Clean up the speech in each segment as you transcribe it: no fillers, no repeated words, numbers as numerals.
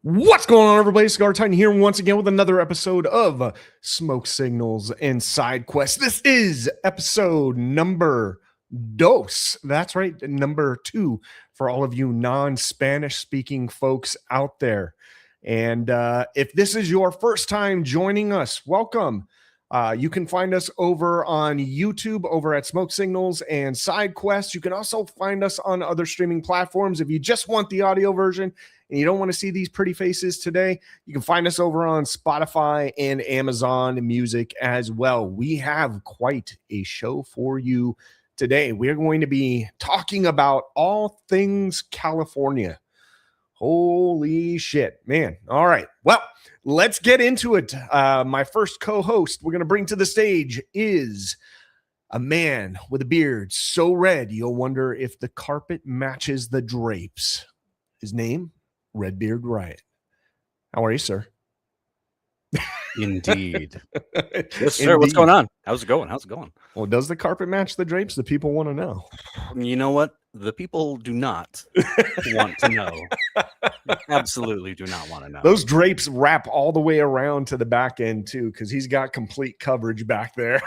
What's going on, everybody? Cigar Titan here once again with another episode of Smoke Signals and Side Quests. This is episode number dos. That's right, number 2 for all of you non-Spanish speaking folks out there. And if this is your first time joining us, welcome. You can find us over on YouTube, over at Smoke Signals and Side Quests. You can also find us on other streaming platforms. If you just want the audio version and you don't want to see these pretty faces today, you can find us over on Spotify and Amazon Music as well. We have quite a show for you today. We're going to be talking about all things California. Holy shit, man. All right. Well, let's get into it. My first co-host we're going to bring to the stage is a man with a beard so red you'll wonder if the carpet matches the drapes. His name, Redbeard Riot. How are you, sir? Indeed. Yes, sir. Indeed. What's going on? How's it going? Well, does the carpet match the drapes? The people want to know. You know what? The people do not want to know. They absolutely do not want to know. Those drapes wrap all the way around to the back end, too, because he's got complete coverage back there.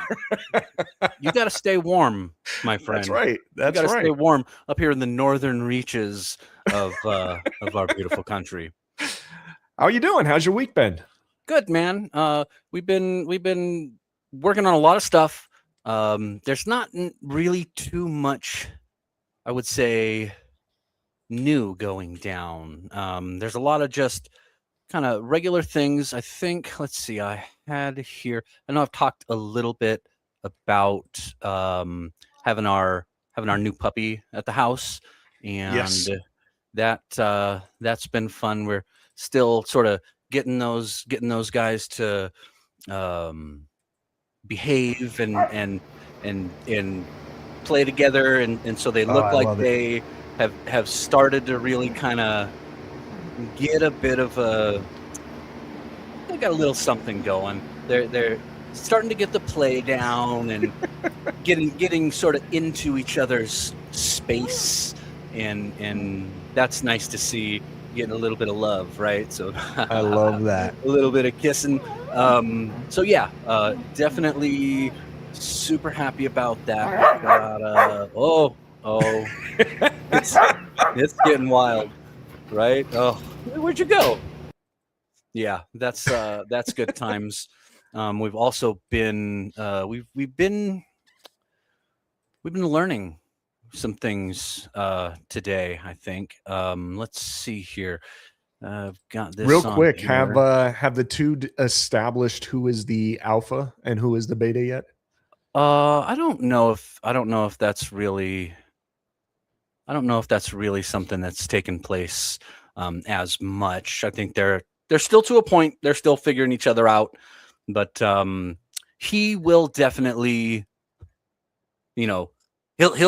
You got to stay warm, my friend. That's right. You got to stay warm up here in the northern reaches of our beautiful country. How you doing? How's your week been? Good, man. We've been working on a lot of stuff. There's not really too much, I would say, new going down. There's a lot of just kind of regular things. I think, let's see, I had here, I know I've talked a little bit about having our new puppy at the house, and yes. That's been fun. We're still sort of getting those guys to behave and play together, and so they look like they have started to really kind of get a bit of they got a little something going. They're starting to get the play down and getting sort of into each other's space, and that's nice to see. Getting a little bit of love, right? So I love that. A little bit of kissing. So yeah, definitely super happy about that. It's getting wild, right? Oh, where'd you go? Yeah, that's good times. We've also been we've been learning some things today, I think. Let's see here. I've got this real quick. Here. Have the two established who is the alpha and who is the beta yet? I don't know if that's really something that's taken place as much. I think they're still to a point. They're still figuring each other out, but he will definitely, he'll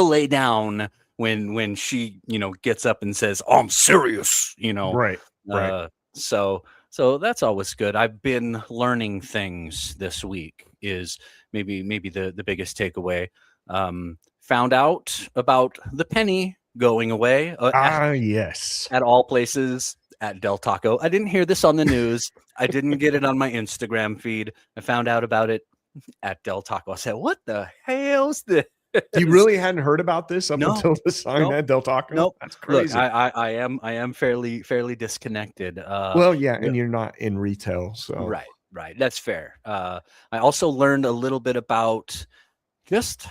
lay down when she, gets up and says, "Oh, I'm serious," Right. So that's always good. I've been learning things this week is maybe the biggest takeaway. Found out about the penny going away. Yes. At all places, at Del Taco. I didn't hear this on the news. I didn't get it on my Instagram feed. I found out about it at Del Taco. I said, "What the hell's this?" You really hadn't heard about this until the sign at Del Taco? Nope. That's crazy. Look, I am fairly disconnected. Well, yeah, and you're not in retail, so right. That's fair. I also learned a little bit about just,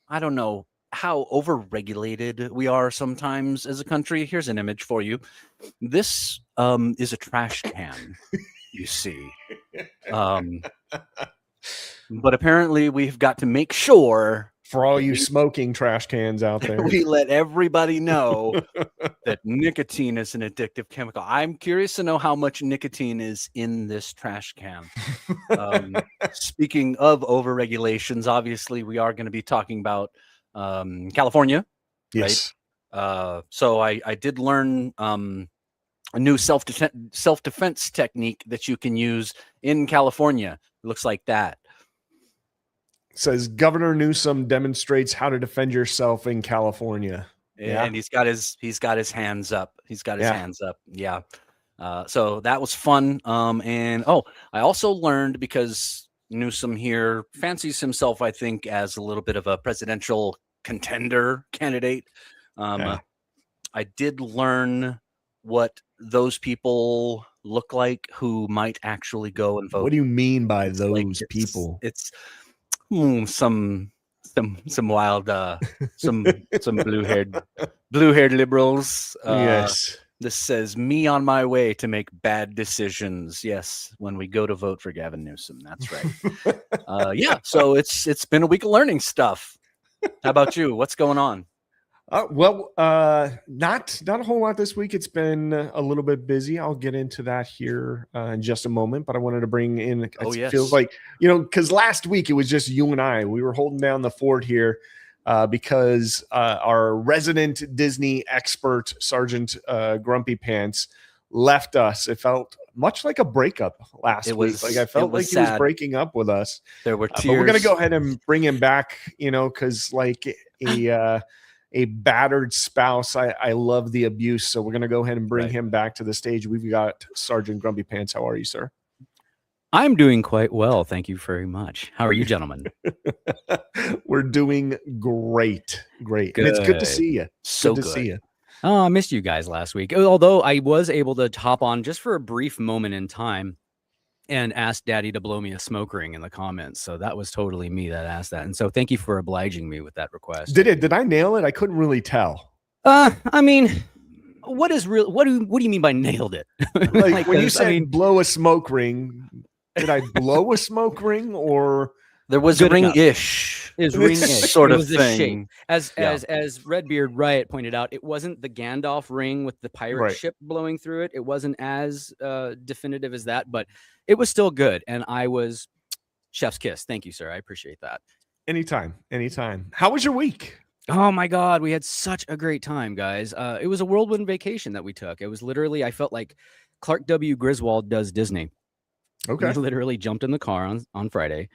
I don't know, how overregulated we are sometimes as a country. Here's an image for you. This is a trash can, you see. But apparently we've got to make sure, for all you smoking trash cans out there, we let everybody know that nicotine is an addictive chemical. I'm curious to know how much nicotine is in this trash can. Speaking of overregulations, obviously we are going to be talking about California. Yes. Right? So I did learn a new self-defense technique that you can use in California. It looks like that. Says Governor Newsom demonstrates how to defend yourself in California. Yeah. And he's got his hands up. He's got his hands up. Yeah. So that was fun. And I also learned, because Newsom here fancies himself, I think, as a little bit of a presidential contender candidate. Yeah. I did learn what those people look like who might actually go and vote. What do you mean by It's like those people? It's some wild some blue-haired liberals. Yes. This says, me on my way to make bad decisions. Yes, when we go to vote for Gavin Newsom. That's right. Yeah, so it's been a week of learning stuff. How about you? What's going on? Not a whole lot this week. It's been a little bit busy. I'll get into that here in just a moment. But I wanted to bring in. It feels like, because last week it was just you and I. We were holding down the fort here because our resident Disney expert, Sergeant Grumpy Pants, left us. It felt much like a breakup last week. Like I felt like he was breaking up with us. There were tears. But we're gonna go ahead and bring him back. Because like a battered spouse, I love the abuse. So we're gonna go ahead and bring him back to the stage. We've got Sergeant Grumpy Pants. How are you, sir? I'm doing quite well. Thank you very much. How are you, gentlemen? We're doing great. Good. And it's good to see you. So good to see you. Oh, I missed you guys last week. Although I was able to hop on just for a brief moment in time and ask Daddy to blow me a smoke ring in the comments. So that was totally me that asked that. And so thank you for obliging me with that request. Did I nail it? I couldn't really tell. I mean, what is real? What do you mean by nailed it? Like when you said blow a smoke ring, did I blow a smoke ring, or there was a ring-ish? Is ring-ish sort of thing. As Redbeard Riot pointed out, it wasn't the Gandalf ring with the pirate ship blowing through it. It wasn't as definitive as that, but it was still good. And I was chef's kiss. Thank you, sir. I appreciate that. Anytime. How was your week? Oh my God, we had such a great time, guys. It was a whirlwind vacation that we took. It was literally, I felt like Clark W. Griswold does Disney. Okay. We literally jumped in the car on Friday,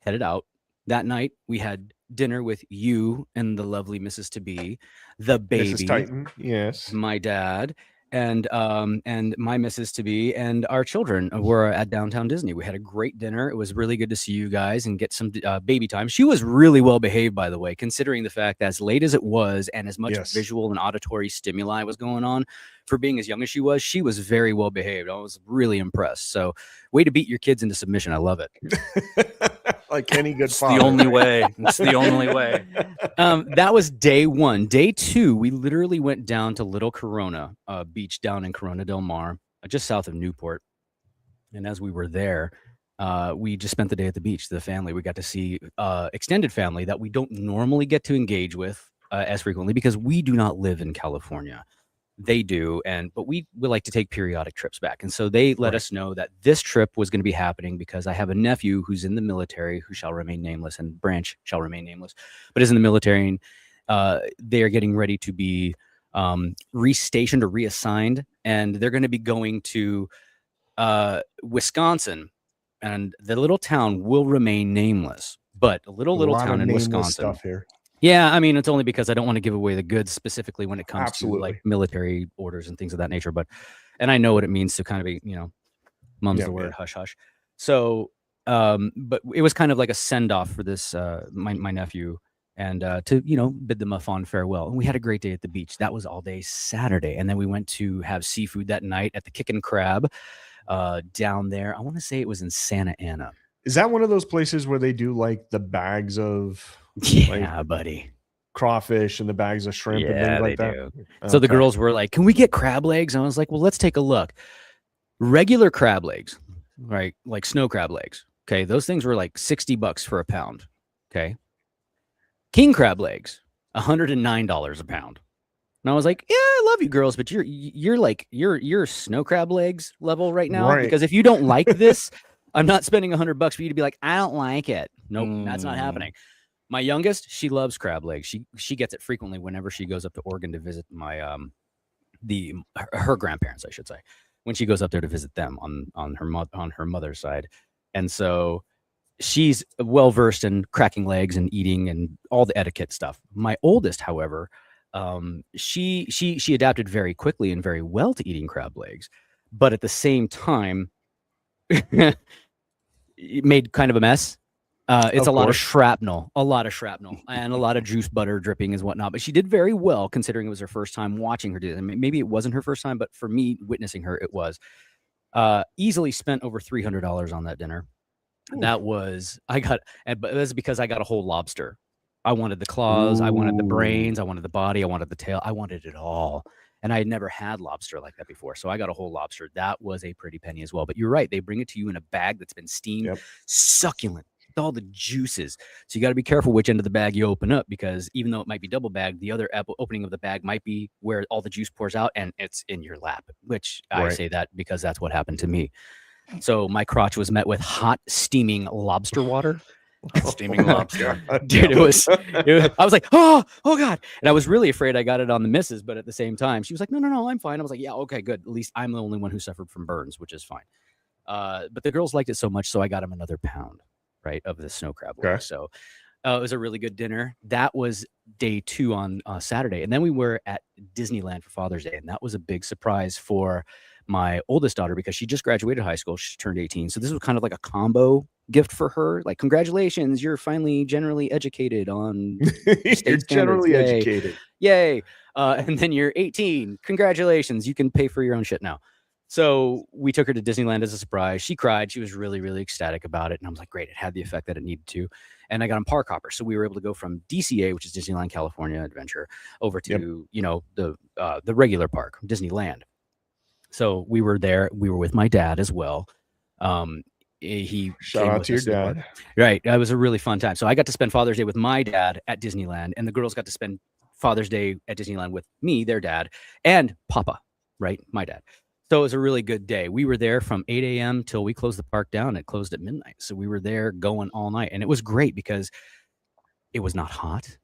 headed out. That night, we had dinner with you and the lovely Mrs. To Be, the baby, Mrs. Titan, yes, my dad, and my Mrs. To Be, and our children were at Downtown Disney. We had a great dinner. It was really good to see you guys and get some baby time. She was really well behaved, by the way, considering the fact that as late as it was and as much visual and auditory stimuli was going on, for being as young as she was very well behaved. I was really impressed. So way to beat your kids into submission. I love it. Like any good father. It's the only way. It's the only way. That was day one. Day two, we literally went down to Little Corona beach down in Corona del Mar, just south of Newport. And as we were there, we just spent the day at the beach. The family, we got to see extended family that we don't normally get to engage with as frequently because we do not live in California. They do, but we like to take periodic trips back. And so they let us know that this trip was going to be happening because I have a nephew who's in the military who shall remain nameless, and Branch shall remain nameless, but is in the military. And they are getting ready to be restationed or reassigned, and they're going to be going to Wisconsin, and the little town will remain nameless, but a little town in Wisconsin. Stuff here. Yeah, I mean, it's only because I don't want to give away the goods specifically when it comes to like military orders and things of that nature. And I know what it means to kind of be, mum's the word, hush, hush. So, but it was kind of like a send off for this, my nephew, and to, bid them a fond farewell. And we had a great day at the beach. That was all day Saturday. And then we went to have seafood that night at the Kickin' Crab down there. I want to say it was in Santa Ana. Is that one of those places where they do like the bags of buddy, crawfish and the bags of shrimp and things like that? Do. So the girls were like, can we get crab legs? And I was like, well, let's take a look. Regular crab legs, right? Like snow crab legs. Okay. Those things were like $60 for a pound. Okay. King crab legs, $109 a pound. And I was like, yeah, I love you girls, but you're snow crab legs level right now. Because if you don't like this, I'm not spending $100 for you to be like, I don't like it. Nope, that's not happening. My youngest, she loves crab legs. She gets it frequently whenever she goes up to Oregon to visit my her grandparents, I should say, when she goes up there to visit them on her mother's side. And so she's well versed in cracking legs and eating and all the etiquette stuff. My oldest, however, she adapted very quickly and very well to eating crab legs. but at the same time, it made kind of a mess. It's Of a lot of course. shrapnel, and a lot of juice butter dripping and whatnot. But she did very well considering it was her first time watching her do it. I mean, maybe it wasn't her first time, but for me, witnessing her, it was. Easily spent over $300 on that dinner. Ooh. That was but that's because I got a whole lobster. I wanted the claws, I wanted the brains, I wanted the body, I wanted the tail, I wanted it all. And I had never had lobster like that before. So I got a whole lobster. That was a pretty penny as well. But you're right. They bring it to you in a bag that's been steamed, succulent, with all the juices. So you got to be careful which end of the bag you open up, because even though it might be double bagged, the other opening of the bag might be where all the juice pours out and it's in your lap, which I say that because that's what happened to me. So my crotch was met with hot, steaming lobster water. Steaming lobster. Dude, it was I was like, oh God. And I was really afraid I got it on the missus, but at the same time, she was like, no, I'm fine. I was like, yeah, okay, good. At least I'm the only one who suffered from burns, which is fine. But the girls liked it so much, so I got them another pound, right, of the snow crab leg. So it was a really good dinner. That was day 2 on Saturday. And then we were at Disneyland for Father's Day. And that was a big surprise for my oldest daughter because she just graduated high school. She turned 18. So this was kind of like a combo gift for her. Like, congratulations, you're finally generally educated on you're generally Yay. educated. Yay. And then you're 18. Congratulations. You can pay for your own shit now. So we took her to Disneyland as a surprise. She cried. She was really, really ecstatic about it. And I was like, great. It had the effect that it needed to. And I got on park hopper. So we were able to go from DCA, which is Disneyland California Adventure, over to, the regular park, Disneyland. So we were there. We were with my dad as well. He shout out to your dad. Right. It was a really fun time. So I got to spend Father's Day with my dad at Disneyland, and the girls got to spend Father's Day at Disneyland with me, their dad, and Papa, right? My dad. So it was a really good day. We were there from 8 a.m. till we closed the park down. It closed at midnight. So we were there going all night. And it was great because it was not hot,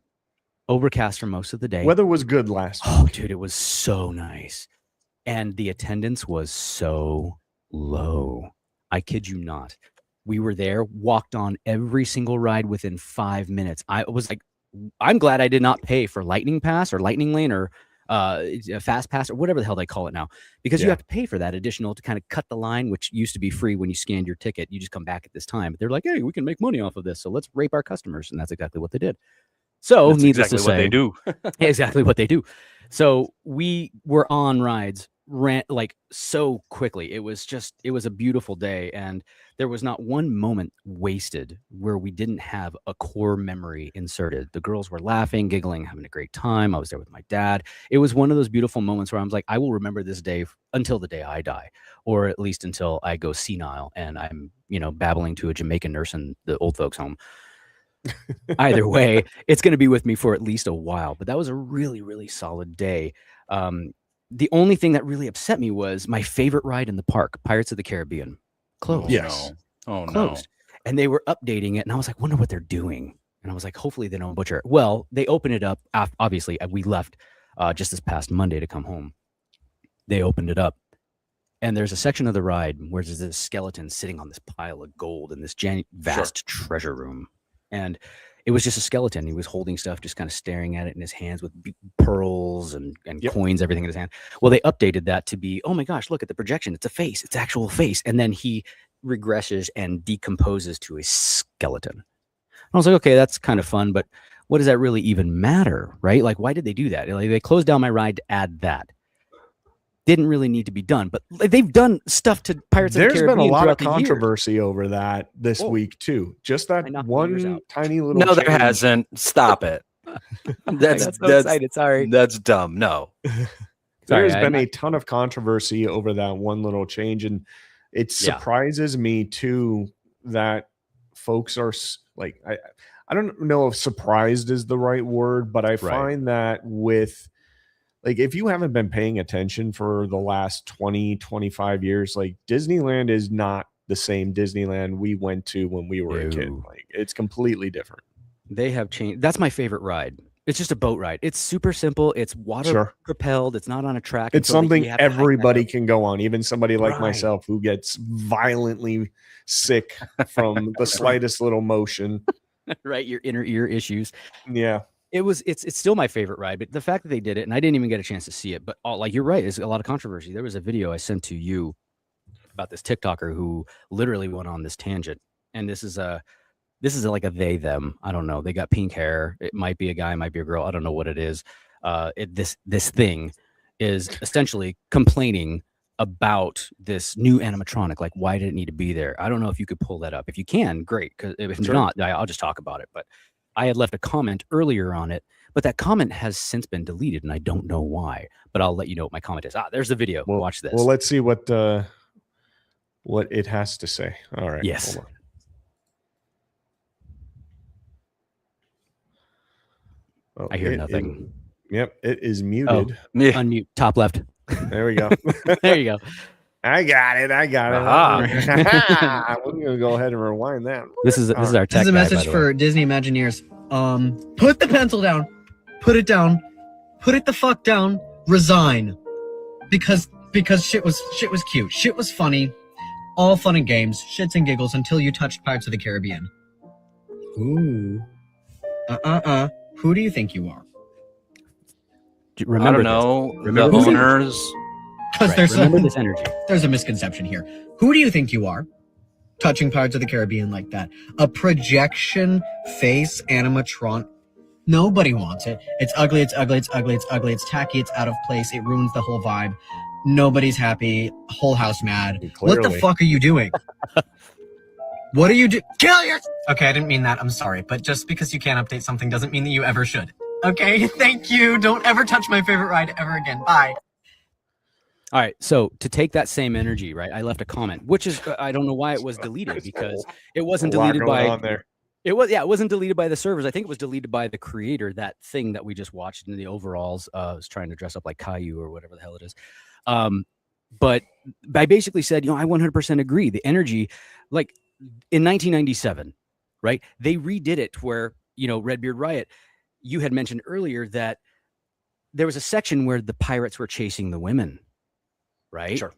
overcast for most of the day. Weather was good last week. Oh, dude, it was so nice. And the attendance was so low. I kid you not. We were there, walked on every single ride within 5 minutes. I was like, I'm glad I did not pay for Lightning Pass or Lightning Lane or Fast Pass or whatever the hell they call it now, because you have to pay for that additional to kind of cut the line, which used to be free when you scanned your ticket. You just come back at this time. But they're like, hey, we can make money off of this, so let's rape our customers. And that's exactly what they did. So that's needless exactly to say, what they do. exactly what they do. So we were on rides ran like so quickly. It was a beautiful day, and there was not one moment wasted where we didn't have a core memory inserted. The girls were laughing, giggling, having a great time. I was there with my dad. It was one of those beautiful moments where I was like, I will remember this day until the day I die, or at least until I go senile and I'm, babbling to a Jamaican nurse in the old folks home. Either way, it's going to be with me for at least a while. But that was a really, really solid day. The only thing that really upset me was my favorite ride in the park, Pirates of the Caribbean, closed. Yes. Oh, Closed. No. And they were updating it, and I was like, wonder what they're doing. And I was like, hopefully they don't butcher it. Well, they opened it up. Obviously, we left just this past Monday to come home. They opened it up, and there's a section of the ride where there's this skeleton sitting on this pile of gold in this vast treasure room. And it was just a skeleton. He was holding stuff, just kind of staring at it in his hands with pearls and coins, everything in his hand. Well, they updated that to be, oh my gosh, look at the projection. It's a face. It's actual face. And then he regresses and decomposes to a skeleton. I was like, okay, that's kind of fun, but what does that really even matter, right? Like, why did they do that? Like, they closed down my ride to add that. Didn't really need to be done, but they've done stuff to Pirates of the Caribbean. There's been a lot of the controversy over that this week too. Just that one tiny little. No, change. there hasn't. Stop it. That's excited. Sorry, that's dumb. No, there's been a ton of controversy over that one little change, and it surprises me too that folks are like, I don't know if surprised is the right word, but I find that with. Like, if you haven't been paying attention for the last 20, 25 years, like, Disneyland is not the same Disneyland we went to when we were a kid. Like, it's completely different. They have changed. That's my favorite ride. It's just a boat ride. It's super simple. It's water propelled. It's not on a track. It's something everybody can go on, even somebody like myself who gets violently sick from the slightest little motion. Right, your inner ear issues. Yeah. It's still my favorite ride, but the fact that they did it, and I didn't even get a chance to see it, but like you're right, there's a lot of controversy. There was a video I sent to you about this TikToker who literally went on this tangent, and this is like a they them. I don't know. They got pink hair. It might be a guy, it might be a girl. I don't know what it is. This thing is essentially complaining about this new animatronic. Like, why did it need to be there? I don't know if you could pull that up. If you can, great. Because if not, I'll just talk about it. But I had left a comment earlier on it, but that comment has since been deleted, and I don't know why. But I'll let you know what my comment is. There's the video. Watch this. Well, let's see what it has to say. All right. Yes. Hold on. Oh, I hear nothing. Yep, it is muted. Unmute. Top left. There we go. There you go. I got it. We're gonna go ahead and rewind that. This is our tech. This is a guy, message for Disney Imagineers. Put the pencil down. Put it down. Put it the fuck down. Resign. Because shit was cute. Shit was funny. All fun and games, shits and giggles until you touched Pirates of the Caribbean. Ooh. Who do you think you are? Remember I don't know. Remember the owners. Because remember this energy. There's a misconception here. Who do you think you are? Touching Pirates of the Caribbean like that. A projection face animatron. Nobody wants it. It's ugly, it's ugly, it's ugly, it's ugly, it's tacky, it's out of place, it ruins the whole vibe. Nobody's happy, whole house mad. Clearly. What the fuck are you doing? What are you doing? Kill yourself! Okay, I didn't mean that, I'm sorry. But just because you can't update something doesn't mean that you ever should. Okay, thank you. Don't ever touch my favorite ride ever again. Bye. All right, so to take that same energy, right? I left a comment, which is I don't know why it was deleted because it wasn't deleted by it wasn't deleted by the servers. I think it was deleted by the creator. That thing that we just watched in the overalls was trying to dress up like Caillou or whatever the hell it is. But I basically said, I 100% agree. The energy, like in 1997, right? They redid it where Redbeard Riot. You had mentioned earlier that there was a section where the pirates were chasing the women. Right. Sure.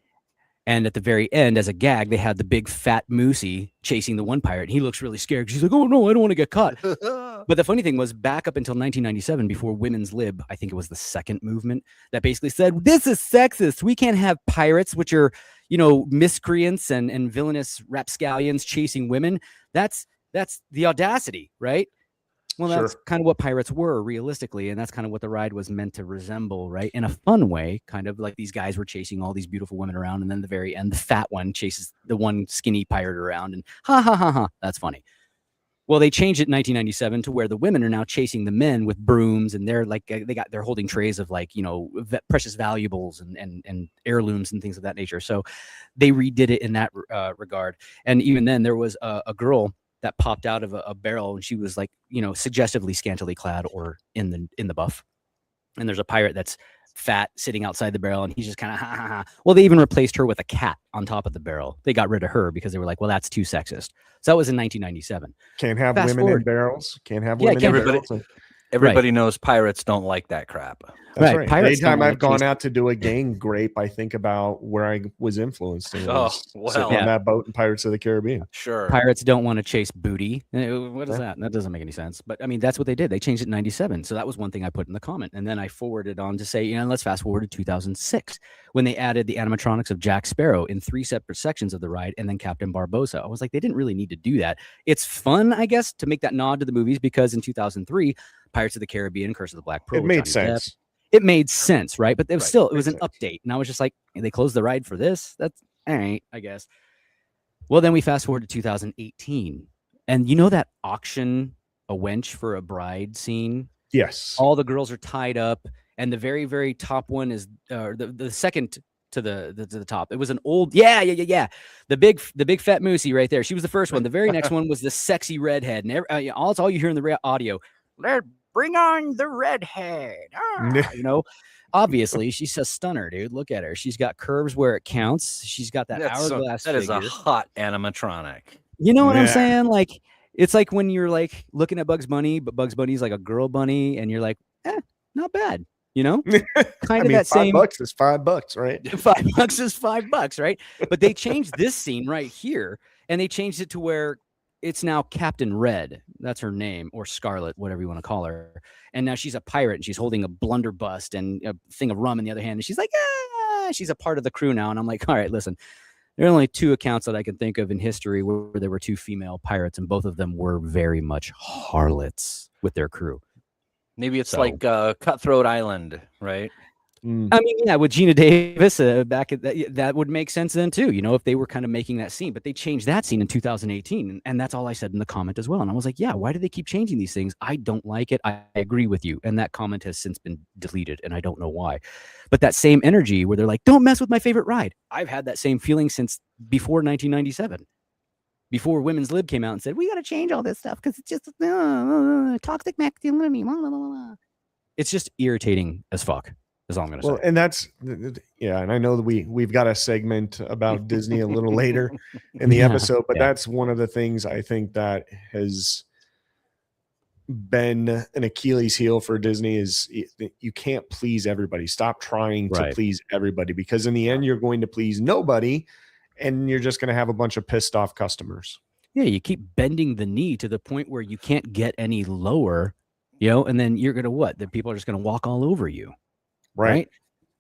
And at the very end, as a gag, they had the big fat moosey chasing the one pirate. And he looks really scared. She's like, "Oh no, I don't want to get caught." But the funny thing was, back up until 1997, before Women's Lib, I think it was the second movement that basically said, "This is sexist. We can't have pirates, which are miscreants and villainous rapscallions chasing women. That's the audacity, right?" Well, that's kind of what pirates were realistically. And that's kind of what the ride was meant to resemble, right? In a fun way, kind of like these guys were chasing all these beautiful women around. And then at the very end, the fat one chases the one skinny pirate around and ha, ha, ha, ha. That's funny. Well, they changed it in 1997 to where the women are now chasing the men with brooms. And they're like, they're holding trays of precious valuables and heirlooms and things of that nature. So they redid it in that regard. And even then there was a girl that popped out of a barrel and she was like, suggestively scantily clad or in the buff. And there's a pirate that's fat sitting outside the barrel and he's just kind of ha ha ha. Well, they even replaced her with a cat on top of the barrel. They got rid of her because they were like, well, that's too sexist. So that was in 1997. Can't have women in barrels. Can't have women in barrels. Everybody knows pirates don't like that crap. That's right. Anytime I've gone out to do a gang grape, I think about where I was influenced. And sitting on that boat in Pirates of the Caribbean. Sure. Pirates don't want to chase booty. What is that? That doesn't make any sense. But I mean, that's what they did. They changed it in 97. So that was one thing I put in the comment. And then I forwarded on to say, let's fast forward to 2006 when they added the animatronics of Jack Sparrow in 3 separate sections of the ride and then Captain Barbossa. I was like, they didn't really need to do that. It's fun, I guess, to make that nod to the movies because in 2003, Pirates of the Caribbean, Curse of the Black Pearl. It made sense. It made sense, right? But it was an update. And I was just like, they closed the ride for this? That's all right, I guess. Well, then we fast forward to 2018. And that auction a wench for a bride scene? Yes. All the girls are tied up. And the very, very top one is the second to the top. It was an old, yeah. The big fat moosey right there. She was the first one. The very next one was the sexy redhead. And all you hear in the audio, bring on the redhead. Obviously she's a stunner, dude. Look at her. She's got curves where it counts. She's got that hourglass figure. That is a hot animatronic. You know what I'm saying? Like, it's like when you're like looking at Bugs Bunny, but Bugs Bunny's like a girl bunny, and you're like, not bad. Kind of that same. $5 is $5, right? $5 is $5, right? But they changed this scene right here, and they changed it to where it's now Captain Red. That's her name, or Scarlet, whatever you want to call her. And now she's a pirate, and she's holding a blunderbuss and a thing of rum in the other hand. And she's like, she's a part of the crew now. And I'm like, all right, listen, there are only 2 accounts that I can think of in history where there were 2 female pirates, and both of them were very much harlots with their crew. Maybe it's So- like Cutthroat Island, right? I mean, yeah, with Gina Davis back at that would make sense then too. You know, if they were kind of making that scene, but they changed that scene in 2018, and that's all I said in the comment as well. And I was like, yeah, why do they keep changing these things? I don't like it. I agree with you, and that comment has since been deleted, and I don't know why. But that same energy where they're like, don't mess with my favorite ride. I've had that same feeling since before 1997. Before Women's Lib came out and said, we got to change all this stuff because it's just toxic masculinity. Blah, blah, blah, blah. It's just irritating as fuck. Is all I'm going to Well, say. and that's yeah, and I know that we've got a segment about Disney a little later in the Yeah, episode, but yeah. that's one of the things I think that has been an Achilles heel for Disney is you can't please everybody. Stop trying to Right. please everybody, because in the end you're going to please nobody, and you're just going to have a bunch of pissed off customers. Yeah, you keep bending the knee to the point where you can't get any lower, you know, and then you're going to what? The people are just going to walk all over you. Right.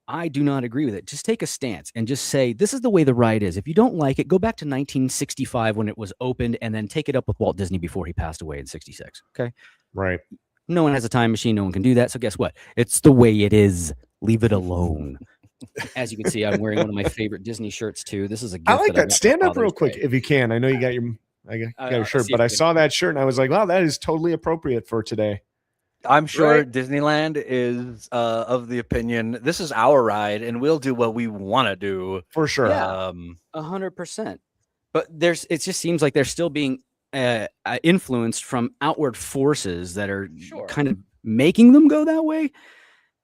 I do not agree with it. Just take a stance and just say, this is the way the ride is. If you don't like it, go back to 1965 when it was opened, and then take it up with Walt Disney before he passed away in 66. Okay. Right. No one has a time machine. No one can do that. So guess what? It's the way it is. Leave it alone. As you can see, I'm wearing one of my favorite Disney shirts too. This is a gift I like that I that. got for Stand up real Father's quick Day. if you can. I know you got your shirt, see but if I I can- saw that shirt and I was like, wow, that is totally appropriate for today. I'm sure Right. Disneyland is of the opinion this is our ride and we'll do what we want to do. For sure. Yeah. 100%. But it just seems like they're still being influenced from outward forces that are Sure. kind of making them go that way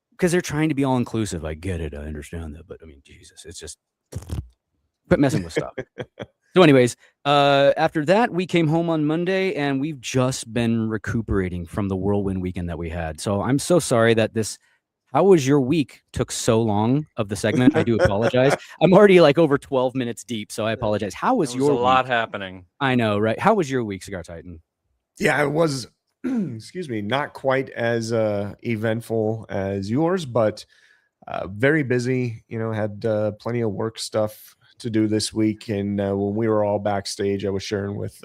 because they're trying to be all inclusive. I get it. I understand that. But I mean, Jesus, it's just quit messing with stuff. So anyways, after that, we came home on Monday and we've just been recuperating from the whirlwind weekend that we had. So I'm so sorry that how was your week took so long of the segment. I do apologize. I'm already like over 12 minutes deep, so I apologize. How was There was your a lot week? happening. I know, right? How was your week, Cigar Titan? Yeah, it was, excuse me, not quite as eventful as yours, but very busy. You know, had plenty of work stuff to do this week. And when we were all backstage, I was sharing with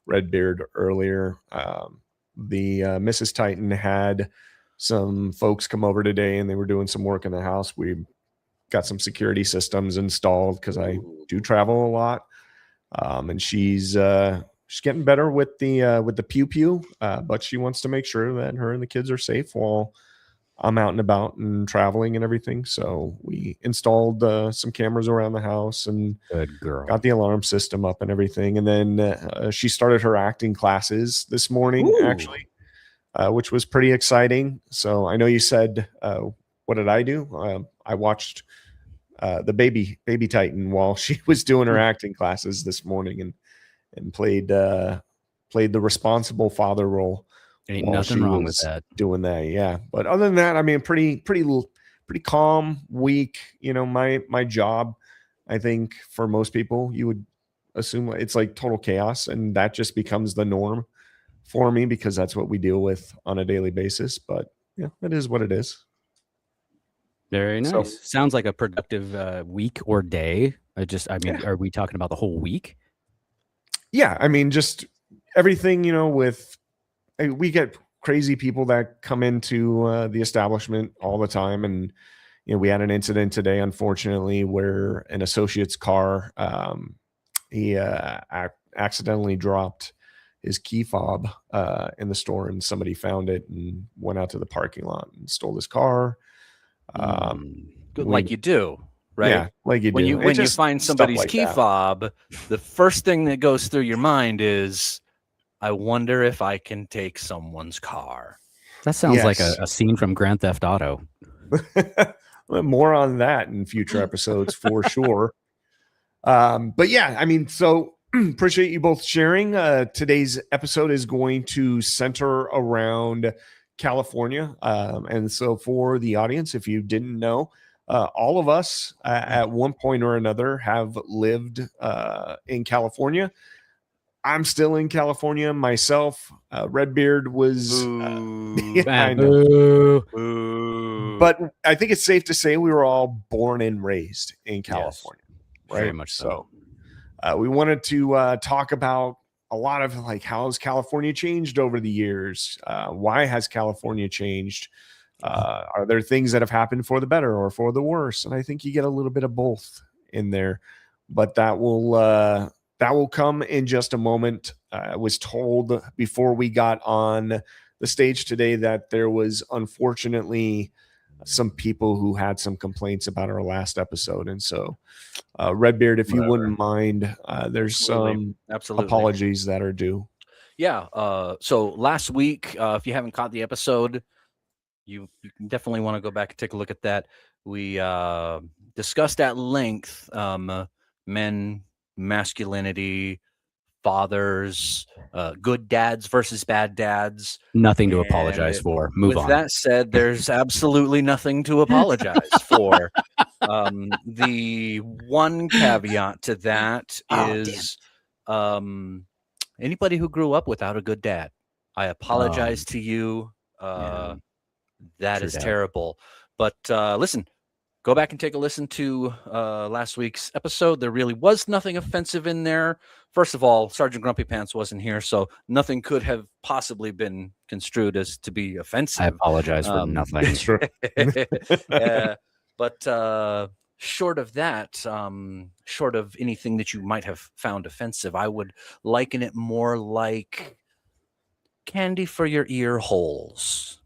Redbeard earlier. The Mrs. Titan had some folks come over today and they were doing some work in the house. We got some security systems installed because I do travel a lot. And she's getting better with the pew pew, but she wants to make sure that her and the kids are safe while I'm out and about and traveling and everything. So we installed some cameras around the house and Good girl. got the alarm system up and everything. And then she started her acting classes this morning, Ooh. actually, which was pretty exciting. So I know you said, what did I do? I watched the baby Titan while she was doing her acting classes this morning and played the responsible father role. Ain't while nothing she wrong with was that. doing that. Yeah. But other than that, I mean, pretty calm week. You know, my job, I think for most people, you would assume it's like total chaos, and that just becomes the norm for me because that's what we deal with on a daily basis. But yeah, it is what it is. Very nice. So- Sounds like a productive week or day. Are we talking about the whole week? Yeah. I mean, just everything, you know, we get crazy people that come into the establishment all the time. And, you know, we had an incident today, unfortunately, where an associate's car, he accidentally dropped his key fob in the store, and somebody found it and went out to the parking lot and stole his car. Like you do, right? Yeah, like you when do. you It's when you just find stuff somebody's like key that. fob, the first thing that goes through your mind is, I wonder if I can take someone's car. That sounds like Yes. a scene from Grand Theft Auto. More on that in future episodes for sure. But yeah, I mean, so appreciate you both sharing. Today's episode is going to center around California. And so for the audience, if you didn't know, all of us at one point or another have lived in California. I'm still in California myself. Redbeard was, Boo. I know. Boo. Boo. But I think it's safe to say we were all born and raised in California, right? Very much so. We wanted to talk about a lot of like how has California changed over the years? Why has California changed? Are there things that have happened for the better or for the worse? And I think you get a little bit of both in there, but that will come in just a moment. I was told before we got on the stage today that there was unfortunately some people who had some complaints about our last episode. And so, Redbeard, if you wouldn't mind, there's some apologies that are due. Yeah. So last week, if you haven't caught the episode, you definitely want to go back and take a look at that. We discussed at length men, masculinity, fathers, good dads versus bad dads. Nothing to apologize for. Move on. With that said, there's absolutely nothing to apologize for. The one caveat to that is anybody who grew up without a good dad, I apologize to you. That is terrible. But listen, go back and take a listen to last week's episode. There really was nothing offensive in there. First of all, Sergeant Grumpy Pants wasn't here, so nothing could have possibly been construed as to be offensive. I apologize for nothing. That's true. But short of that, short of anything that you might have found offensive, I would liken it more like candy for your ear holes.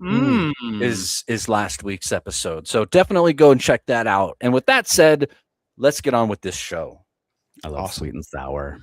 Is last week's episode. So definitely go and check that out. And with that said, let's get on with this show. I love sweet and sour.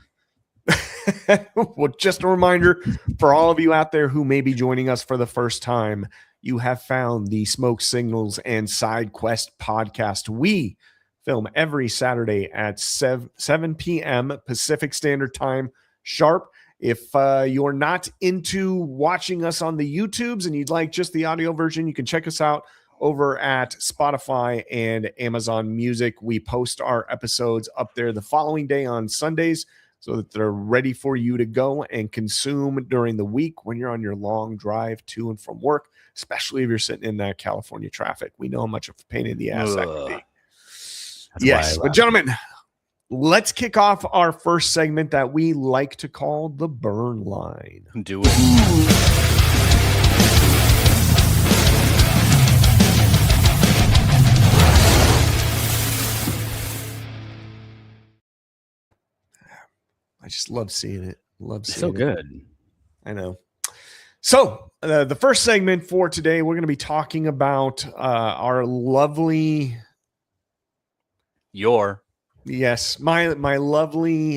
Well, just a reminder for all of you out there who may be joining us for the first time, you have found the Smoke Signals and Side Quest podcast. We film every Saturday at 7 p.m. Pacific Standard Time sharp. If you're not into watching us on the YouTubes and you'd like just the audio version, you can check us out over at Spotify and Amazon Music. We post our episodes up there the following day on Sundays so that they're ready for you to go and consume during the week when you're on your long drive to and from work, especially if you're sitting in that California traffic. We know how much of a pain in the ass that can be. Yes, but gentlemen, let's kick off our first segment that we like to call the Burn Line. Do it. I just love seeing it. It's so good. I know. So the first segment for today, we're going to be talking about our lovely... my lovely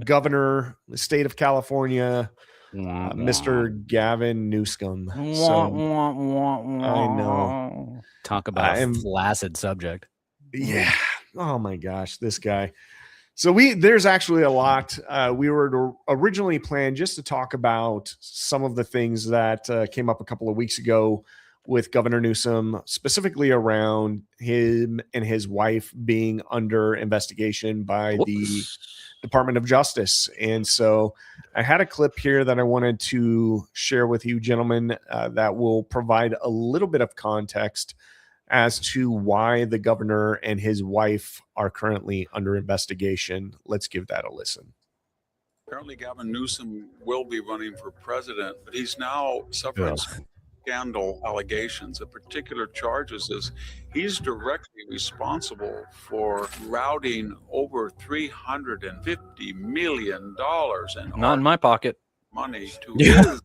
governor, the state of California, Mr. Gavin Newsom. So, I know. Talk about a flaccid subject. Yeah. Oh my gosh, this guy. So there's actually a lot. We were originally planned just to talk about some of the things that came up a couple of weeks ago with Governor Newsom, specifically around him and his wife being under investigation by the Department of Justice. And so I had a clip here that I wanted to share with you, gentlemen, that will provide a little bit of context as to why the governor and his wife are currently under investigation. Let's give that a listen. Apparently, Gavin Newsom will be running for president, but he's now suffering scandal allegations. The particular charges is he's directly responsible for routing over $350 million in not in my pocket money to his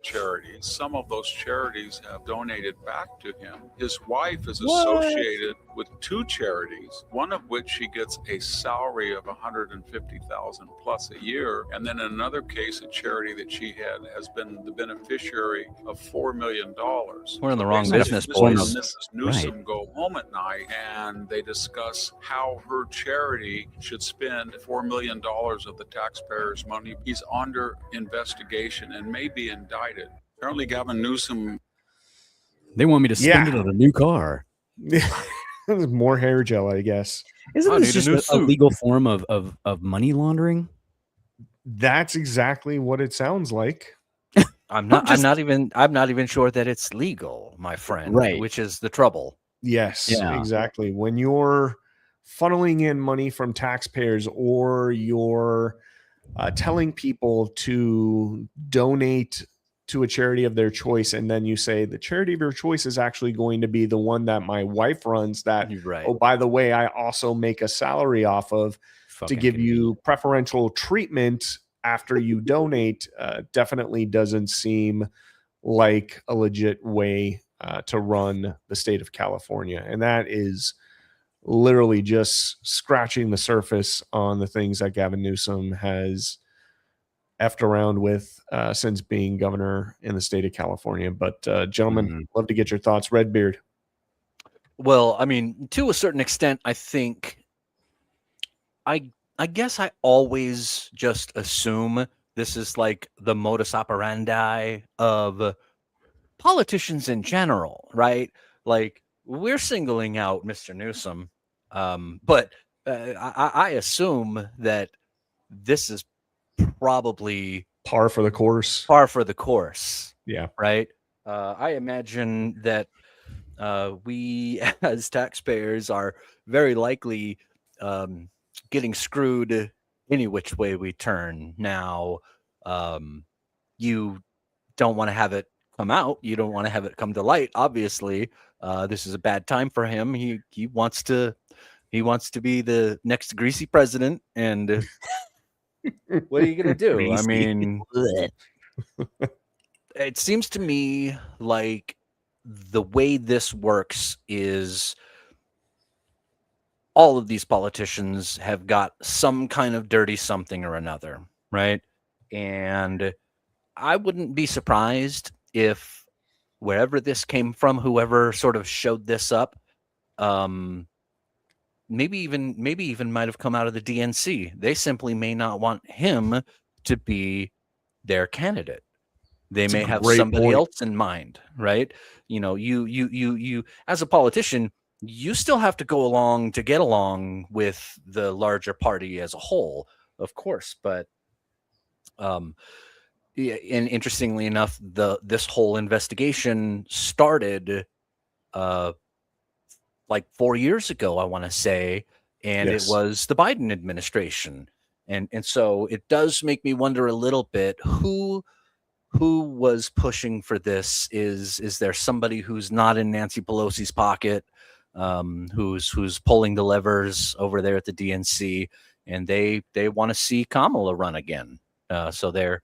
charities. Some of those charities have donated back to him. His wife is associated with two charities, one of which she gets a salary of $150,000 plus a year, and then in another case, a charity that she has been the beneficiary of $4 million. We're in the wrong business, boys. Mrs. Newsom go home at night and they discuss how her charity should spend $4 million of the taxpayers' money. He's under investigation and may be indicted. Apparently, Gavin Newsom. They want me to spend it on a new car. More hair gel, I guess. Isn't this just a legal form of money laundering? That's exactly what it sounds like. I'm not just- I'm not even sure that it's legal, my friend, Right. which is the trouble. Yes, Yeah. exactly. When you're funneling in money from taxpayers, or you're telling people to donate to a charity of their choice, and then you say the charity of your choice is actually going to be the one that my wife runs, that, Right. oh, by the way, I also make a salary off of, to Fucking give convenient. you preferential treatment after you donate, definitely doesn't seem like a legit way to run the state of California. And that is literally just scratching the surface on the things that Gavin Newsom has effed around with since being governor in the state of California. But gentlemen, love to get your thoughts. Redbeard. Well, I mean, to a certain extent, I think I guess I always just assume this is like the modus operandi of politicians in general, right? Like, we're singling out Mr. Newsom, but I assume that this is probably Par for the course. par for the course, Yeah. right? I imagine that we as taxpayers are very likely getting screwed any which way we turn. Now, you don't want to have it come out. You don't want to have it come to light. Obviously, this is a bad time for him. He wants to be the next greasy president, and what are you gonna do? I mean, it seems to me like the way this works is all of these politicians have got some kind of dirty something or another, right? And I wouldn't be surprised if wherever this came from, whoever sort of showed this up, maybe even might have come out of the DNC. They simply may not want him to be their candidate. They That's a may have great somebody point. else in mind, right? You know, you as a politician, you still have to go along to get along with the larger party as a whole, of course. But yeah, and interestingly enough, this whole investigation started like 4 years ago, I want to say, and Yes. it was the Biden administration. And so it does make me wonder a little bit who was pushing for this. Is there somebody who's not in Nancy Pelosi's pocket, who's pulling the levers over there at the DNC, and they want to see Kamala run again, so they're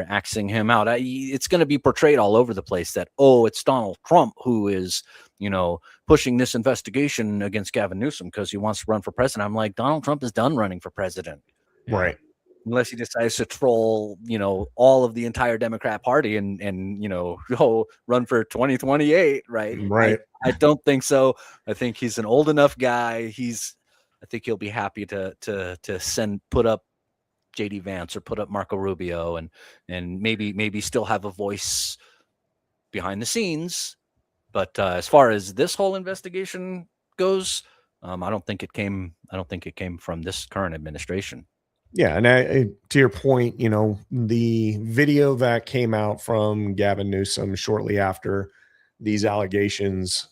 axing him out. It's going to be portrayed all over the place that, oh, it's Donald Trump who is, pushing this investigation against Gavin Newsom because he wants to run for president. I'm like, Donald Trump is done running for president. Right. Unless he decides to troll, all of the entire Democrat Party and go run for 2028, right? Right. I don't think so. I think he's an old enough guy. I think he'll be happy to put up JD Vance or put up Marco Rubio and maybe still have a voice behind the scenes. But as far as this whole investigation goes, I don't think it came from this current administration. Yeah, and to your point, the video that came out from Gavin Newsom shortly after these allegations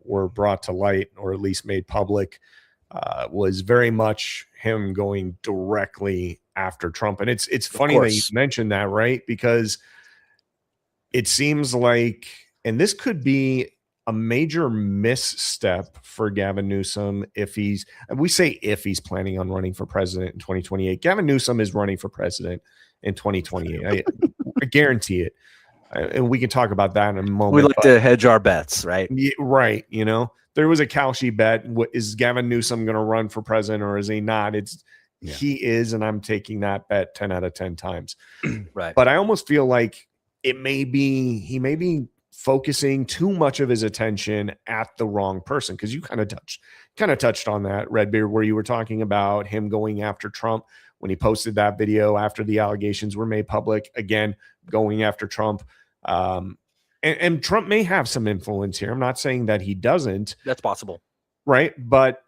were brought to light, or at least made public, was very much him going directly after Trump. And it's funny that you mentioned that, right? Because it seems like, and this could be a major misstep for Gavin Newsom if he's planning on running for president in 2028. Gavin Newsom is running for president in 2028. I guarantee it. And we can talk about that in a moment. We like to hedge our bets, right? Yeah, right. There was a Kalshi bet. Is Gavin Newsom going to run for president or is he not? He is, and I'm taking that bet 10 out of 10 times. Right. But I almost feel like he may be focusing too much of his attention at the wrong person, because you kind of touched on that, Redbeard, where you were talking about him going after Trump when he posted that video after the allegations were made public, again going after Trump. And Trump may have some influence here. I'm not saying that he doesn't. That's possible, right? But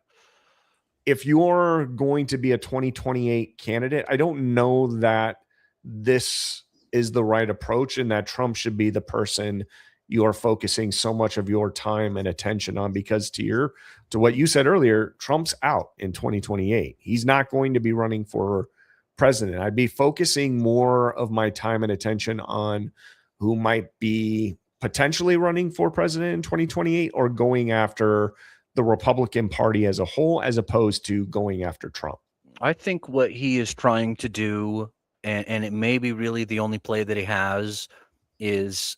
if you're going to be a 2028 candidate, I don't know that this is the right approach and that Trump should be the person you're focusing so much of your time and attention on, because to what you said earlier, Trump's out in 2028. He's not going to be running for president. I'd be focusing more of my time and attention on who might be potentially running for president in 2028 or going after the Republican Party as a whole, as opposed to going after Trump. I think what he is trying to do, and it may be really the only play that he has, is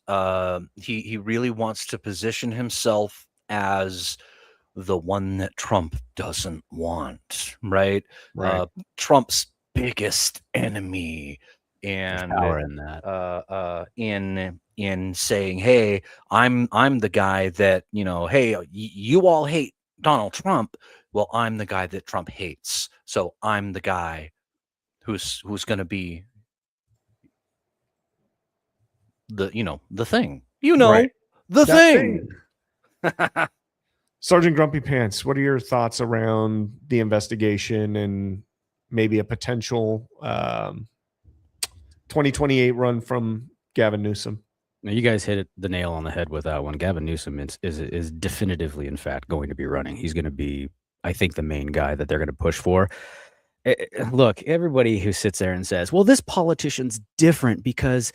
he really wants to position himself as the one that Trump doesn't want, right? Right. Trump's biggest enemy, and Power in that. in saying, hey, I'm the guy that, hey, you all hate Donald Trump. Well, I'm the guy that Trump hates, so I'm the guy who's going to be the thing, Right. the That thing. Sergeant Grumpy Pants, what are your thoughts around the investigation and maybe a potential 2028 run from Gavin Newsom? Now, you guys hit the nail on the head with that one. Gavin Newsom is definitively, in fact, going to be running. He's going to be, I think, the main guy that they're going to push for. Look, everybody who sits there and says, well, this politician's different because,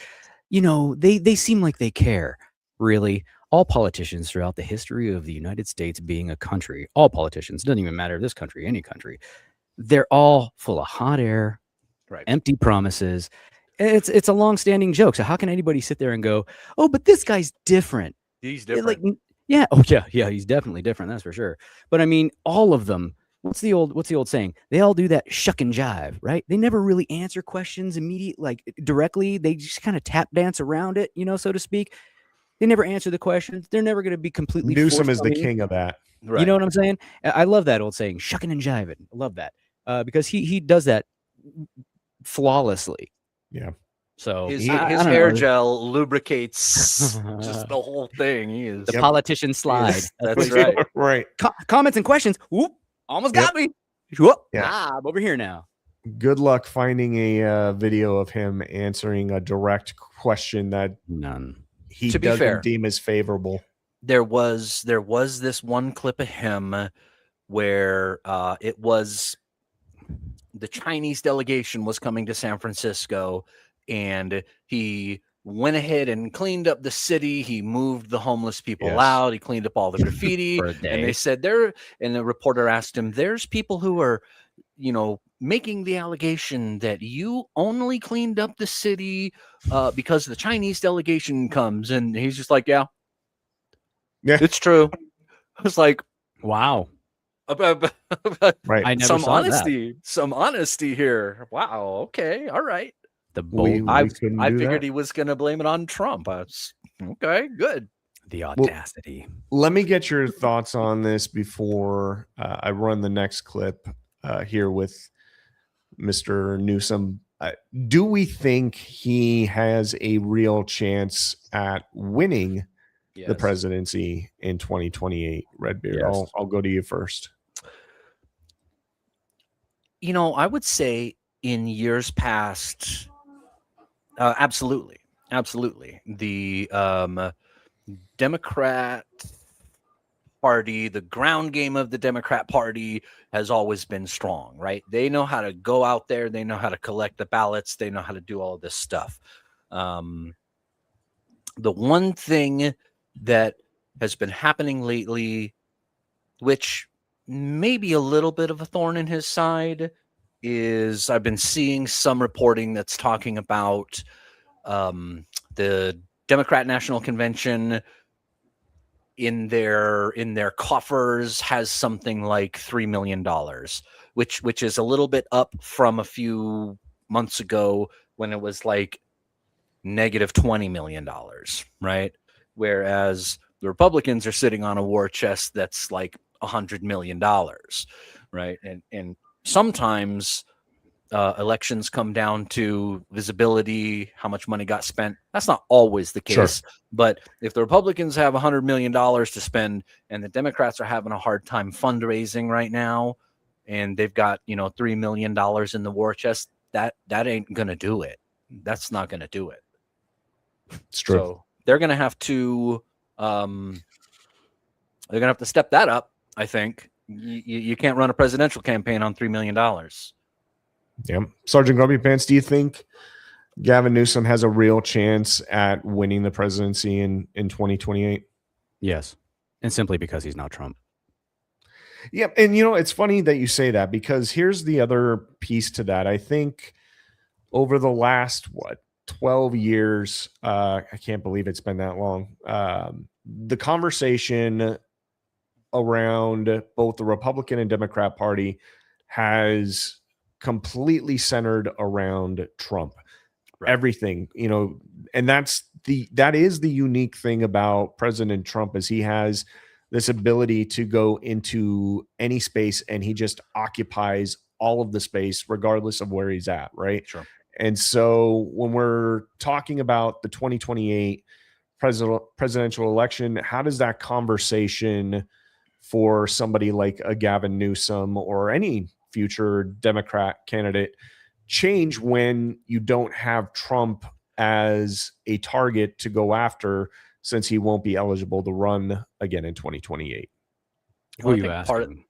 they seem like they care. Really, all politicians throughout the history of the United States being a country, all politicians, doesn't even matter this country, any country, they're all full of hot air, Right. empty promises. It's a long-standing joke. So how can anybody sit there and go, oh, but this guy's different? He's Like, different. yeah, he's definitely different, that's for sure. But I mean, all of them, what's the old saying? They all do that shuck and jive, right? They never really answer questions directly. They just kind of tap dance around it, so to speak. They never answer the questions. They're never going to be completely Newsom is the forthcoming. king of that. Right. You know what I'm saying? I love that old saying, shucking and jiving. I love that because he does that flawlessly. Yeah. So His I don't hair know. gel lubricates just the whole thing. He is. The politician slide. Yes, that's right. Right. Comments and questions. Whoop, almost Yep. got me. Whoop, Yeah. I'm over here now. Good luck finding a video of him answering a direct question that None. he To be doesn't fair. deem as favorable. There was this one clip of him where it was the Chinese delegation was coming to San Francisco, and he went ahead and cleaned up the city. He moved the homeless people Yes. out. He cleaned up all the graffiti. For a And day. they said and the reporter asked him, there's people who are, making the allegation that you only cleaned up the city because the Chinese delegation comes. And he's just like, yeah, it's true. I was like, Wow. Right. I never some saw honesty here. Wow. Okay. All right. that. The bold, I couldn't I do figured that. he was going to blame it on Trump. Okay, good. the audacity. Let me get your thoughts on this before I run the next clip here with Mr. Newsom. Do we think he has a real chance at winning the presidency in 2028? Redbeard, Yes. I'll go to you first. I would say in years past, absolutely. The Democrat Party, the ground game of the Democrat Party has always been strong, right? They know how to go out there. They know how to collect the ballots. They know how to do all of this stuff. The one thing that has been happening lately, which may be a little bit of a thorn in his side, is I've been seeing some reporting that's talking about the Democrat National Convention in their coffers has something like $3 million, which is a little bit up from a few months ago when it was like negative $20 million, right? Whereas the Republicans are sitting on a war chest that's like $100 million, right? And sometimes elections come down to visibility, how much money got spent. That's not always the case. Sure. But if the Republicans have $100 million to spend and the Democrats are having a hard time fundraising right now, and they've got, $3 million in the war chest, that ain't gonna do it. That's not gonna do it. It's true. So they're gonna have to step that up. I think you can't run a presidential campaign on $3 million. Yeah. Sergeant Grumpy Pants, do you think Gavin Newsom has a real chance at winning the presidency in 2028? Yes. And simply because he's not Trump. Yeah. And, it's funny that you say that, because here's the other piece to that. I think over the last, 12 years, I can't believe it's been that long, the conversation around both the Republican and Democrat Party has completely centered around Trump. Right. Everything, and that is the unique thing about President Trump, is he has this ability to go into any space and he just occupies all of the space regardless of where he's at, right? Sure. And so when we're talking about the 2028 presidential election, how does that conversation for somebody like a Gavin Newsom or any future Democrat candidate change when you don't have Trump as a target to go after, since he won't be eligible to run again in 2028? Who are you asking?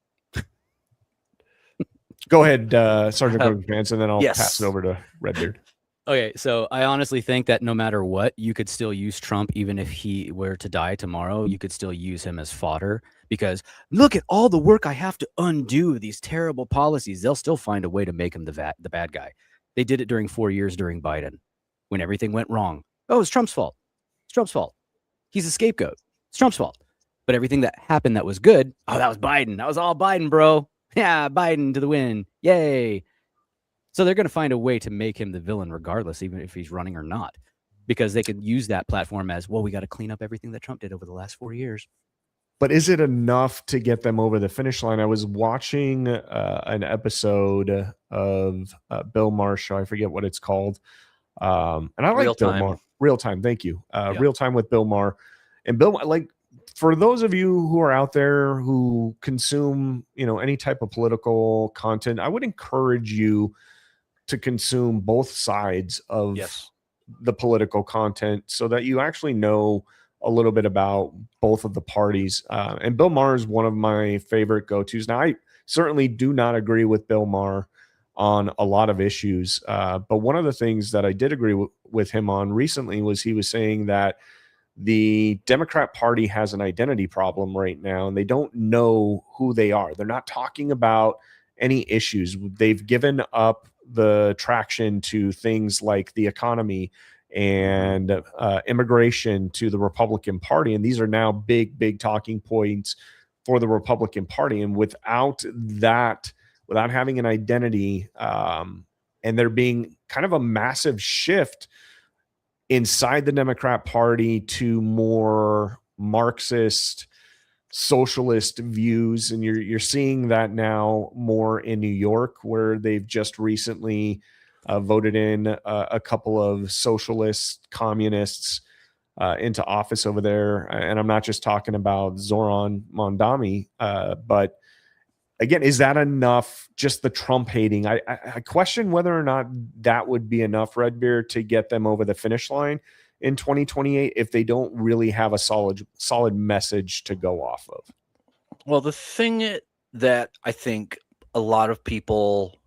Go ahead, Sergeant Grumpy Pants, and then I'll Yes. pass it over to Redbeard. Okay, so I honestly think that no matter what, you could still use Trump. Even if he were to die tomorrow, you could still use him as fodder, because look at all the work I have to undo, these terrible policies. They'll still find a way to make him the bad guy. They did it during 4 years during Biden, when everything went wrong. Oh, it's Trump's fault. It's Trump's fault. He's a scapegoat. It's Trump's fault. But everything that happened that was good, oh, that was Biden. That was all Biden, bro. Yeah, Biden to the win. Yay. So they're going to find a way to make him the villain regardless, even if he's running or not, because they could use that platform as, well, we got to clean up everything that Trump did over the last 4 years. But is it enough to get them over the finish line? I was watching an episode of Bill Maher's show. I forget what it's called. And I like Real Bill Time. Maher. Real Time. Thank you. Yeah. Real Time with Bill Maher. And Bill, for those of you who are out there who consume, any type of political content, I would encourage you to consume both sides of Yes. the political content, so that you actually know a little bit about both of the parties. And Bill Maher is one of my favorite go-tos. Now, I certainly do not agree with Bill Maher on a lot of issues. But one of the things that I did agree with him on recently was he was saying that the Democrat Party has an identity problem right now, and they don't know who they are. They're not talking about any issues. They've given up the traction to things like the economy and immigration to the Republican Party. And these are now big talking points for the Republican Party. And without having an identity, and there being kind of a massive shift inside the Democrat Party to more Marxist, socialist views, and you're seeing that now more in New York, where they've just recently voted in a couple of socialist communists into office over there. And I'm not just talking about Zoran Mondami, but again, is that enough? Just the Trump hating? I question whether or not that would be enough, Redbeard, to get them over the finish line in 2028 if they don't really have a solid message to go off of. Well, the thing that I think a lot of people,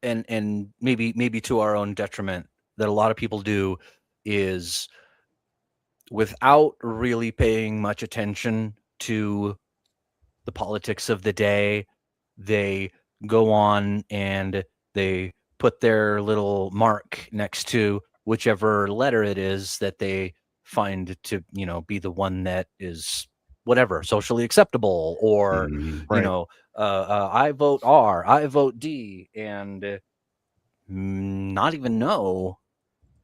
and maybe to our own detriment, that a lot of people do is, without really paying much attention to the politics of the day, they go on and they put their little mark next to whichever letter it is that they find to, be the one that is whatever socially acceptable, or Right. I vote R, I vote D, and not even know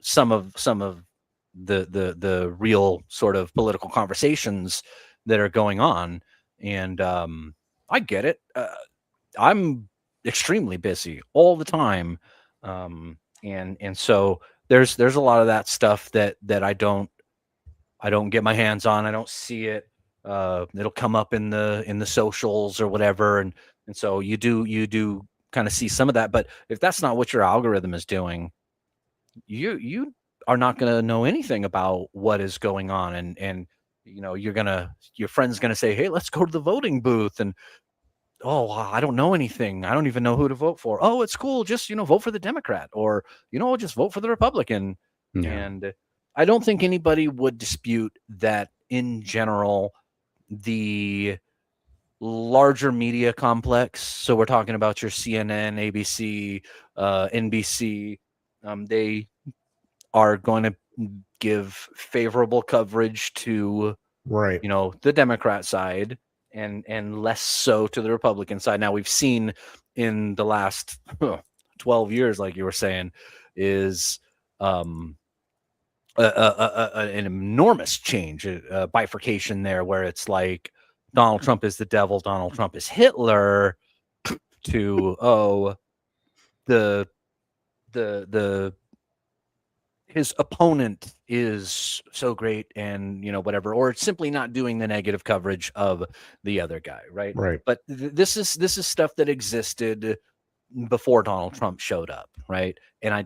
some of the real sort of political conversations that are going on. And I get it. I'm extremely busy all the time, and so there's a lot of that stuff that I don't get my hands on. I don't see it. It'll come up in the socials or whatever, and And so you do kind of see some of that. But if that's not what your algorithm is doing, you are not going to know anything about what is going on. And your friend's going to say, hey, let's go to the voting booth. And oh, I don't know anything. I don't even know who to vote for. Oh, it's cool. Just, vote for the Democrat, or, just vote for the Republican. Yeah. And I don't think anybody would dispute that in general, the larger media complex. So we're talking about your CNN, ABC, NBC. They are going to give favorable coverage to Right. the Democrat side, and less so to the Republican side. Now we've seen in the last 12 years, like you were saying, is an enormous change, a bifurcation there, where it's like Donald Trump is the devil, Donald Trump is Hitler, to the his opponent is so great, and whatever, or simply not doing the negative coverage of the other guy, right? Right. But this is stuff that existed before Donald Trump showed up, right? And I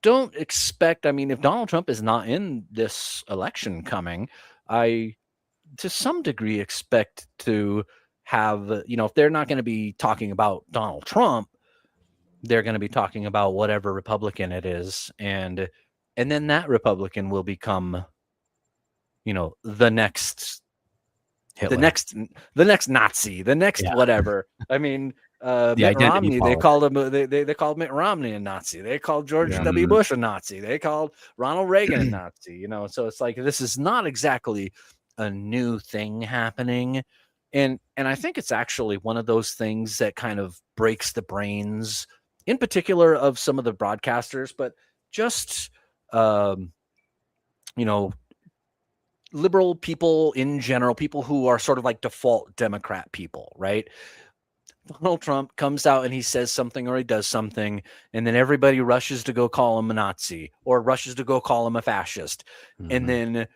don't expect, if Donald Trump is not in this election coming, I to some degree expect to have, if they're not going to be talking about Donald Trump, they're going to be talking about whatever Republican it is, and then that Republican will become, the next Hitler. the next Nazi, the next Yeah. whatever. Mitt identity Romney, they politics. called him, they called Mitt Romney a Nazi. They called George Yeah. W. Bush a Nazi. They called Ronald Reagan a Nazi. So it's like, this is not exactly a new thing happening. And I think it's actually one of those things that kind of breaks the brains, in particular, of some of the broadcasters, but just liberal people in general, people who are sort of like default Democrat people, right? Donald Trump comes out and he says something, or he does something, and then everybody rushes to go call him a Nazi, or rushes to go call him a fascist. And then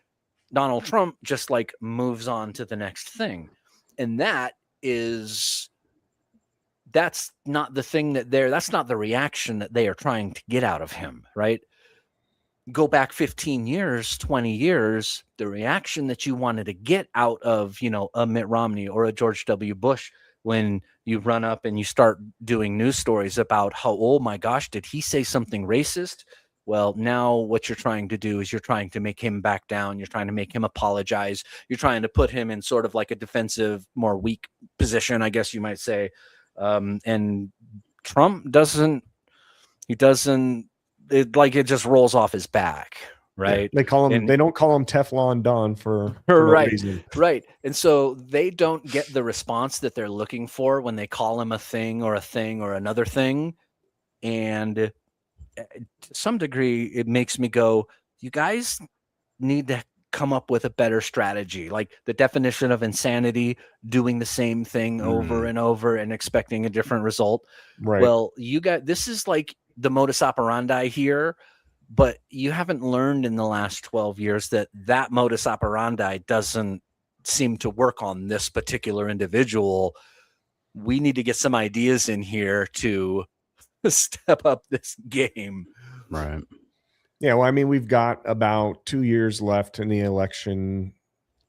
Donald Trump just like moves on to the next thing. And that's not the thing that's not the reaction that they are trying to get out of him, right? Go back 15 years, 20 years, the reaction that you wanted to get out of, a Mitt Romney or a George W. Bush, when you run up and you start doing news stories about how, oh my gosh, did he say something racist? Well, now what you're trying to do is you're trying to make him back down. You're trying to make him apologize. You're trying to put him in sort of like a defensive, more weak position, I guess you might say. And Trump doesn't, it just rolls off his back, right? Yeah, they call him. And they don't call him Teflon Don for no right, reason. right. And so they don't get the response that they're looking for when they call him a thing or another thing. And to some degree, it makes me go, you guys need to come up with a better strategy. Like the definition of insanity, doing the same thing over and over and expecting a different result. Right. Well, this is like the modus operandi here, but you haven't learned in the last 12 years that modus operandi doesn't seem to work on this particular individual. We need to get some ideas in here to step up this game. Right. Yeah, well, we've got about 2 years left in the election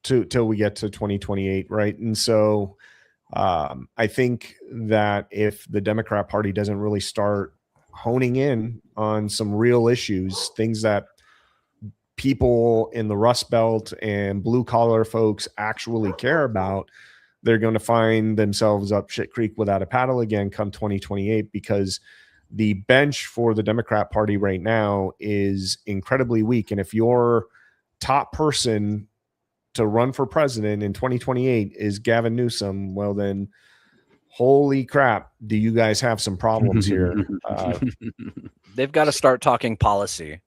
till we get to 2028, right? And so I think that if the Democrat Party doesn't really start honing in on some real issues, things that people in the Rust Belt and blue collar folks actually care about, they're going to find themselves up shit creek without a paddle again come 2028, because the bench for the Democrat Party right now is incredibly weak. And if your top person to run for president in 2028 is Gavin Newsom, well then, holy crap, do you guys have some problems here? They've got to start talking policy.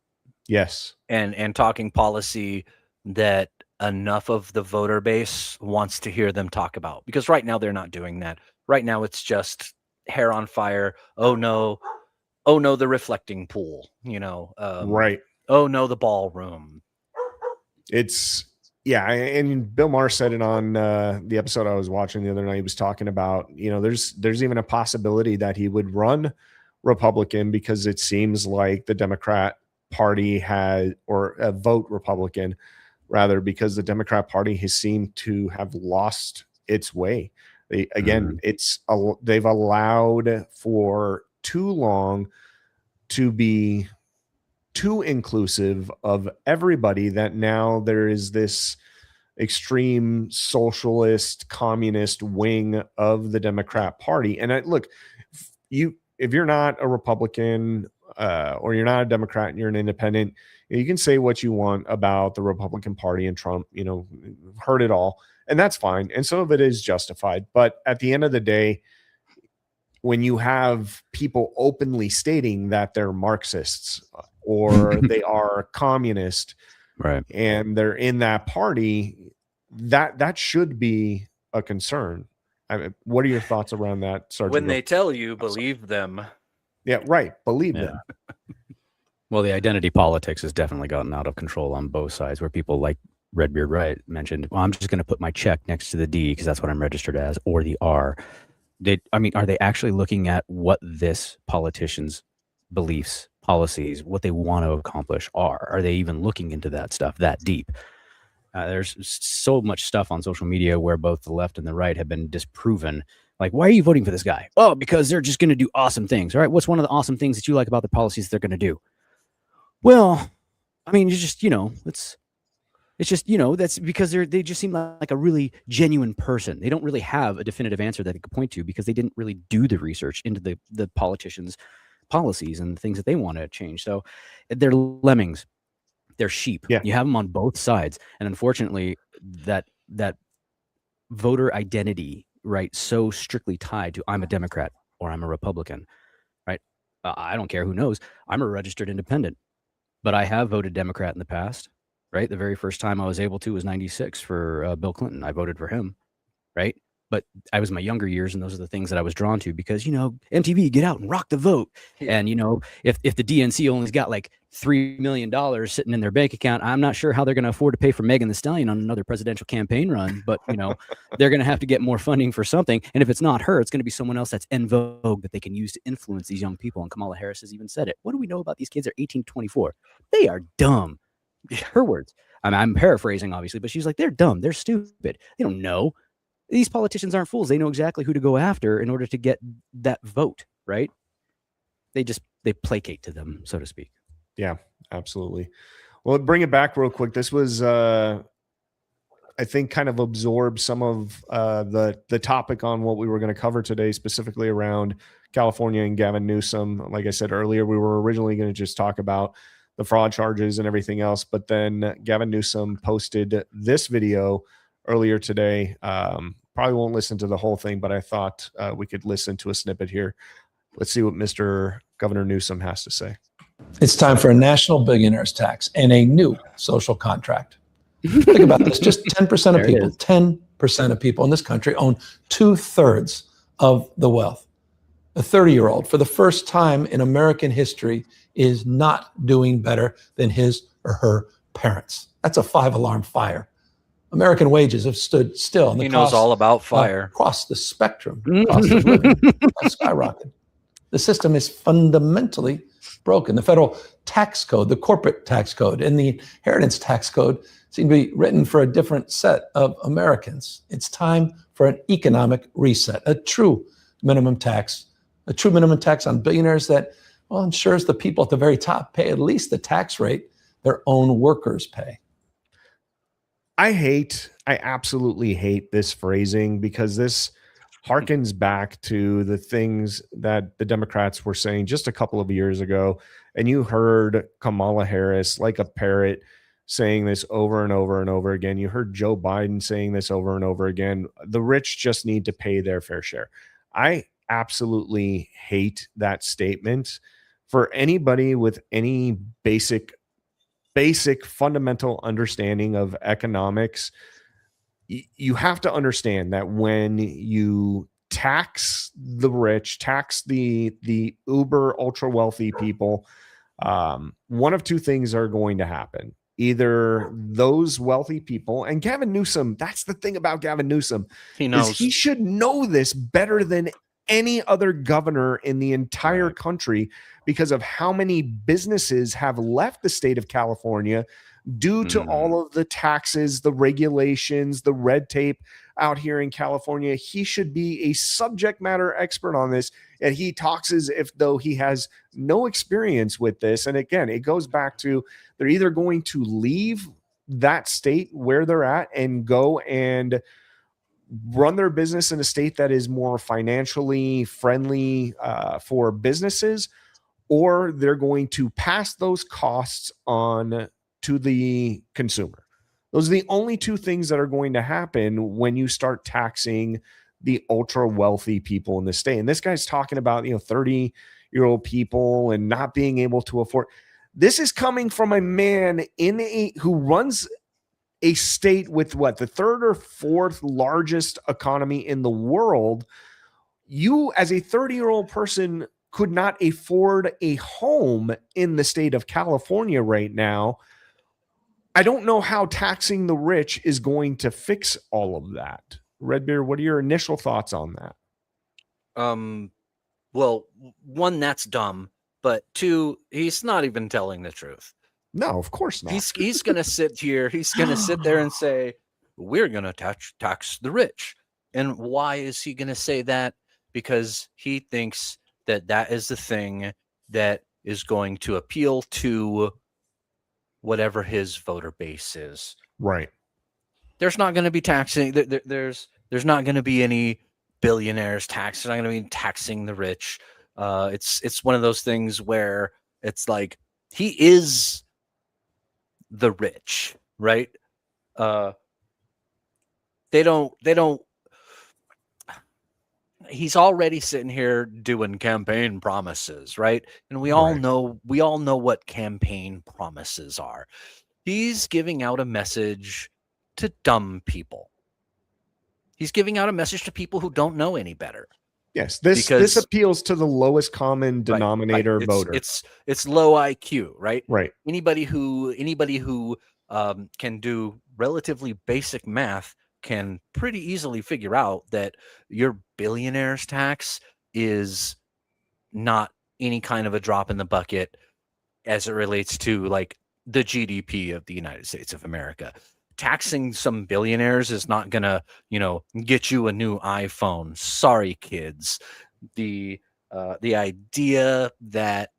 Yes. And talking policy that enough of the voter base wants to hear them talk about. Because right now they're not doing that. Right now it's just hair on fire. Oh no, the reflecting pool, right. Oh no, the ballroom. It's Yeah, and Bill Maher said it on the episode I was watching the other night. He was talking about, there's even a possibility that he would run Republican because it seems like the Democrat Party had, or vote Republican rather, because the Democrat Party has seemed to have lost its way. They've allowed for too long to be too inclusive of everybody, that now there is this extreme socialist communist wing of the Democrat Party. And look, if you're not a Republican or you're not a Democrat and you're an independent, you can say what you want about the Republican Party and Trump, heard it all, and that's fine. And some of it is justified. But at the end of the day, when you have people openly stating that they're Marxists or they are communist, right, and they're in that party, that should be a concern. What are your thoughts around that, Sergeant? When they tell you, believe them. Yeah, right. Believe them. Well, the identity politics has definitely gotten out of control on both sides, where people like Redbeard Wright mentioned, well, I'm just going to put my check next to the D because that's what I'm registered as, or the R. Are they actually looking at what this politician's beliefs, policies, what they want to accomplish are? Are they even looking into that stuff that deep? There's so much stuff on social media where both the left and the right have been disproven. Like, why are you voting for this guy? Oh, because they're just going to do awesome things. All right, what's one of the awesome things that you like about the policies they're going to do? Well, I mean, it's just, that's because they just seem like a really genuine person. They don't really have a definitive answer that they could point to because they didn't really do the research into the politicians' policies and the things that they want to change. So they're lemmings. They're sheep. Yeah. You have them on both sides. And unfortunately, that voter identity, right, so strictly tied to I'm a Democrat or I'm a Republican, right? I don't care who knows. I'm a registered independent, but I have voted Democrat in the past, right? The very first time I was able to was 96 for Bill Clinton. I voted for him, right? But I was in my younger years, and those are the things that I was drawn to because, MTV, get out and rock the vote. Yeah. And, if the DNC only's got like $3 million sitting in their bank account, I'm not sure how they're going to afford to pay for Megan Thee Stallion on another presidential campaign run. But, they're going to have to get more funding for something. And if it's not her, it's going to be someone else that's en vogue that they can use to influence these young people. And Kamala Harris has even said it. What do we know about these kids? They're 18 to 24. They are dumb. Her words. I'm paraphrasing, obviously, but she's like, they're dumb. They're stupid. They don't know. These politicians aren't fools. They know exactly who to go after in order to get that vote, right? They placate to them, so to speak. Yeah, absolutely. Well, bring it back real quick. This was, I think, kind of absorbed some of the topic on what we were going to cover today, specifically around California and Gavin Newsom. Like I said earlier, we were originally going to just talk about the fraud charges and everything else, but then Gavin Newsom posted this video earlier today. Probably won't listen to the whole thing, but I thought we could listen to a snippet here. Let's see what Mr. Governor Newsom has to say. It's time for a national billionaires tax and a new social contract. Think about this. Just 10% of people in this country own 2/3 of the wealth. A 30-year-old, for the first time in American history, is not doing better than his or her parents. That's a 5-alarm fire. American wages have stood still. And he knows all about fire. Across the spectrum, cost of living has skyrocketed. The system is fundamentally broken. The federal tax code, the corporate tax code, and the inheritance tax code seem to be written for a different set of Americans. It's time for an economic reset, a true minimum tax on billionaires that, ensures the people at the very top pay at least the tax rate their own workers pay. I absolutely hate this phrasing because this harkens back to the things that the Democrats were saying just a couple of years ago. And you heard Kamala Harris, like a parrot, saying this over and over and over again. You heard Joe Biden saying this over and over again. The rich just need to pay their fair share. I absolutely hate that statement. For anybody with any basic fundamental understanding of economics, you have to understand that when you tax the rich, tax the uber ultra wealthy people, one of two things are going to happen. either those wealthy people, and Gavin Newsom, that's the thing about Gavin Newsom, He is knows. he should know this better than any other governor in the entire Right. country, because of how many businesses have left the state of California due to all of the taxes, the regulations, the red tape out here in California. He should be a subject matter expert on this, and he talks as if though he has no experience with this. And again, it goes back to, they're either going to leave that state where they're at and go and run their business in a state that is more financially friendly for businesses, or they're going to pass those costs on to the consumer. Those are the only two things that are going to happen when you start taxing the ultra wealthy people in the state. And this guy's talking about, 30-year-old people and not being able to afford. This is coming from a man who runs a state with what, the third or fourth largest economy in the world. You, as a 30-year-old person, could not afford a home in the state of California right now. I don't know how taxing the rich is going to fix all of that. Redbeard, what are your initial thoughts on that? Well, one, that's dumb, but two, he's not even telling the truth. No, of course not. He's gonna sit here. He's gonna sit there and say, "We're gonna tax the rich." And why is he gonna say that? Because he thinks that is the thing that is going to appeal to whatever his voter base is. Right. There's not going to be taxing. There's not going to be any billionaires taxed. There's not going to be taxing the rich. It's one of those things where it's like, he is the rich, right? They don't. He's already sitting here doing campaign promises, right? And we all know what campaign promises are. He's giving out a message to dumb people. He's giving out a message to people who don't know any better. Yes, this appeals to the lowest common denominator voter. It's low IQ, right? Right. Anybody who can do relatively basic math can pretty easily figure out that your billionaire's tax is not any kind of a drop in the bucket as it relates to like the GDP of the United States of America. Taxing some billionaires is not gonna, get you a new iPhone. Sorry, kids. The idea that,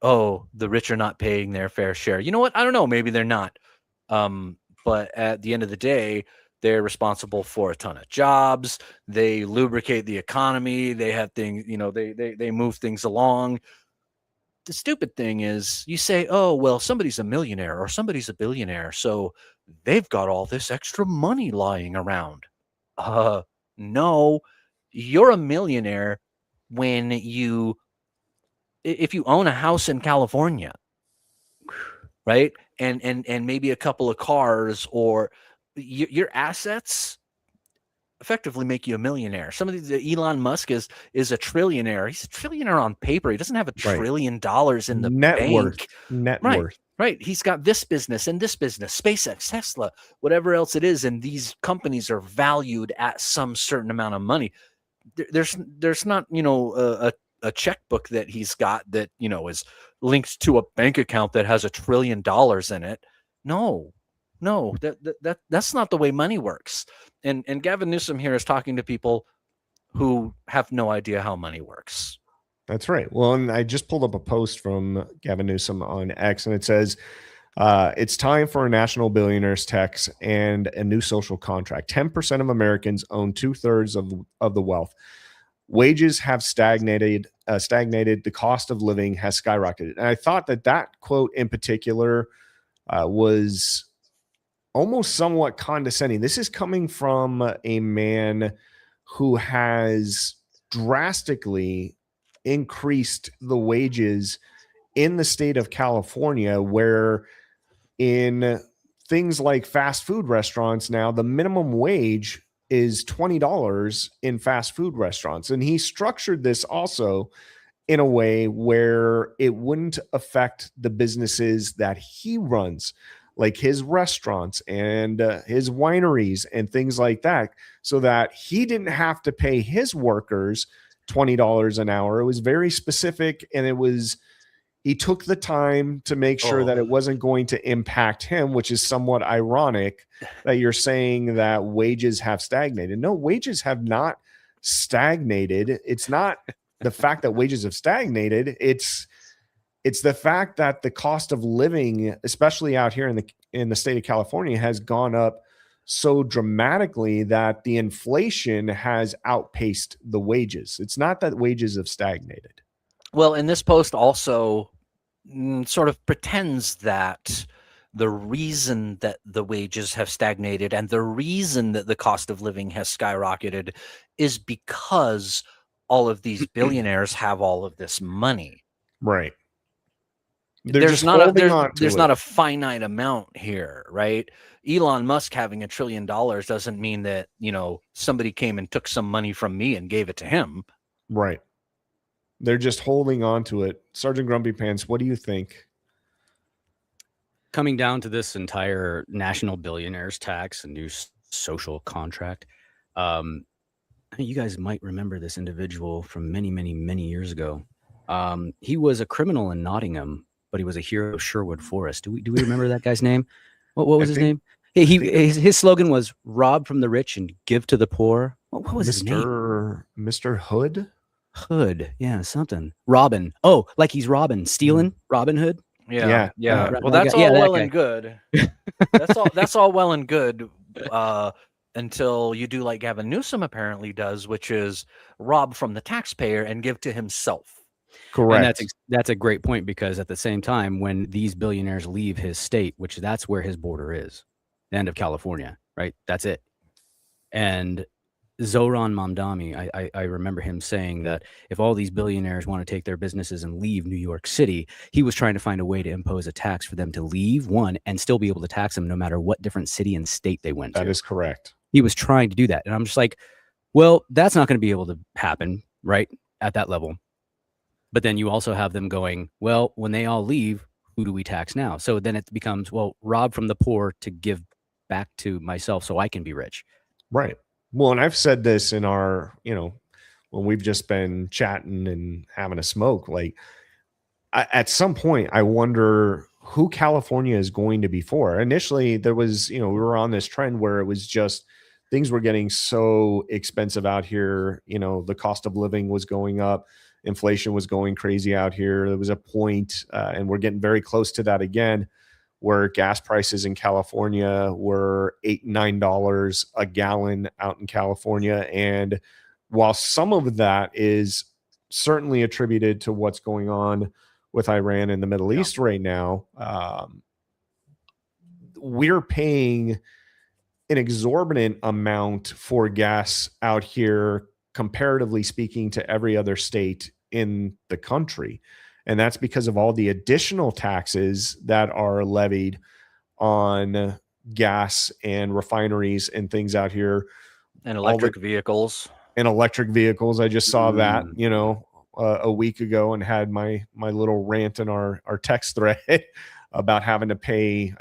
the rich are not paying their fair share. You know what? I don't know. Maybe they're not. But at the end of the day, they're responsible for a ton of jobs. They lubricate the economy. They have things, they move things along. The stupid thing is you say, oh, well, somebody's a millionaire or somebody's a billionaire, so they've got all this extra money lying around. No, you're a millionaire if you own a house in California, right? And maybe a couple of cars, or your assets effectively make you a millionaire. Some of these, Elon Musk is a trillionaire. He's a trillionaire on paper. He doesn't have $1 trillion in the bank. Net right, worth. Right. He's got this business and this business, SpaceX, Tesla, whatever else it is. And these companies are valued at some certain amount of money. There's not, a checkbook that he's got that, is linked to a bank account that has $1 trillion in it. No, that's not the way money works. And Gavin Newsom here is talking to people who have no idea how money works. That's right. Well, and I just pulled up a post from Gavin Newsom on X, and it says, it's time for a national billionaires tax and a new social contract. 10% of Americans own 2/3 of the wealth. Wages have stagnated. The cost of living has skyrocketed. And I thought that quote in particular was almost somewhat condescending. This is coming from a man who has drastically increased the wages in the state of California, where in things like fast food restaurants now, the minimum wage is $20 in fast food restaurants. And he structured this also in a way where it wouldn't affect the businesses that he runs, like his restaurants and his wineries and things like that, so that he didn't have to pay his workers $20 an hour. It was very specific, and he took the time to make sure that it wasn't going to impact him, which is somewhat ironic that you're saying that wages have stagnated. No, wages have not stagnated. It's not the fact that wages have stagnated. It's the fact that the cost of living, especially out here in the state of California, has gone up so dramatically that the inflation has outpaced the wages. It's not that wages have stagnated. Well, and this post also sort of pretends that the reason that the wages have stagnated and the reason that the cost of living has skyrocketed is because all of these billionaires have all of this money. Right. There's not a finite amount here, right? Elon Musk having $1 trillion doesn't mean that, somebody came and took some money from me and gave it to him. Right. They're just holding on to it. Sergeant Grumpy Pants, what do you think? Coming down to this entire national billionaires tax, a new social contract. You guys might remember this individual from many, many, many years ago. He was a criminal in Nottingham, but he was a hero of Sherwood Forest. Do we remember that guy's name? What was his name? His slogan was "Rob from the rich and give to the poor." What was his name? Mr. Hood? Hood, yeah, something. Robin. Oh, like he's Robin, stealing Robin Hood. Yeah. Well, that's all well and good. That's all well and good until you do like Gavin Newsom apparently does, which is rob from the taxpayer and give to himself. Correct. And that's a great point, because at the same time, when these billionaires leave his state, which that's where his border is, the end of California, right? That's it. And Zoran Mamdani, I remember him saying that if all these billionaires want to take their businesses and leave New York City, he was trying to find a way to impose a tax for them to leave, one, and still be able to tax them no matter what different city and state they went to. That is correct. He was trying to do that. And I'm just like, well, that's not going to be able to happen, right, at that level. But then you also have them going, well, when they all leave, who do we tax now? So then it becomes, well, rob from the poor to give back to myself so I can be rich. Right. Well, and I've said this in our, when we've just been chatting and having a smoke, like at some point, I wonder who California is going to be for. Initially, there was, we were on this trend where it was just things were getting so expensive out here. The cost of living was going up. Inflation was going crazy out here. There was a point, and we're getting very close to that again, where gas prices in California were $8, $9 a gallon out in California. And while some of that is certainly attributed to what's going on with Iran and the Middle East right now, we're paying an exorbitant amount for gas out here, comparatively speaking, to every other state in the country. And that's because of all the additional taxes that are levied on gas and refineries and things out here. And electric vehicles. And electric vehicles. I just saw that, a week ago, and had my little rant in our text thread about having to pay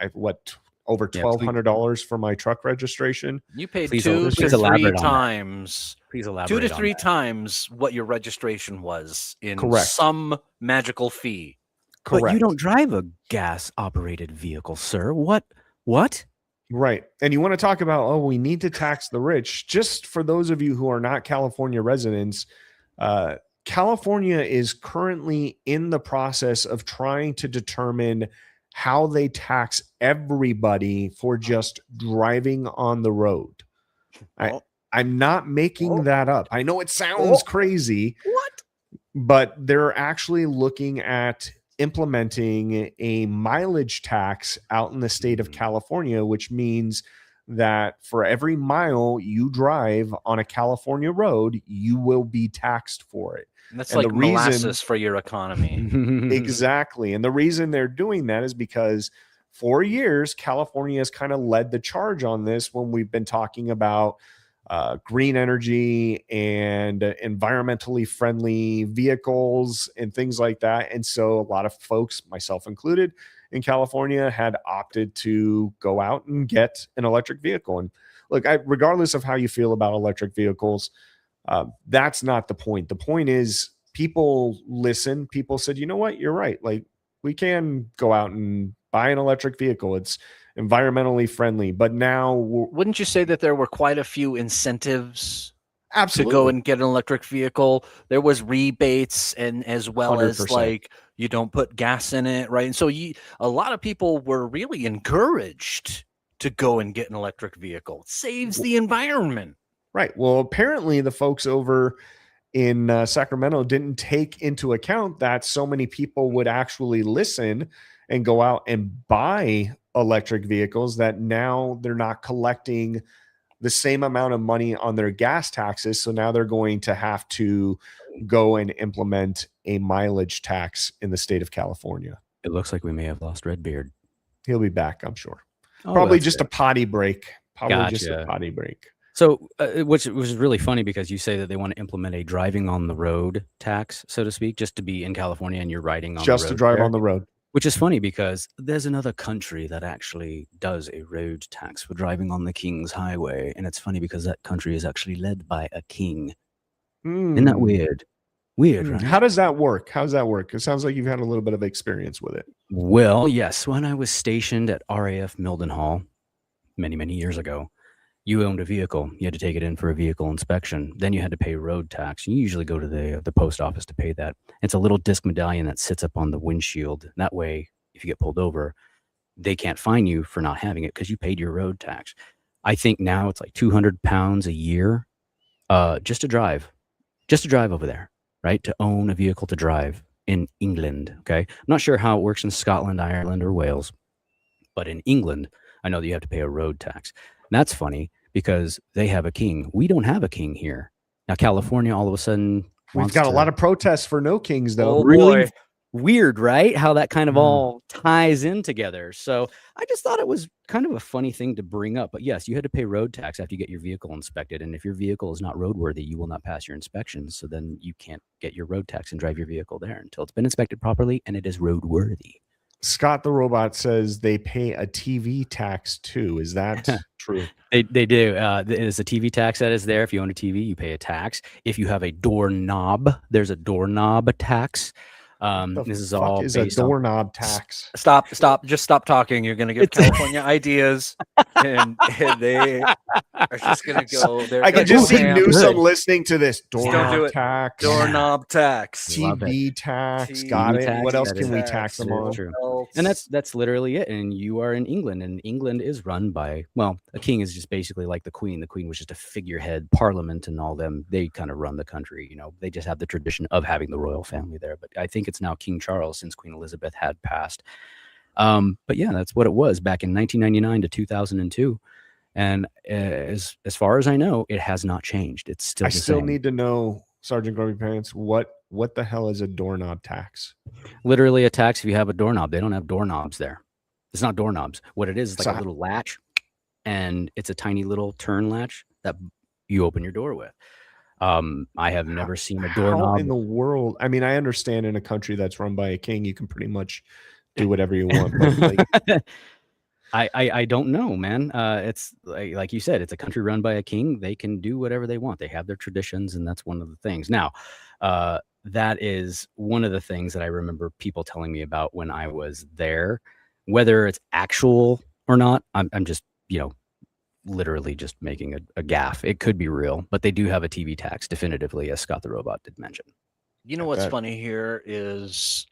over $1,200 for my truck registration. You paid two to three times what your registration was in some magical fee. Correct. But you don't drive a gas-operated vehicle, sir. What? Right. And you want to talk about, we need to tax the rich. Just for those of you who are not California residents, California is currently in the process of trying to determine how they tax everybody for just driving on the road. I'm not making that up. I know it sounds crazy. What? But they're actually looking at implementing a mileage tax out in the state of California, which means that for every mile you drive on a California road, you will be taxed for it. And that's like molasses for your economy. Exactly. And the reason they're doing that is because for years, California has kind of led the charge on this when we've been talking about green energy and environmentally friendly vehicles and things like that. And so a lot of folks, myself included, in California had opted to go out and get an electric vehicle. And look, regardless of how you feel about electric vehicles, that's not the point. The point is people listen. People said, you know what, you're right. Like we can go out and buy an electric vehicle. It's environmentally friendly. But now, wouldn't you say that there were quite a few incentives absolutely, to go and get an electric vehicle? There was rebates, and as well 100%. as like you don't put gas in it, right? And so a lot of people were really encouraged to go and get an electric vehicle. It saves the environment. Right. Well, apparently the folks over in Sacramento didn't take into account that so many people would actually listen and go out and buy electric vehicles, that now they're not collecting the same amount of money on their gas taxes. So now they're going to have to go and implement a mileage tax in the state of California. It looks like we may have lost Redbeard. He'll be back, I'm sure. Oh, Probably that's just good. a potty break. Probably just a Gotcha. potty break. So, which is really funny because you say that they want to implement a driving on the road tax, so to speak, just to be in California and you're riding on Just the road to drive there. on the road. Which is funny because there's another country that actually does a road tax for driving on the King's Highway. And it's funny because that country is actually led by a king. Isn't that weird? Weird, right? How does that work? How does that work? It sounds like you've had a little bit of experience with it. Well, yes. When I was stationed at RAF Mildenhall many, many years ago, you owned a vehicle. You had to take it in for a vehicle inspection. Then you had to pay road tax. You usually go to the post office to pay that. It's a little disc medallion that sits up on the windshield. That way, if you get pulled over, they can't fine you for not having it because you paid your road tax. I think now it's like £200 a year just to drive over there, right? To own a vehicle to drive in England, okay? I'm not sure how it works in Scotland, Ireland, or Wales, but in England, I know that you have to pay a road tax. And that's funny because they have a king. We don't have a king here. Now, California all of a sudden We've got a lot of protests for no kings, though. Oh, really boy. weird, right? How that kind of all ties in together. So I just thought it was kind of a funny thing to bring up. But yes, you had to pay road tax after you get your vehicle inspected. And if your vehicle is not roadworthy, you will not pass your inspections. So then you can't get your road tax and drive your vehicle there until it's been inspected properly and it is roadworthy. Scott the Robot says they pay a TV tax too. Is that true? They do. There's a TV tax that is there. If you own a TV, you pay a tax. If you have a doorknob, there's a doorknob tax. This is all is a based on doorknob tax. Stop. Just stop talking. You're going to give California ideas, and they are just going to go. I can just see ham. Newsom listening to this. don't do Doorknob it. tax. Doorknob tax. Love it. TV tax. TV Got it. tax, What else that can is we tax. tax them Very on? true. And that's literally it. And you are in England, and England is run by, well, a king is just basically like the queen. The queen was just a figurehead. Parliament and all them, they kind of run the country. You know, they just have the tradition of having the royal family there. But I think it's now King Charles since Queen Elizabeth had passed. But yeah, that's what it was back in 1999 to 2002. And as far as I know, it has not changed. It's still I the still same. need to know, Sergeant Grumpy Pants, what the hell is a doorknob tax? Literally a tax if you have a doorknob. They don't have doorknobs there. It's not doorknobs. What it is like So a little latch, and it's a tiny little turn latch that you open your door with. I have never seen a How doorknob. in the world? I mean, I understand in a country that's run by a king, you can pretty much do whatever you want. But like, I don't know, man. It's like you said, it's a country run by a king. They can do whatever they want. They have their traditions, and that's one of the things. Now, that is one of the things that I remember people telling me about when I was there. Whether it's actual or not, I'm just, literally just making a gaffe. It could be real, but they do have a TV tax definitively, as Scott the Robot did mention. You know what's funny here is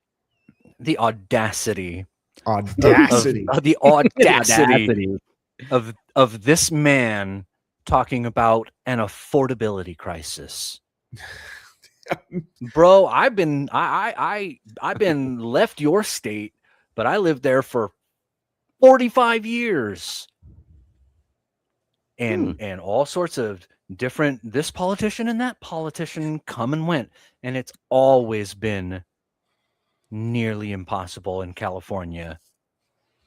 the audacity. audacity. The audacity of this man talking about an affordability crisis. Bro, I've been left your state, but I lived there for 45 years. And all sorts of different, this politician and that politician come and went, and it's always been nearly impossible in California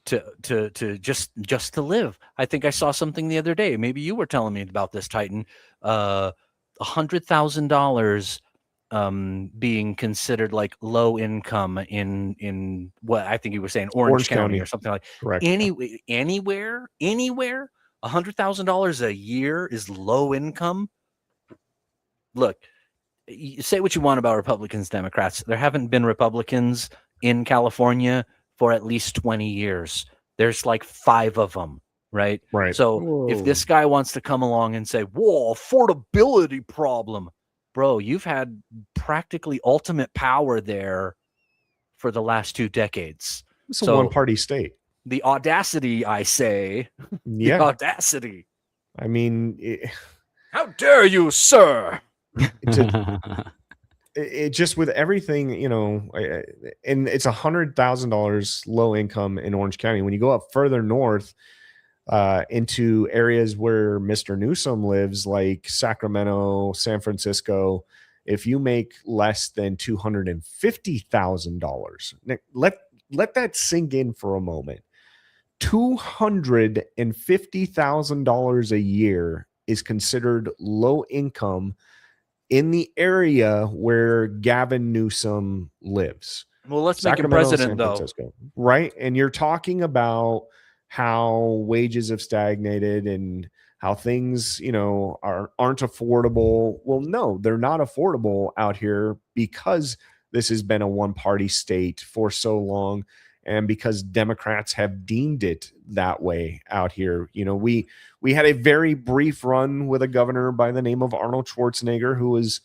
to just to live. I think I saw something the other day. Maybe you were telling me about this, Titan. $100,000 being considered like low income in what I think you were saying Orange County or something like. Correct. Anywhere, $100,000 a year is low income. Look, you say what you want about Republicans, Democrats. There haven't been Republicans in California for at least 20 years. There's like 5 of them, right? Right. So if this guy wants to come along and say, whoa, affordability problem, bro, you've had practically ultimate power there for the last 2 decades. It's a one-party state. The audacity, I say. Yeah. The audacity. I mean, how dare you, sir? It just with everything, you know, and it's $100,000 low income in Orange County. When you go up further north into areas where Mr. Newsom lives, like Sacramento, San Francisco, if you make less than $250,000, let that sink in for a moment. $250,000 a year is considered low income in the area where Gavin Newsom lives. Well, let's make him president, though. Right? And you're talking about how wages have stagnated and how things, you know, aren't affordable. Well, no, they're not affordable out here because this has been a one-party state for so long, and because Democrats have deemed it that way out here. You know, we had a very brief run with a governor by the name of Arnold Schwarzenegger, who was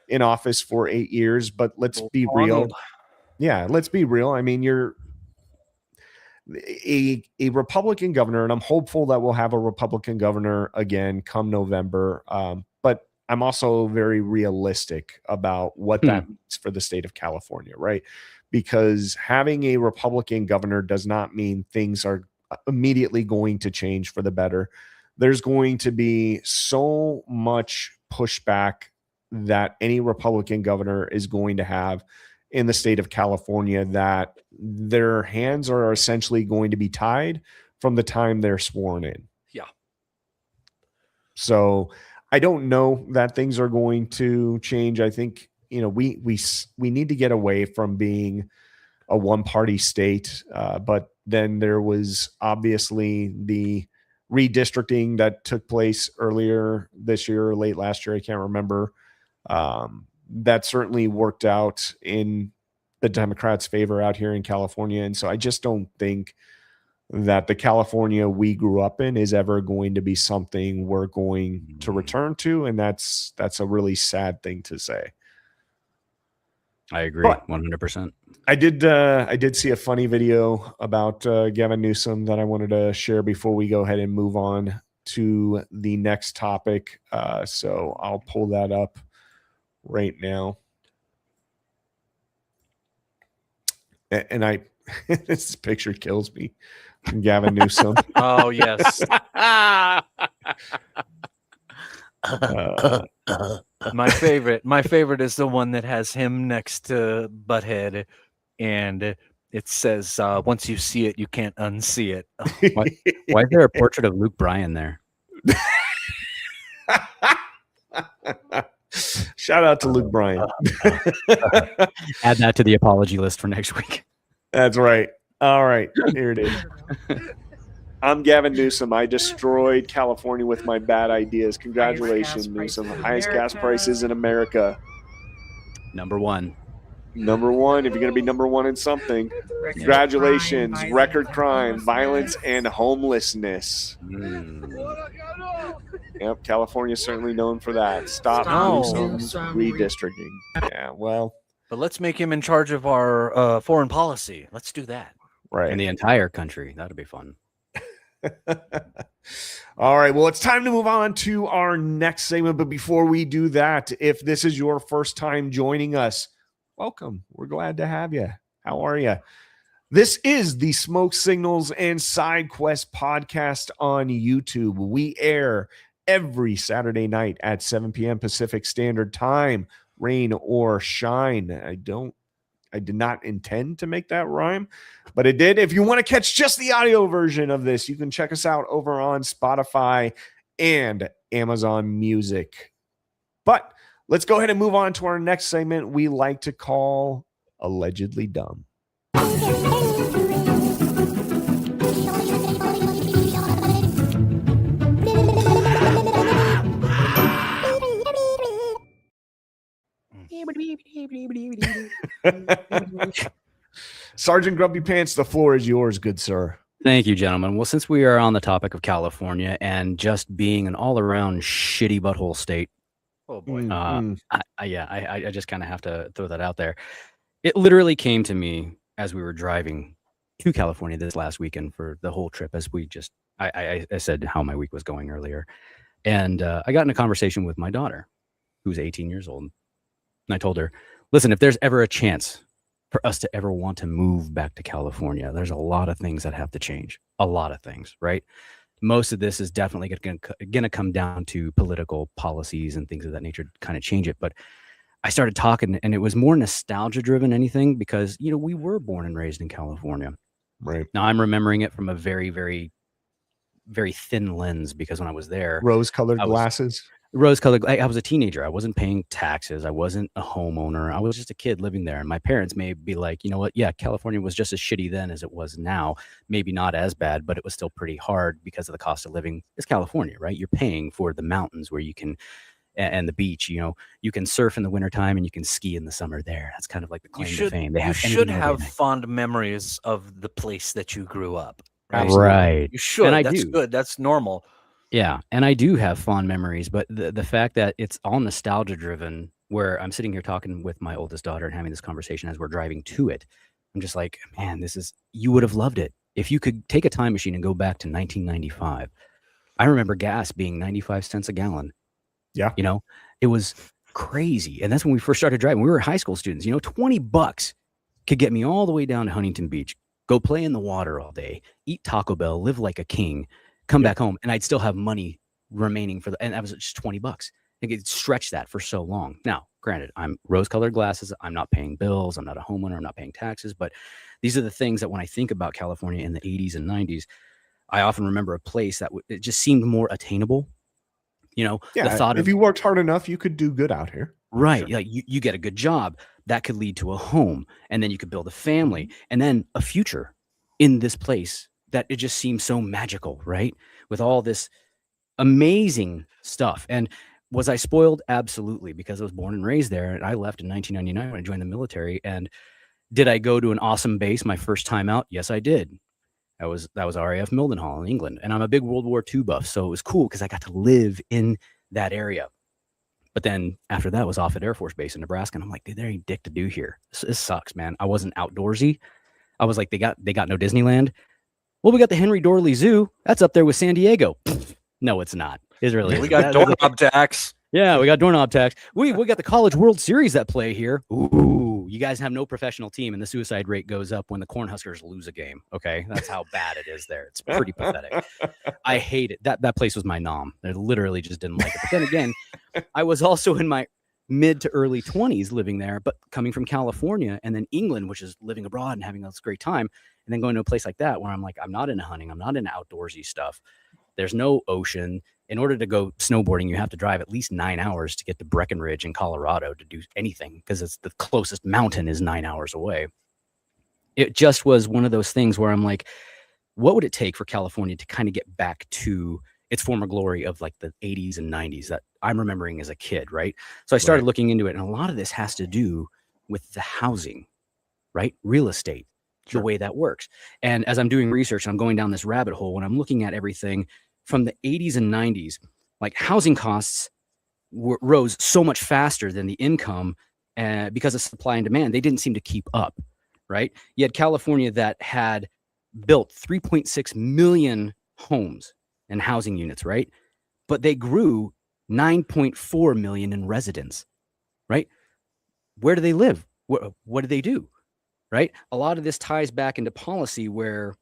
in office for 8 years. But let's be real. Yeah, let's be real. I mean, you're a Republican governor, and I'm hopeful that we'll have a Republican governor again come November. But I'm also very realistic about what that means for the state of California, right? Because having a Republican governor does not mean things are immediately going to change for the better. There's going to be so much pushback that any Republican governor is going to have in the state of California that their hands are essentially going to be tied from the time they're sworn in. Yeah. So I don't know that things are going to change. I think, you know, we need to get away from being a one-party state. But then there was obviously the redistricting that took place earlier this year or late last year. I can't remember. That certainly worked out in the Democrats' favor out here in California. And so I just don't think that the California we grew up in is ever going to be something we're going to return to. And that's a really sad thing to say. I agree, 100%. I did see a funny video about Gavin Newsom that I wanted to share before we go ahead and move on to the next topic. So I'll pull that up right now. And this picture kills me. Gavin Newsom. Oh, yes. My favorite is the one that has him next to Butthead, and it says, once you see it, you can't unsee it. Why is there a portrait of Luke Bryan there? Shout out to Luke Bryan. Add that to the apology list for next week. That's right. All right, here it is. I'm Gavin Newsom. I destroyed California with my bad ideas. Congratulations, Newsom. Highest gas prices in America. Number one. Number one. If you're going to be number one in something, congratulations. Record crime, violence, and homelessness. Yep, California is certainly known for that. Stop Newsom's redistricting. Yeah, well. But let's make him in charge of our foreign policy. Let's do that. Right. In the entire country. That'd be fun. All right, well, it's time to move on to our next segment. But before we do that, if this is your first time joining us, welcome. We're glad to have you. How are you? This is the Smoke Signals and Side Quest podcast on YouTube. We air every Saturday night at 7 p.m. Pacific Standard Time, rain or shine. I did not intend to make that rhyme, but it did. If you want to catch just the audio version of this, you can check us out over on Spotify and Amazon Music. But let's go ahead and move on to our next segment we like to call Allegedly Dumb. Sergeant Grumpy Pants, the floor is yours, good sir. Thank you, gentlemen. Well, since we are on the topic of California and just being an all-around shitty butthole state, Oh boy. I just kind of have to throw that out there. It literally came to me as we were driving to California this last weekend for the whole trip. As we just, I said how my week was going earlier, and I got in a conversation with my daughter, who's 18 years old, and I told her, "Listen, if there's ever a chance for us to ever want to move back to California, there's a lot of things that have to change. A lot of things, right? Most of this is definitely going to come down to political policies and things of that nature to kind of change it." But I started talking, and it was more nostalgia driven than anything, because, you know, we were born and raised in California. Right. Now I'm remembering it from a very, very, very thin lens, because when I was there, Rose-colored I was- glasses. rose-colored, I was a teenager. I wasn't paying taxes. I wasn't a homeowner. I was just a kid living there. And my parents may be like, you know what? Yeah, California was just as shitty then as it was now. Maybe not as bad, but it was still pretty hard because of the cost of living. It's California, right? You're paying for the mountains where you can, and the beach, you know, you can surf in the wintertime and you can ski in the summer there. That's kind of like the claim to fame. They You have should anything and have everything. fond memories of the place that you grew up. Right? Right. You should. And I That's do. good. That's normal. Yeah, and I do have fond memories, but the fact that it's all nostalgia driven, where I'm sitting here talking with my oldest daughter and having this conversation as we're driving to it, I'm just like, man, you would have loved it if you could take a time machine and go back to 1995. I remember gas being 95 cents a gallon. Yeah. You know, it was crazy. And that's when we first started driving. We were high school students, you know, $20 could get me all the way down to Huntington Beach, go play in the water all day, eat Taco Bell, live like a king, come back home, and I'd still have money remaining and that was just $20. I could stretch that for so long. Now, granted, I'm rose-colored glasses. I'm not paying bills. I'm not a homeowner. I'm not paying taxes. But these are the things that when I think about California in the 80s and 90s, I often remember a place that it just seemed more attainable. You know, Yeah, the thought if you worked hard enough, you could do good out here. right. Sure. Like you get a good job that could lead to a home, and then you could build a family, and then a future in this place that it just seems so magical, right? With all this amazing stuff. And was I spoiled? Absolutely, because I was born and raised there, and I left in 1999 when I joined the military. And did I go to an awesome base my first time out? Yes, I did. That was RAF Mildenhall in England, and I'm a big World War II buff, so it was cool because I got to live in that area. But then after that, was off at Air Force Base in Nebraska, and I'm like, dude, there ain't dick to do here. This sucks, man. I wasn't outdoorsy. I was like, they got no Disneyland. Well, we got the Henry Dorley Zoo. That's up there with San Diego. No, it's not. It really We isn't. got doorknob tax. Yeah, we got doorknob tax. We got the College World Series that play here. Ooh, you guys have no professional team, and the suicide rate goes up when the Cornhuskers lose a game. Okay, that's how bad it is there. It's pretty pathetic. I hate it. That place was my nom. I literally just didn't like it. But then again, I was also in my mid to early 20s living there, but coming from California and then England, which is living abroad and having this great time, and then going to a place like that where I'm like, I'm not into hunting. I'm not into outdoorsy stuff. There's no ocean. In order to go snowboarding, you have to drive at least 9 hours to get to Breckenridge in Colorado to do anything, because it's the closest mountain is 9 hours away. It just was one of those things where I'm like, what would it take for California to kind of get back to its former glory of like the 80s and 90s that I'm remembering as a kid, right? So I started looking into it, and a lot of this has to do with the housing, right? Real estate, the way that works. And as I'm doing research, I'm going down this rabbit hole when I'm looking at everything from the 80s and 90s, like housing costs rose so much faster than the income because of supply and demand. They didn't seem to keep up, right? You had California that had built 3.6 million homes and housing units, right? But they grew 9.4 million in residents, right? Where do they live? What do they do, right? A lot of this ties back into policy where,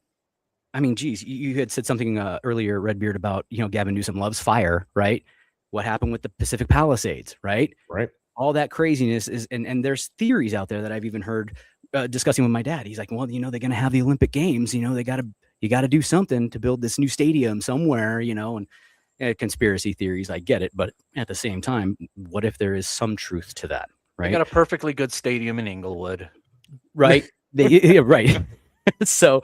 I mean, geez, you had said something earlier, Redbeard, about, you know, Gavin Newsom loves fire, right? What happened with the Pacific Palisades, right? Right. All that craziness is, and there's theories out there that I've even heard discussing with my dad. He's like, well, they're going to have the Olympic Games. You got to do something to build this new stadium somewhere, and conspiracy theories. I get it. But at the same time, what if there is some truth to that? They Right. got a perfectly good stadium in Inglewood. Right. Yeah, right. So,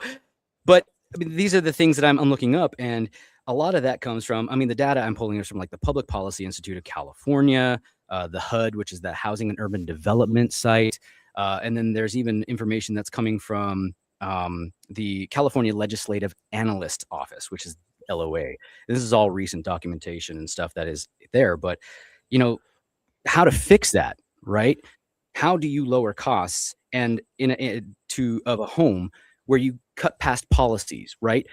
but I mean, these are the things that I'm looking up. And a lot of that comes from, the data I'm pulling is from like the Public Policy Institute of California, the HUD, which is the Housing and Urban Development site. And then there's even information that's coming from the California Legislative Analyst Office, which is LOA. This is all recent documentation and stuff that is there. But, how to fix that, right? How do you lower costs and of a home where you cut past policies, right?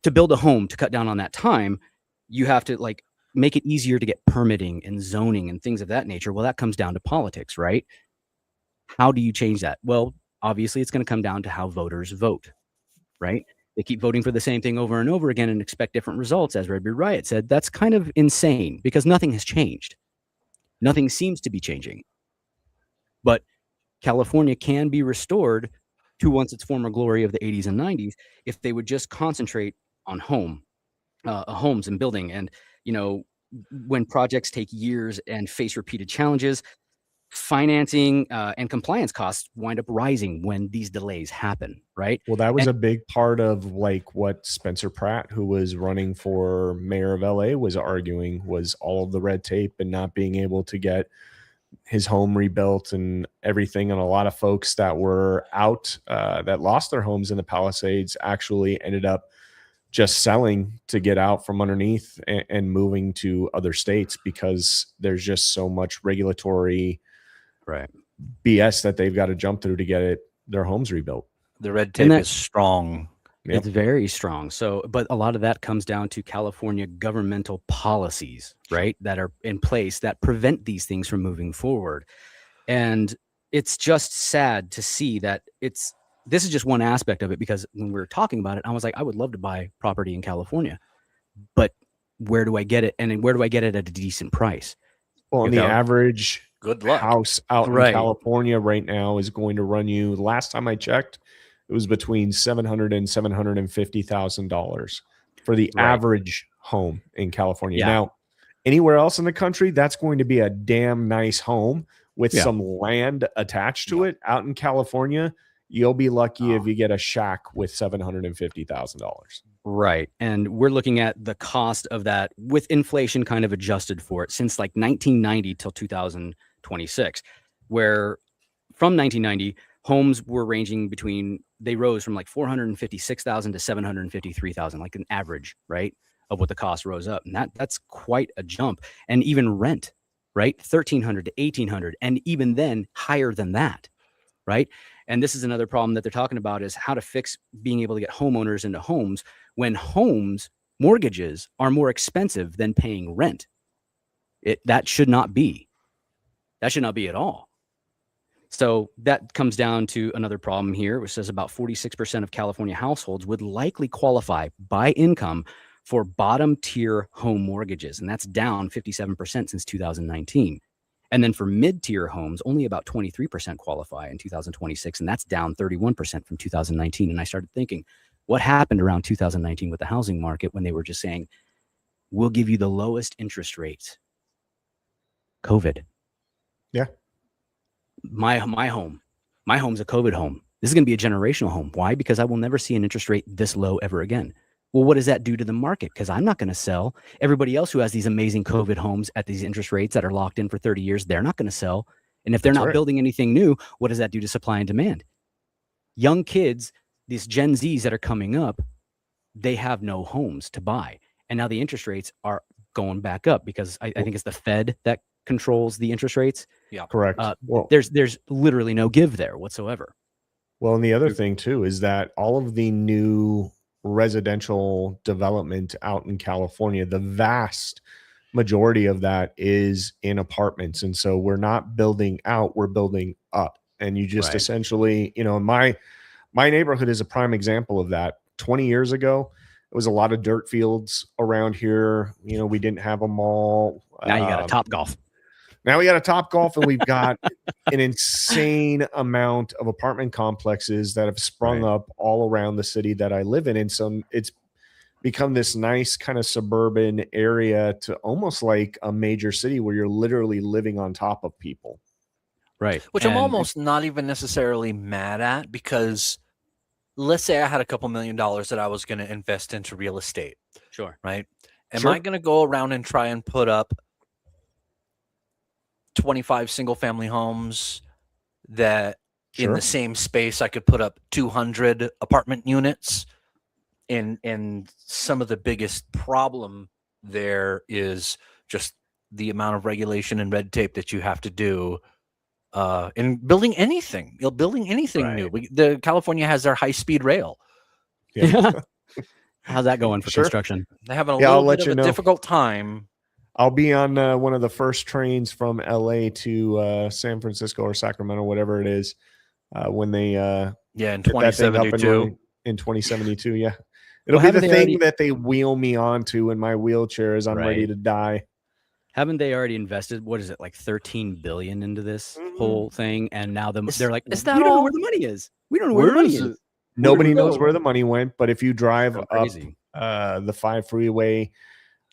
To build a home, to cut down on that time, you have to like make it easier to get permitting and zoning and things of that nature. Well, that comes down to politics, right? How do you change that? Well, obviously it's going to come down to how voters vote, right? They keep voting for the same thing over and over again and expect different results. As Red Beard Riot said, that's kind of insane because nothing has changed. Nothing seems to be changing. But California can be restored to once its former glory of the 80s and 90s if they would just concentrate on homes and building. And, when projects take years and face repeated challenges, financing and compliance costs wind up rising when these delays happen, right? Well, that was a big part of like what Spencer Pratt, who was running for mayor of LA, was arguing, was all of the red tape and not being able to get his home rebuilt and everything. And a lot of folks that were out that lost their homes in the Palisades actually ended up just selling to get out from underneath and moving to other states because there's just so much regulatory BS that they've got to jump through to get their homes rebuilt. The red tape is strong. Yep. It's very strong. So, but a lot of that comes down to California governmental policies, right, that are in place that prevent these things from moving forward. And it's just sad to see that this is just one aspect of it, because when we were talking about it, I was like, I would love to buy property in California, but where do I get it? And where do I get it at a decent price? Well, the average good luck house out in California right now is going to run you, last time I checked, it was between $700,000 and $750,000 for the average home in California. Yeah. Now, anywhere else in the country, that's going to be a damn nice home with some land attached to it. Out in California, you'll be lucky if you get a shack with $750,000. Right. And we're looking at the cost of that with inflation kind of adjusted for it since like 1990 till 2026, where from 1990, homes were ranging between, they rose from like 456,000 to 753,000, like an average, right, of what the cost rose up. And that's quite a jump. And even rent, right, 1,300 to 1,800, and even then higher than that, right? And this is another problem that they're talking about, is how to fix being able to get homeowners into homes when mortgages are more expensive than paying rent. That should not be. That should not be at all. So that comes down to another problem here, which says about 46% of California households would likely qualify by income for bottom tier home mortgages. And that's down 57% since 2019. And then for mid-tier homes, only about 23% qualify in 2026. And that's down 31% from 2019. And I started thinking, what happened around 2019 with the housing market when they were just saying, we'll give you the lowest interest rates? COVID. Yeah. My home's a COVID home. This is going to be a generational home. Why? Because I will never see an interest rate this low ever again. Well, what does that do to the market? Because I'm not going to sell. Everybody else who has these amazing COVID homes at these interest rates that are locked in for 30 years, they're not going to sell. And if they're not building anything new, what does that do to supply and demand? Young kids, these Gen Zs that are coming up, they have no homes to buy. And now the interest rates are going back up because I think it's the Fed that controls the interest rates. Yeah, correct. Well, there's literally no give there whatsoever. Well, and the other thing too is that all of the new residential development out in California, the vast majority of that is in apartments. And so we're not building out, we're building up. And you just essentially, my neighborhood is a prime example of that. 20 years ago, it was a lot of dirt fields around here. We didn't have a mall. Now you got a Top Golf. Now we got a Top Golf, and we've got an insane amount of apartment complexes that have sprung up all around the city that I live in. And so it's become this nice kind of suburban area to almost like a major city where you're literally living on top of people. Right. Which I'm almost not even necessarily mad at, because let's say I had a couple $1 million that I was going to invest into real estate. Sure. Right. Am Sure. I going to go around and try and put up 25 single family homes that in the same space I could put up 200 apartment units? And some of the biggest problem there is just the amount of regulation and red tape that you have to do in building anything. Building anything new. The California has their high-speed rail. Yeah. How's that going for construction? They're having a little let bit you of a know. difficult time. I'll be on one of the first trains from LA to San Francisco or Sacramento, whatever it is, when they in get that thing up and 2072. running in 2072. Yeah. It'll Well, be the haven't they thing that they wheel me onto in my wheelchair as I'm ready to die. Haven't they already invested, what is it, like 13 billion into this whole thing? And now they're like, is we that don't know all? where the money is. We don't know where the money is. Nobody knows go? where the money went, but if you drive So up crazy. the 5 freeway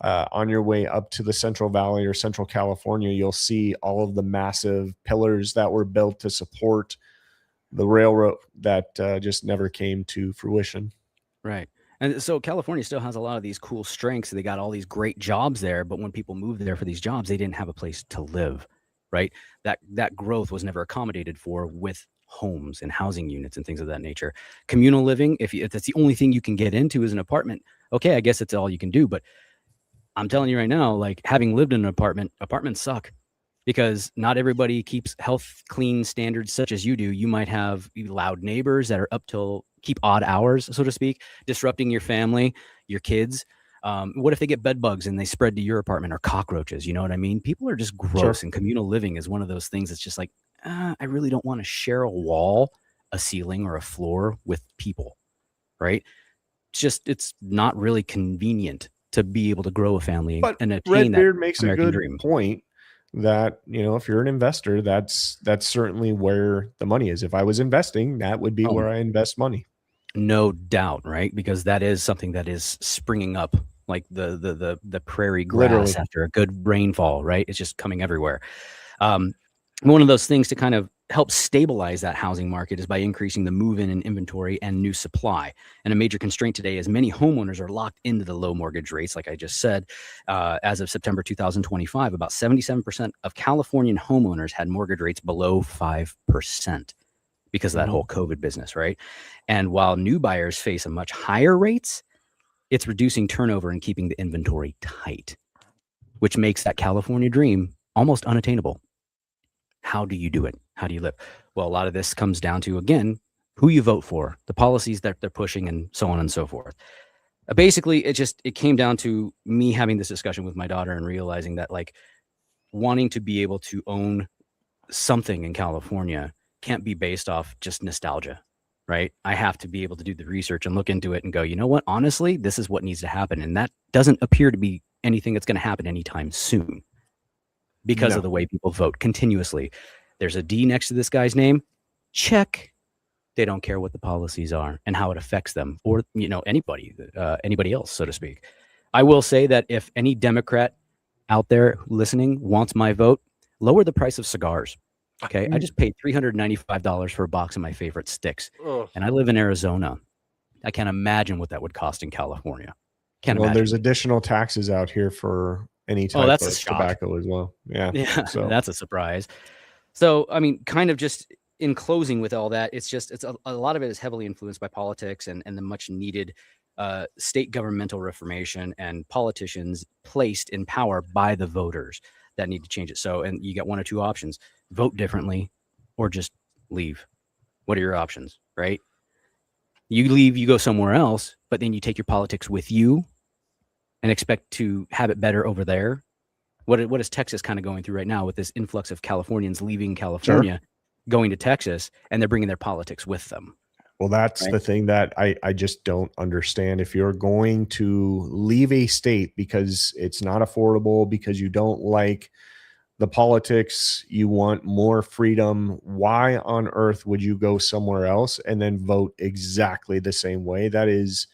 on your way up to the Central Valley or Central California, you'll see all of the massive pillars that were built to support the railroad that just never came to fruition. Right. And so California still has a lot of these cool strengths. They got all these great jobs there, but when people moved there for these jobs, they didn't have a place to live, right? That growth was never accommodated for with homes and housing units and things of that nature. Communal living, if that's the only thing you can get into is an apartment, okay, I guess it's all you can do. But I'm telling you right now, like, having lived in an apartment, apartments suck, because not everybody keeps health clean standards such as you do. You might have loud neighbors that are up till keep odd hours, so to speak, disrupting your family, your kids. What if they get bed bugs and they spread to your apartment, or cockroaches? You know what I mean? People are just gross, and communal living is one of those things that's just like, I really don't want to share a wall, a ceiling, or a floor with people, right? It's not really convenient to be able to grow a family and attain that Redbeard makes American a good dream. point that, if you're an investor, that's certainly where the money is. If I was investing, that would be where I invest money. No doubt, right? Because that is something that is springing up like the prairie grass after a good rainfall, right? It's just coming everywhere. One of those things to kind of help stabilize that housing market is by increasing the move-in and inventory and new supply. And a major constraint today is many homeowners are locked into the low mortgage rates. Like I just said, as of September 2025, about 77% of Californian homeowners had mortgage rates below 5% because of that whole COVID business, right? And while new buyers face a much higher rates, it's reducing turnover and keeping the inventory tight, which makes that California dream almost unattainable. How do you do it? How do you live? Well, a lot of this comes down to, again, who you vote for, the policies that they're pushing, and so on and so forth. Basically, it came down to me having this discussion with my daughter and realizing that, like, wanting to be able to own something in California can't be based off just nostalgia, right? I have to be able to do the research and look into it and go, you know what? Honestly, this is what needs to happen. And that doesn't appear to be anything that's going to happen anytime soon because of the way people vote continuously. There's a D next to this guy's name. Check. They don't care what the policies are and how it affects them, or anybody else, so to speak. I will say that if any Democrat out there listening wants my vote, lower the price of cigars. Okay, I just paid $395 for a box of my favorite sticks, and I live in Arizona. I can't imagine what that would cost in California. Well, there's additional taxes out here for any type of tobacco as well. Yeah, so that's a surprise. So, I mean, kind of just in closing with all that, it's a lot of it is heavily influenced by politics and the much needed state governmental reformation and politicians placed in power by the voters that need to change it. So, and you got one or two options: vote differently or just leave. What are your options, right? You leave, you go somewhere else, but then you take your politics with you and expect to have it better over there. What is Texas kind of going through right now with this influx of Californians leaving California, going to Texas, and they're bringing their politics with them? Well, that's the thing that I just don't understand. If you're going to leave a state because it's not affordable, because you don't like the politics, you want more freedom. Why on earth would you go somewhere else and then vote exactly the same way? That is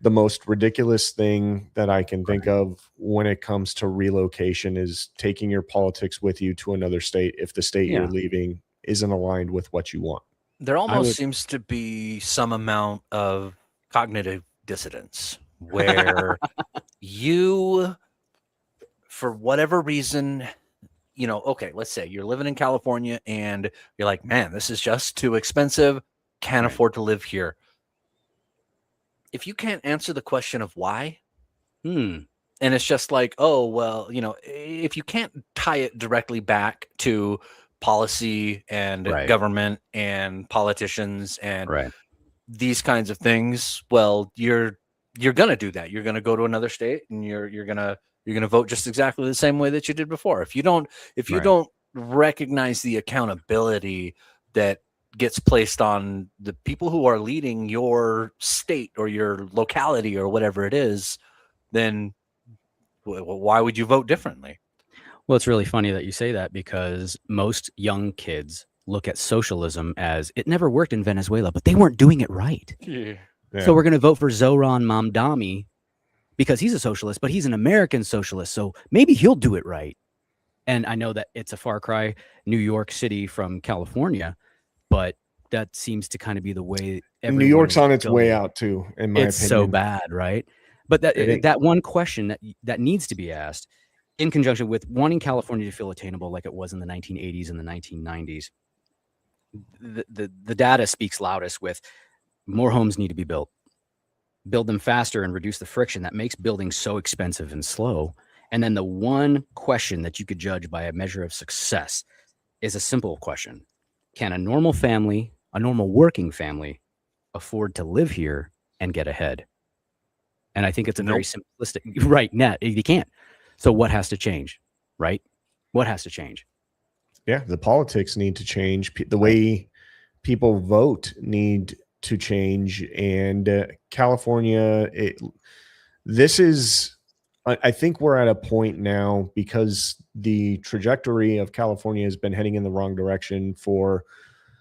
the most ridiculous thing that I can think of when it comes to relocation, is taking your politics with you to another state if the state you're leaving isn't aligned with what you want. There almost seems to be some amount of cognitive dissonance where you, for whatever reason, you know, okay, let's say you're living in California and you're like, man, this is just too expensive. Can't afford to live here. If you can't answer the question of why, and it's just like, oh, well, you know, if you can't tie it directly back to policy and government and politicians and these kinds of things, well, you're gonna do that. You're gonna go to another state and you're gonna vote just exactly the same way that you did before. If you don't recognize the accountability that gets placed on the people who are leading your state or your locality or whatever it is, then why would you vote differently? Well, it's really funny that you say that, because most young kids look at socialism as it never worked in Venezuela, but they weren't doing it right. So we're going to vote for Zoran Mamdani because he's a socialist, but he's an American socialist. So maybe he'll do it right. And I know that it's a far cry, New York City from California, but that seems to kind of be the way. New York's on its way out too, in my opinion. It's so bad, right? But that one question that needs to be asked, in conjunction with wanting California to feel attainable like it was in the 1980s and the 1990s, the data speaks loudest with more homes need to be built. Build them faster and reduce the friction that makes building so expensive and slow. And then the one question that you could judge by a measure of success is a simple question. Can a normal family, a normal working family, afford to live here and get ahead? And I think it's a very simplistic, right? Net, you can't. So what has to change, right? What has to change? Yeah, the politics need to change. The way people vote need to change. And California, I think we're at a point now, because the trajectory of California has been heading in the wrong direction for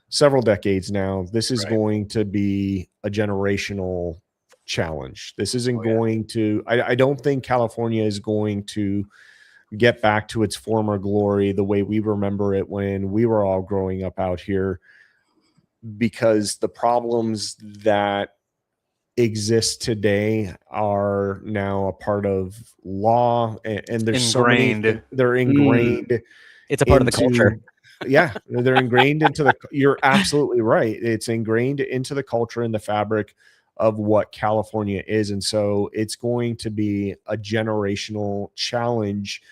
several decades now. This is going to be a generational challenge. This isn't going to, I don't think California is going to get back to its former glory the way we remember it when we were all growing up out here, because the problems that exist today are now a part of law, and there's ingrained. So many, they're ingrained. It's a part of the culture. Yeah, they're ingrained into you're absolutely right. It's ingrained into the culture and the fabric of what California is. And so it's going to be a generational challenge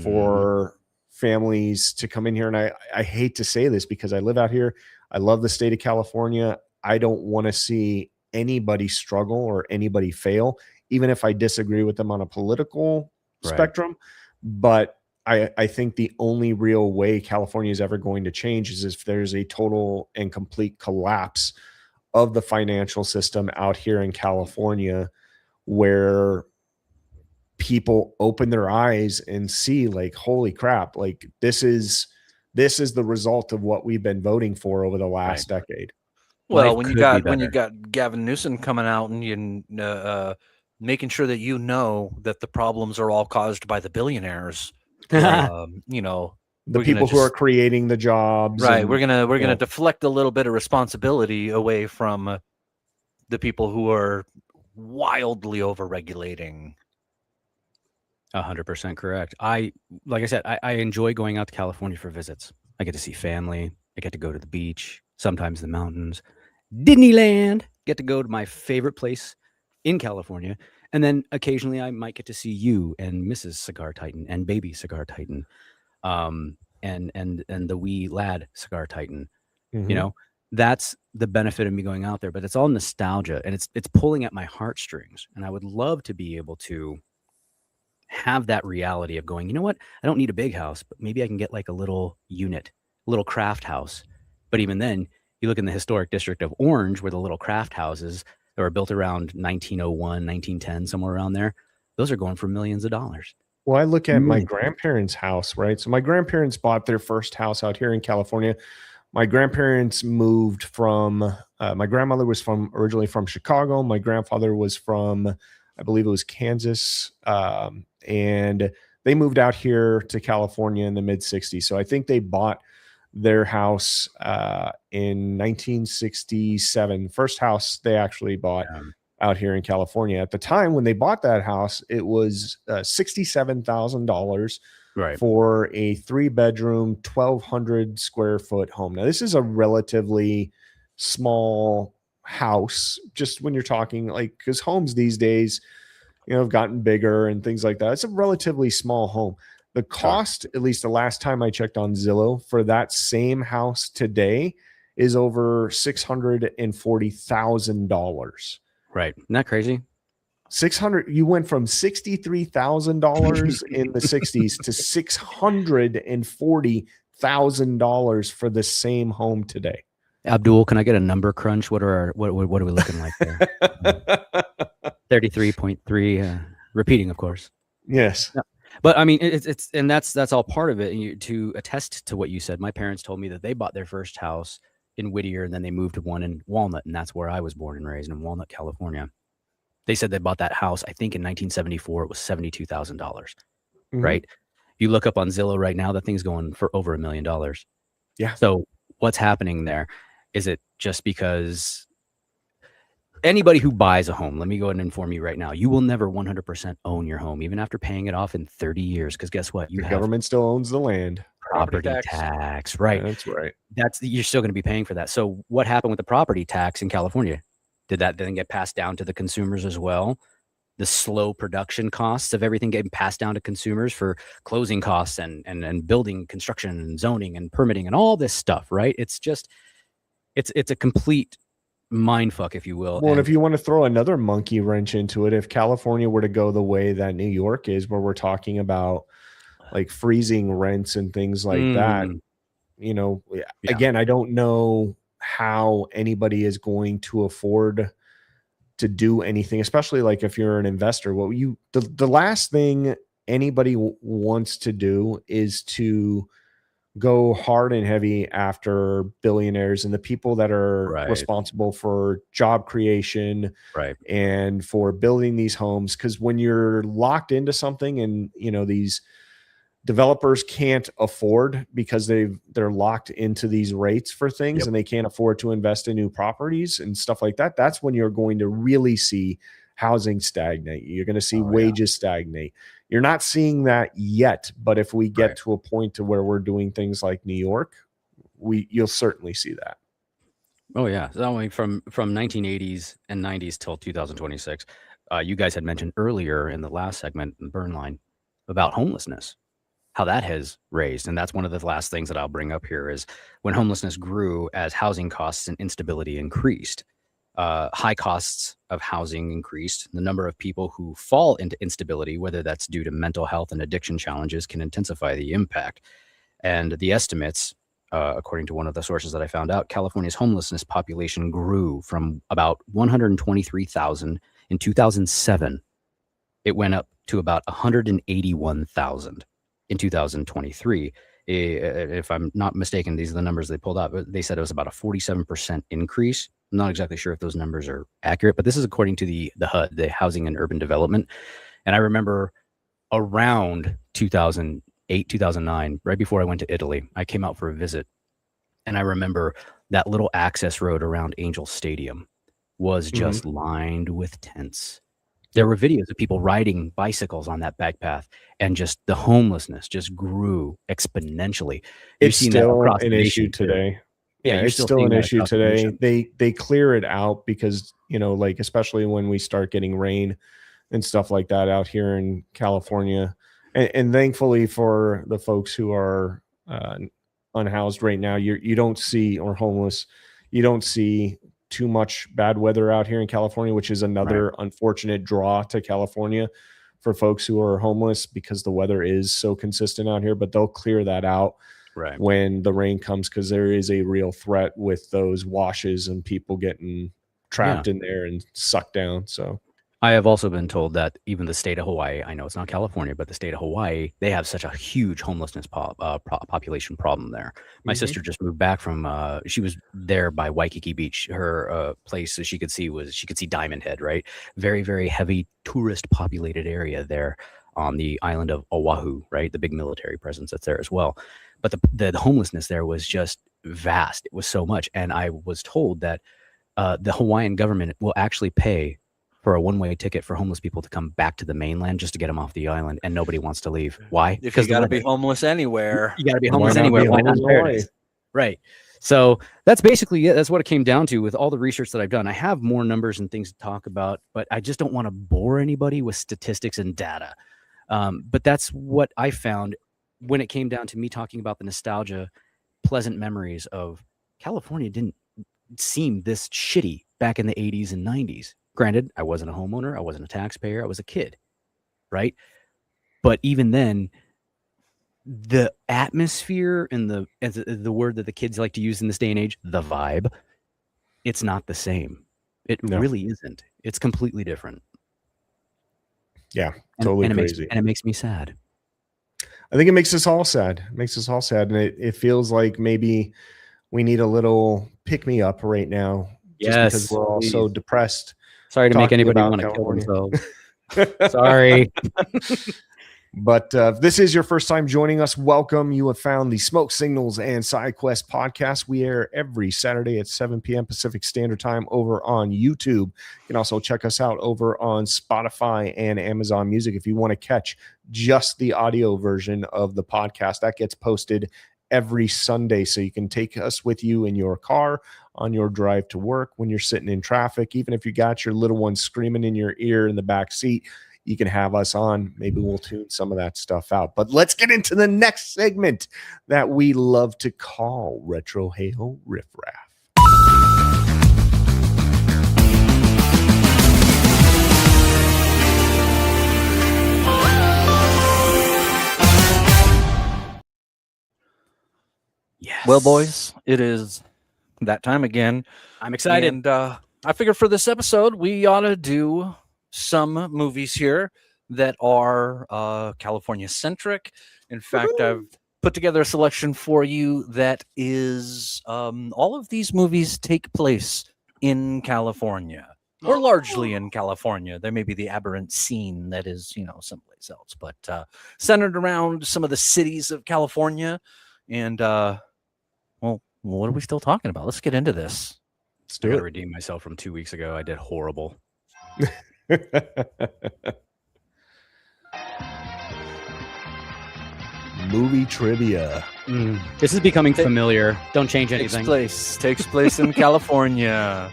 for families to come in here. And I hate to say this because I live out here. I love the state of California. I don't want to see anybody struggle or anybody fail, even if I disagree with them on a political spectrum. But I think the only real way California is ever going to change is if there's a total and complete collapse of the financial system out here in California, where people open their eyes and see, like, holy crap, like this is the result of what we've been voting for over the last decade. Well, when you got Gavin Newsom coming out and making sure that you know that the problems are all caused by the billionaires, the people who are creating the jobs, right? We're gonna deflect a little bit of responsibility away from the people who are wildly overregulating. 100% correct. Like I said, I enjoy going out to California for visits. I get to see family. I get to go to the beach, sometimes the mountains, Disneyland. Get to go to my favorite place in California, and then occasionally I might get to see you and Mrs. Cigar Titan and baby Cigar Titan, and the wee lad Cigar Titan. You know, that's the benefit of me going out there. But it's all nostalgia, and it's pulling at my heartstrings. And I would love to be able to have that reality of going, you know what? I don't need a big house, but maybe I can get like a little unit, a little craft house. But even then, you look in the historic district of Orange, where the little craft houses that were built around 1901, 1910, somewhere around there, those are going for millions of dollars. Well, I look at my Really? grandparents' house, right? So my grandparents bought their first house out here in California. My grandparents moved from, my grandmother was originally from Chicago. My grandfather was from, I believe it was Kansas. And they moved out here to California in the mid 60s. So I think they bought their house in 1967. First house they actually bought Yeah. out here in California. At the time when they bought that house, it was $67,000 Right. for a 3-bedroom, 1,200 square foot home. Now, this is a relatively small house, just when you're talking like, because homes these days, have gotten bigger and things like that. It's a relatively small home. The cost, at least the last time I checked on Zillow, for that same house today is over $640,000. Right. Isn't that crazy? 600. You went from $63,000 in the 60s to $640,000 for the same home today. Abdul, can I get a number crunch? What are we looking like there? 33.3, repeating, of course. Yes. Yeah. But I mean, it's and that's all part of it. And to attest to what you said, my parents told me that they bought their first house in Whittier, and then they moved to one in Walnut, and that's where I was born and raised, in Walnut, California. They said they bought that house, I think in 1974, it was $72,000, right? You look up on Zillow right now, that thing's going for over $1 million. Yeah. So what's happening there? Is it just because anybody who buys a home, let me go ahead and inform you right now, you will never 100% own your home, even after paying it off in 30 years. Because guess what? The government still owns the land. Property tax, right? That's right. You're still going to be paying for that. So what happened with the property tax in California? Did that then get passed down to the consumers as well? The slow production costs of everything getting passed down to consumers for closing costs and building, construction and zoning and permitting and all this stuff, right? It's just, it's a complete mind fuck, if you will. Well, and if you want to throw another monkey wrench into it, if California were to go the way that New York is, where we're talking about like freezing rents and things like that, again, I don't know how anybody is going to afford to do anything, especially like if you're an investor. The last thing anybody wants to do is to go hard and heavy after billionaires and the people that are responsible for job creation, and for building these homes. Because when you're locked into something, and these developers can't afford, because they're locked into these rates for things, and they can't afford to invest in new properties and stuff like that, that's when you're going to really see housing stagnate. You're going to see wages stagnate. You're not seeing that yet, but if we get to a point to where we're doing things like New York, you'll certainly see that. Oh yeah. So I mean, from 1980s and 90s till 2026, you guys had mentioned earlier in the last segment, in Burn Line, about homelessness, how that has raised. And that's one of the last things that I'll bring up here is when homelessness grew as housing costs and instability increased. High costs of housing increased. The number of people who fall into instability, whether that's due to mental health and addiction challenges, can intensify the impact. And the estimates, according to one of the sources that I found out, California's homelessness population grew from about 123,000 in 2007. It went up to about 181,000 in 2023. If I'm not mistaken, these are the numbers they pulled up. They said it was about a 47% increase. I'm not exactly sure if those numbers are accurate, but this is according to the HUD, the Housing and Urban Development. And I remember around 2008, 2009, right before I went to Italy, I came out for a visit. And I remember that little access road around Angel Stadium was just lined with tents. There were videos of people riding bicycles on that bike path, and just the homelessness just grew exponentially. It's still an issue today. Yeah, it's still an issue today. They clear it out because, like, especially when we start getting rain and stuff like that out here in California. And thankfully for the folks who are unhoused right now, you don't see, or homeless, you don't see too much bad weather out here in California, which is another unfortunate draw to California for folks who are homeless, because the weather is so consistent out here. But they'll clear that out when the rain comes, because there is a real threat with those washes and people getting trapped in there and sucked down. So I have also been told that even the state of Hawaii, I know it's not California, but the state of Hawaii, they have such a huge homelessness population problem there. My sister just moved back from, she was there by Waikiki Beach. Her place that she could see Diamond Head, right? Very, very heavy tourist populated area there on the island of Oahu, right? The big military presence that's there as well. But the homelessness there was just vast. It was so much. And I was told that the Hawaiian government will actually pay for a one-way ticket for homeless people to come back to the mainland just to get them off the island, and nobody wants to leave. Why? If you got to be homeless anywhere, you got to be Why homeless not anywhere. be Why not homeless in in Hawaii? paradise? Right. So that's basically it. That's what it came down to with all the research that I've done. I have more numbers and things to talk about, but I just don't want to bore anybody with statistics and data. But that's what I found when it came down to me talking about the nostalgia, pleasant memories of California didn't seem this shitty back in the 80s and 90s. Granted, I wasn't a homeowner, I wasn't a taxpayer, I was a kid, right? But even then, the atmosphere and the word that the kids like to use in this day and age, the vibe, it's not the same. It really isn't. It's completely different. Yeah, totally crazy. And it makes me sad. I think it makes us all sad. It makes us all sad. And it feels like maybe we need a little pick me up right now. Just because we're all so depressed. Sorry to make talking anybody about want to kill California. themselves. Sorry. But if this is your first time joining us, welcome. You have found the Smoke Signals and Side Quest podcast. We air every Saturday at 7 p.m. Pacific Standard Time over on YouTube. You can also check us out over on Spotify and Amazon Music if you want to catch just the audio version of the podcast. That gets posted every Sunday, so you can take us with you in your car on your drive to work, when you're sitting in traffic, even if you got your little one screaming in your ear in the back seat, you can have us on. Maybe we'll tune some of that stuff out. But let's get into the next segment that we love to call Retro Hey-Ho Riff Raff. Yes. well, boys, it is that time again. I'm excited. And I figured for this episode, we ought to do some movies here that are California centric. In fact, I've put together a selection for you that is all of these movies take place in California, or largely in California. There may be the aberrant scene that is, someplace else, but centered around some of the cities of California. And well, what are we still talking about? Let's get into this. Let's I do gotta it. redeem myself from 2 weeks ago. I did horrible. Movie trivia. This is becoming familiar. Don't change anything. Takes place in California.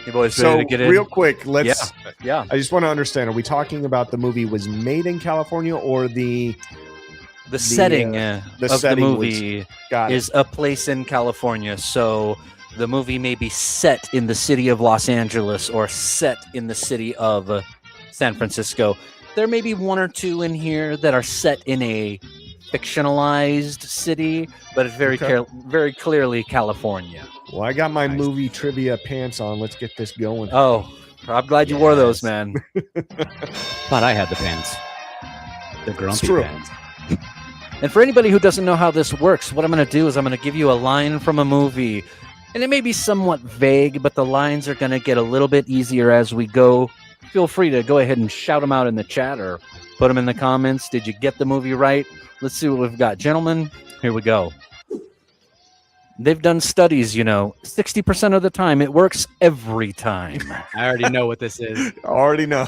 You boys ready So to get in? real quick, let's. Yeah. I just want to understand: are we talking about the movie was made in California, or the setting the of setting the was- movie got it? is a place in California. So the movie may be set in the city of Los Angeles or set in the city of San Francisco. There may be one or two in here that are set in a fictionalized city, but it's very Okay. very clearly California. Well, I got my Nice. movie trivia pants on. Let's get this going. Oh, I'm glad you wore those, Yes. man. Thought I had the pants. The grumpy true. pants. And for anybody who doesn't know how this works, what I'm going to do is I'm going to give you a line from a movie. And it may be somewhat vague, but the lines are going to get a little bit easier as we go. Feel free to go ahead and shout them out in the chat or put them in the comments. Did you get the movie right? Let's see what we've got. Gentlemen, here we go. They've done studies, 60% of the time. It works every time. I already know what this is. I already know.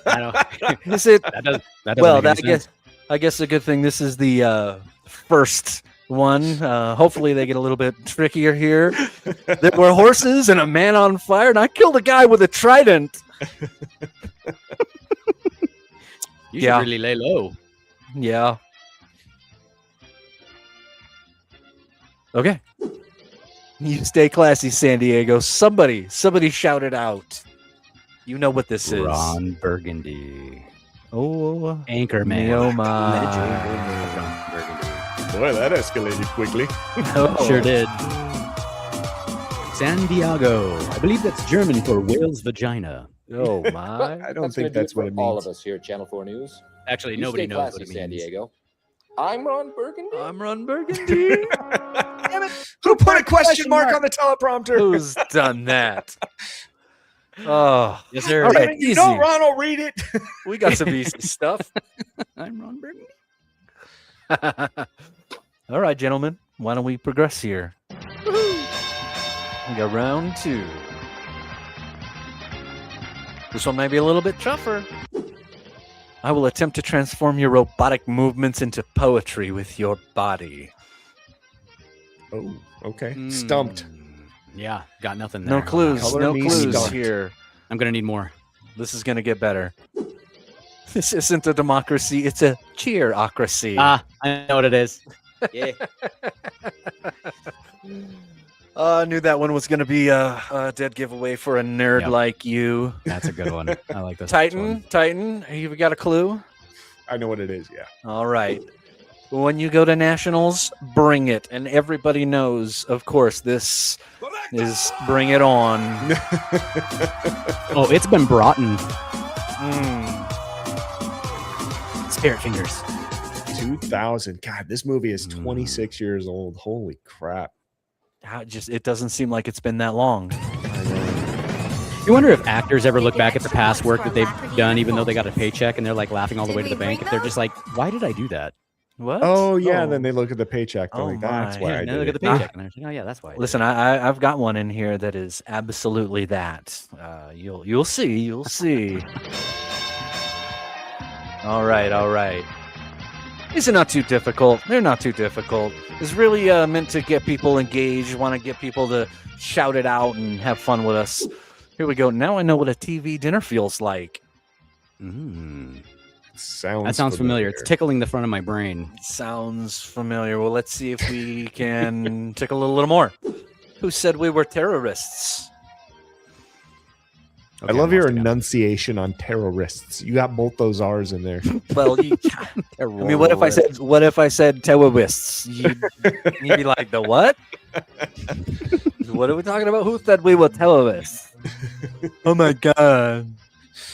I don't, Is it? that doesn't Well, make any sense. I guess a good thing this is the first one. Hopefully they get a little bit trickier here. There were horses and a man on fire, and I killed a guy with a trident. You yeah. should really lay low. Yeah. Okay. You stay classy, San Diego. Somebody shout it out. You know what this is. Ron Burgundy. Oh, Anchorman. Neoma. Legend. Ron Burgundy. Boy, that escalated quickly. Oh. Sure did. San Diego. I believe that's German for whale's vagina. Oh my! I don't think gonna do that's it for what it all means. of us here at Channel 4 News. Actually, You nobody stay knows classy, what it San means. Diego. I'm Ron Burgundy. I'm Ron Burgundy. Who put a question mark on the teleprompter? Who's done that? Oh, Yes, sir. All right, Damn it, you easy. know Ron will read it. We got some easy stuff. I'm Ron Burgundy. All right, gentlemen, why don't we progress here? We got round 2. This one may be a little bit tougher. I will attempt to transform your robotic movements into poetry with your body. Oh, okay. Stumped. Yeah, got nothing there. No clues. Color No me clues stumped. here. I'm gonna need more. This is going to get better. This isn't a democracy. It's a cheerocracy. Ah, I know what it is. Yeah. I knew that one was going to be a dead giveaway for a nerd Yep. like you. That's a good one. I like this. Titan, you got a clue? I know what it is, yeah. All right. When you go to nationals, bring it. And everybody knows, of course, this is Bring It On. Oh, it's been brought in. Spirit fingers. 2000. God, this movie is 26 years old. Holy crap. It doesn't seem like it's been that long. You wonder if actors ever look back at the past work that they've done, even though they got a paycheck, and they're like laughing all the way to the bank. If they're just like, "Why did I do that?" What? Oh, yeah. Then they look at the paycheck. They're Oh, like, that's my. why I And did then look at it. the paycheck, and they're like, "Oh yeah, that's why." I did Listen, it." I've got one in here that is absolutely that. You'll see. You'll see. All right. These are not too difficult. They're not too difficult. It's really meant to get people engaged. Want to get people to shout it out and have fun with us. Here we go. Now I know what a TV dinner feels like. Sounds That sounds familiar. It's tickling the front of my brain. Sounds familiar. Well, let's see if we can tickle a little more. Who said we were terrorists? I love your enunciation on terrorists. You got both those R's in there. Well, I mean, what if I said terrorists? You'd be like, the what? What are we talking about? Who said we were terrorists? Oh my god!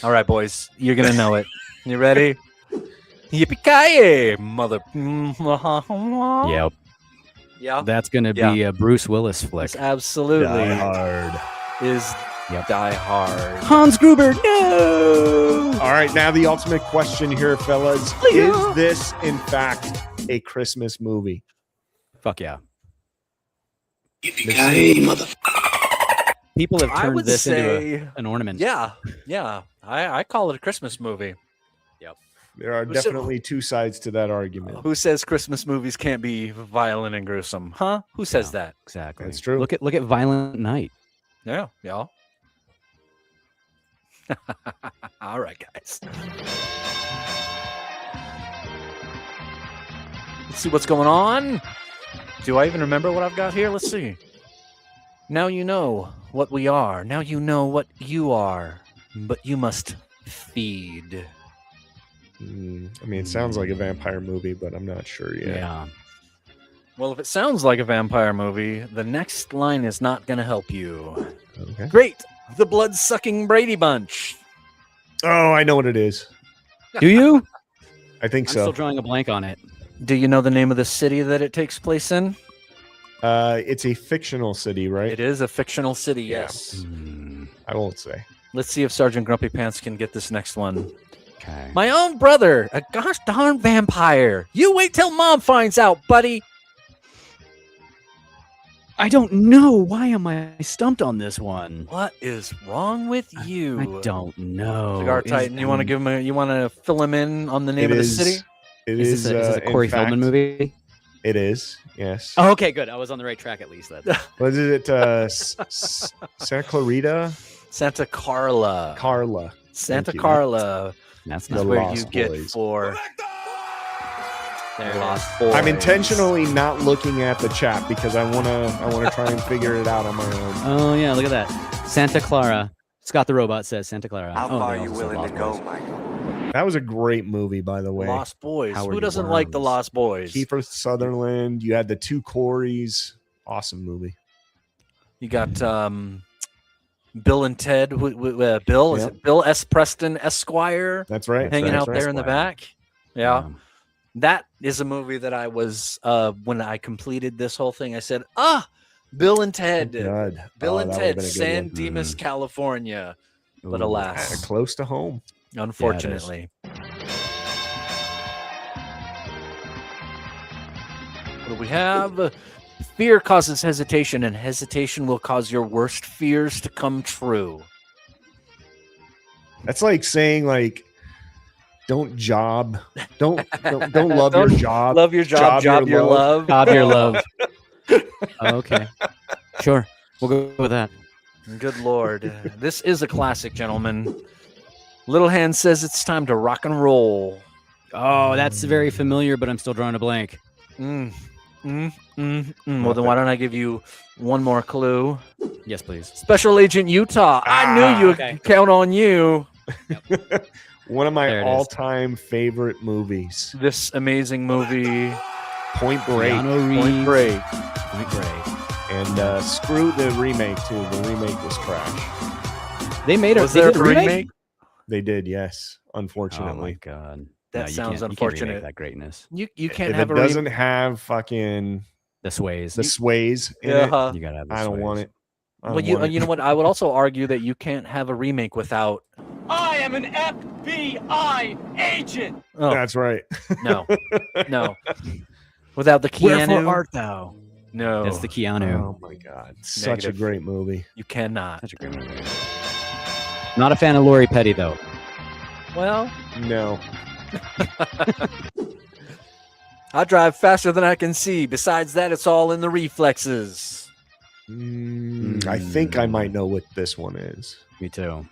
All right, boys, you're gonna know it. You ready? Yippee-ki-yay, mother! Yep. Yeah, That's gonna be a Bruce Willis flick. it's absolutely Die Hard. is Die Hard. Hans Gruber, no. All right, now the ultimate question here, fellas. Is this, in fact, a Christmas movie? Fuck yeah. Yippee-ki-yay, mother. People have I turned would this say, into an ornament. yeah. I call it a Christmas movie. There are definitely two sides to that argument. Who says Christmas movies can't be violent and gruesome? Huh? Who says that? Exactly. That's true. Look at Violent Night. Yeah. All right, guys. Let's see what's going on. Do I even remember what I've got here? Let's see. Now you know what we are. Now you know what you are. But you must feed. I mean, it sounds like a vampire movie, but I'm not sure yet. Yeah. Well, if it sounds like a vampire movie, the next line is not going to help you. Okay. Great. The blood-sucking Brady Bunch. Oh, I know what it is. Do you? I think I'm so. still drawing a blank on it. Do you know the name of the city that it takes place in? It's a fictional city, right? It is a fictional city, Yeah. yes. I won't say. Let's see if Sergeant Grumpy Pants can get this next one. Okay. My own brother, a gosh darn vampire. You wait till Mom finds out, buddy. I don't know. Why am I stumped on this one? What is wrong with you? I don't know. Cigar Titan, you want to give him? You want to fill him in on the name of the city? It Is this a in Corey fact, Feldman movie? It is, yes. Oh, okay, good. I was on the right track at least then. What is it? Santa Clarita? Santa Carla. Carla. Santa Thank you. Carla. That's The That's not where Lost you get Boys. for there. Lost Boys. I'm intentionally not looking at the chat because I wanna try and figure it out on my own. Oh yeah, look at that. Santa Clara. Scott the Robot says Santa Clara. How Oh, far are they you also said willing to Lost go, Boys. Michael? That was a great movie, by the way. Lost Boys. Howard Who doesn't like the Worms. Lost Boys? Kiefer Sutherland. You had the two Coreys. Awesome movie. You got Bill and Ted. Bill is Yep. it Bill S. Preston Esquire That's right. hanging That's out right. there in the back? Yeah. That is a movie that I was when I completed this whole thing. I said, Bill and Ted. God. Bill Oh, and that would've Ted, been a good San one. Dimas, California. But Ooh. alas, Close to home. unfortunately. What do we have? Fear causes hesitation, and hesitation will cause your worst fears to come true. That's like saying like, don't job, don't love your job. Love your job, job your love. Job your love. Okay. Sure. We'll go with that. Good Lord. This is a classic, gentlemen. Little Hand says it's time to rock and roll. Oh, that's very familiar, but I'm still drawing a blank. Well, then why don't I give you one more clue? Yes, please. Special Agent Utah. I knew you okay. could count on you. One of my There it is. all-time favorite movies, This amazing movie, Point Break. Keanu Point Reeves. Break. Point Break. And screw the remake too. The remake was trash. They made Was they there did a remake? They did, yes. Oh my Unfortunately, god. That No, you sounds can't- you can't unfortunate. remake that greatness. You can't if have it a doesn't have fucking The sways. the sways in it, Yeah. You gotta have the I don't want sways. it. I Well, don't you want it. you know what? I would also argue that you can't have a remake without. I am an FBI agent. Oh That's right. no, no. Without the Wherefore Keanu. art thou? No, That's the Keanu. Oh my god, such a Negative. great movie. you cannot. Such a great movie. Not a fan of Lori Petty though. Well, No, I drive faster than I can see. Besides that, it's all in the reflexes. I think I might know what this one is. Me too.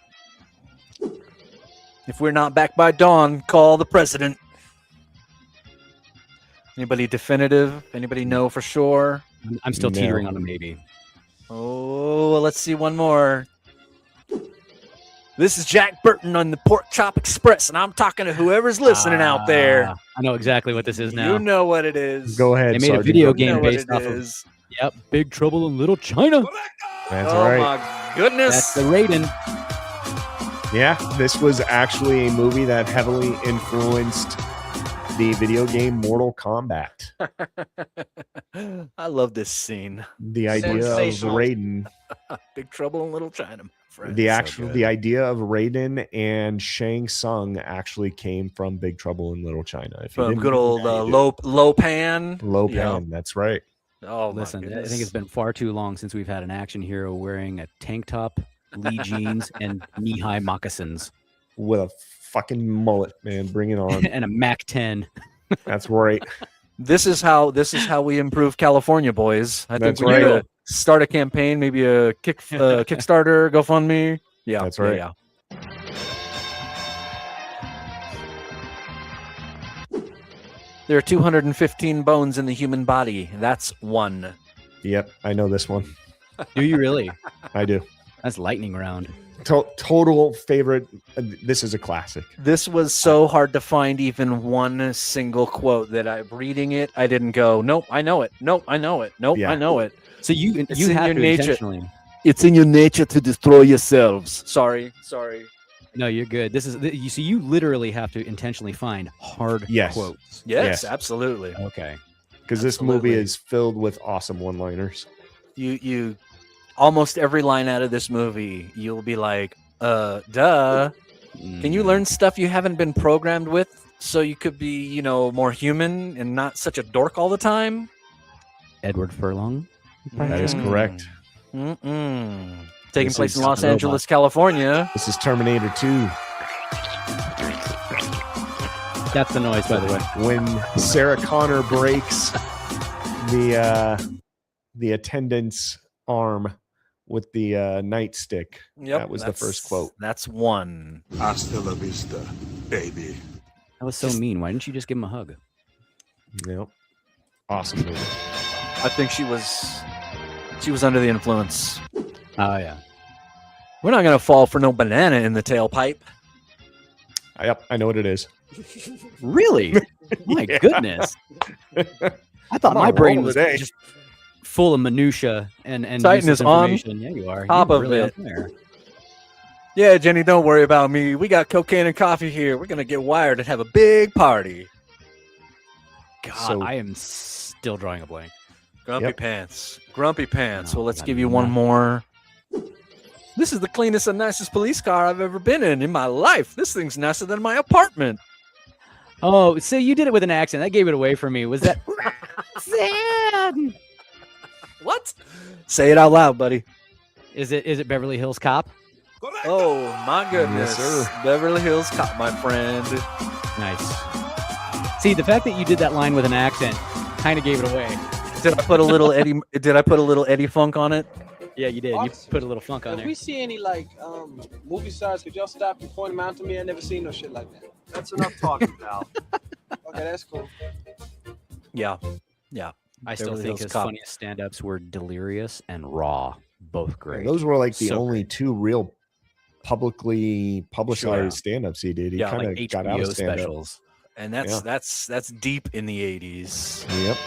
If we're not back by dawn, call the president. Anybody definitive? Anybody know for sure? I'm still No. teetering on a maybe. Oh, well, let's see one more. This is Jack Burton on the Pork Chop Express, and I'm talking to whoever's listening out there. I know exactly what this is now. You know what it is. Go ahead. They made a Sergeant. video You game know what based it off of. is. Yep, Big Trouble in Little China. That's Oh right. my goodness. That's the Raiden. Yeah, this was actually a movie that heavily influenced the video game Mortal Kombat. I love this scene. The idea of Sensational. Raiden, Big Trouble in Little China. my friend. the idea of Raiden and Shang Tsung actually came from Big Trouble in Little China. If you From didn't good know old that, you low pan. did. Low Yeah. Pan, that's right. Oh, my Listen, I goodness. think it's been far too long since we've had an action hero wearing a tank top, Lee jeans, and knee-high moccasins, With a fucking mullet, man. Bring it on. and a Mac 10. That's right. This is how we improve California, boys. I That's think we need right. to start a campaign, maybe a Kickstarter, GoFundMe. Yeah, That's right. Yeah. There are 215 bones in the human body. That's one. Yep, I know this one. Do you really? I do. That's lightning round. Total favorite. This is a classic. This was so hard to find even one single quote that I'm reading it. I didn't go, nope, I know it. Nope, I know it. Nope, Yeah. I know it. So you It's you in have your to nature. intentionally. It's in your nature to destroy yourselves. Sorry. No, you're good. This is you. So you literally have to intentionally find hard Yes. quotes. Yes, Yes. absolutely. Okay. Because this movie Absolutely. is filled with awesome one-liners. You almost every line out of this movie, you'll be like, duh. Can you learn stuff you haven't been programmed with so you could be, more human and not such a dork all the time? Edward Furlong? That is correct. Taking This place is in Los a robot. Angeles, California. This is Terminator 2. That's the noise, by the way. When Sarah Connor breaks the attendant's arm with the nightstick. Yep, That was the first quote. That's one. Hasta la vista, baby. That was so mean. Why didn't you just give him a hug? Yep. Awesome movie. I think she was under the influence. Oh yeah. We're not gonna fall for no banana in the tailpipe. Yep, I know what it is. Really? My Yeah. goodness. I thought I'm on my a brain roll was today. just full of minutia and Titan useless is on information. Yeah, you are. top You're of really it. on there. Yeah, Jenny, don't worry about me. We got cocaine and coffee here. We're gonna get wired and have a big party. God, So- I am still drawing a blank. Grumpy Yep. pants. Grumpy pants. No, Well, let's got give you one nothing. more. This is the cleanest and nicest police car I've ever been in my life. This thing's nicer than my apartment. Oh, so you did it with an accent. That gave it away for me. Was that sad? What? Say it out loud, buddy. Is it Beverly Hills Cop? Oh my goodness, sir. Beverly Hills Cop, my friend. Nice. See, the fact that you did that line with an accent kind of gave it away. Did I put a little Eddie? Did I put a little Eddie Funk on it? Yeah, you did. You Officer, put a little funk on If there. we see any like movie stars, could y'all stop and point them out to me? I never seen no shit like that. That's enough talking, pal. Okay, that's cool. Yeah. I still Beverly think Hills his Cop. funniest stand-ups were Delirious and Raw. Both great. Those were like the So only two real publicly publicized stand-ups he did. He Yeah, kind of like got out of HBO stand-up. specials. And that's Yeah. that's deep in the 80s. Yep.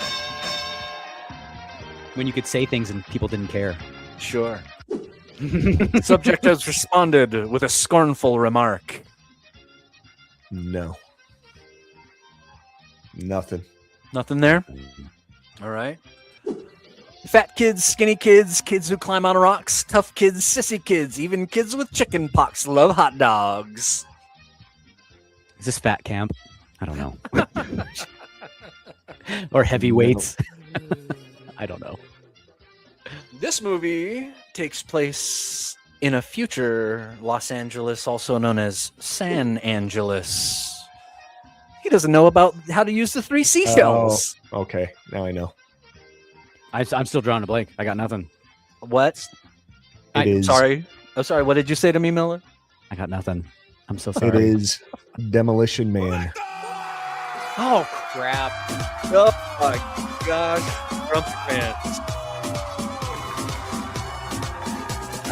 When you could say things and people didn't care. Sure. Subject has responded with a scornful remark. No. Nothing. Nothing there? All right. Fat kids, skinny kids, kids who climb on rocks, tough kids, sissy kids, even kids with chicken pox love hot dogs. Is this fat camp? I don't know. Or heavyweights. I don't know. This movie takes place in a future Los Angeles, also known as San Angeles. He doesn't know about how to use the 3 seashells. Okay, now I know. I'm still drawing a blank. I got nothing. What? It is. Sorry. I'm sorry. What did you say to me, Miller? I got nothing. I'm so It sorry. is Demolition Man. Oh crap! Oh my gosh. Grumpy pants.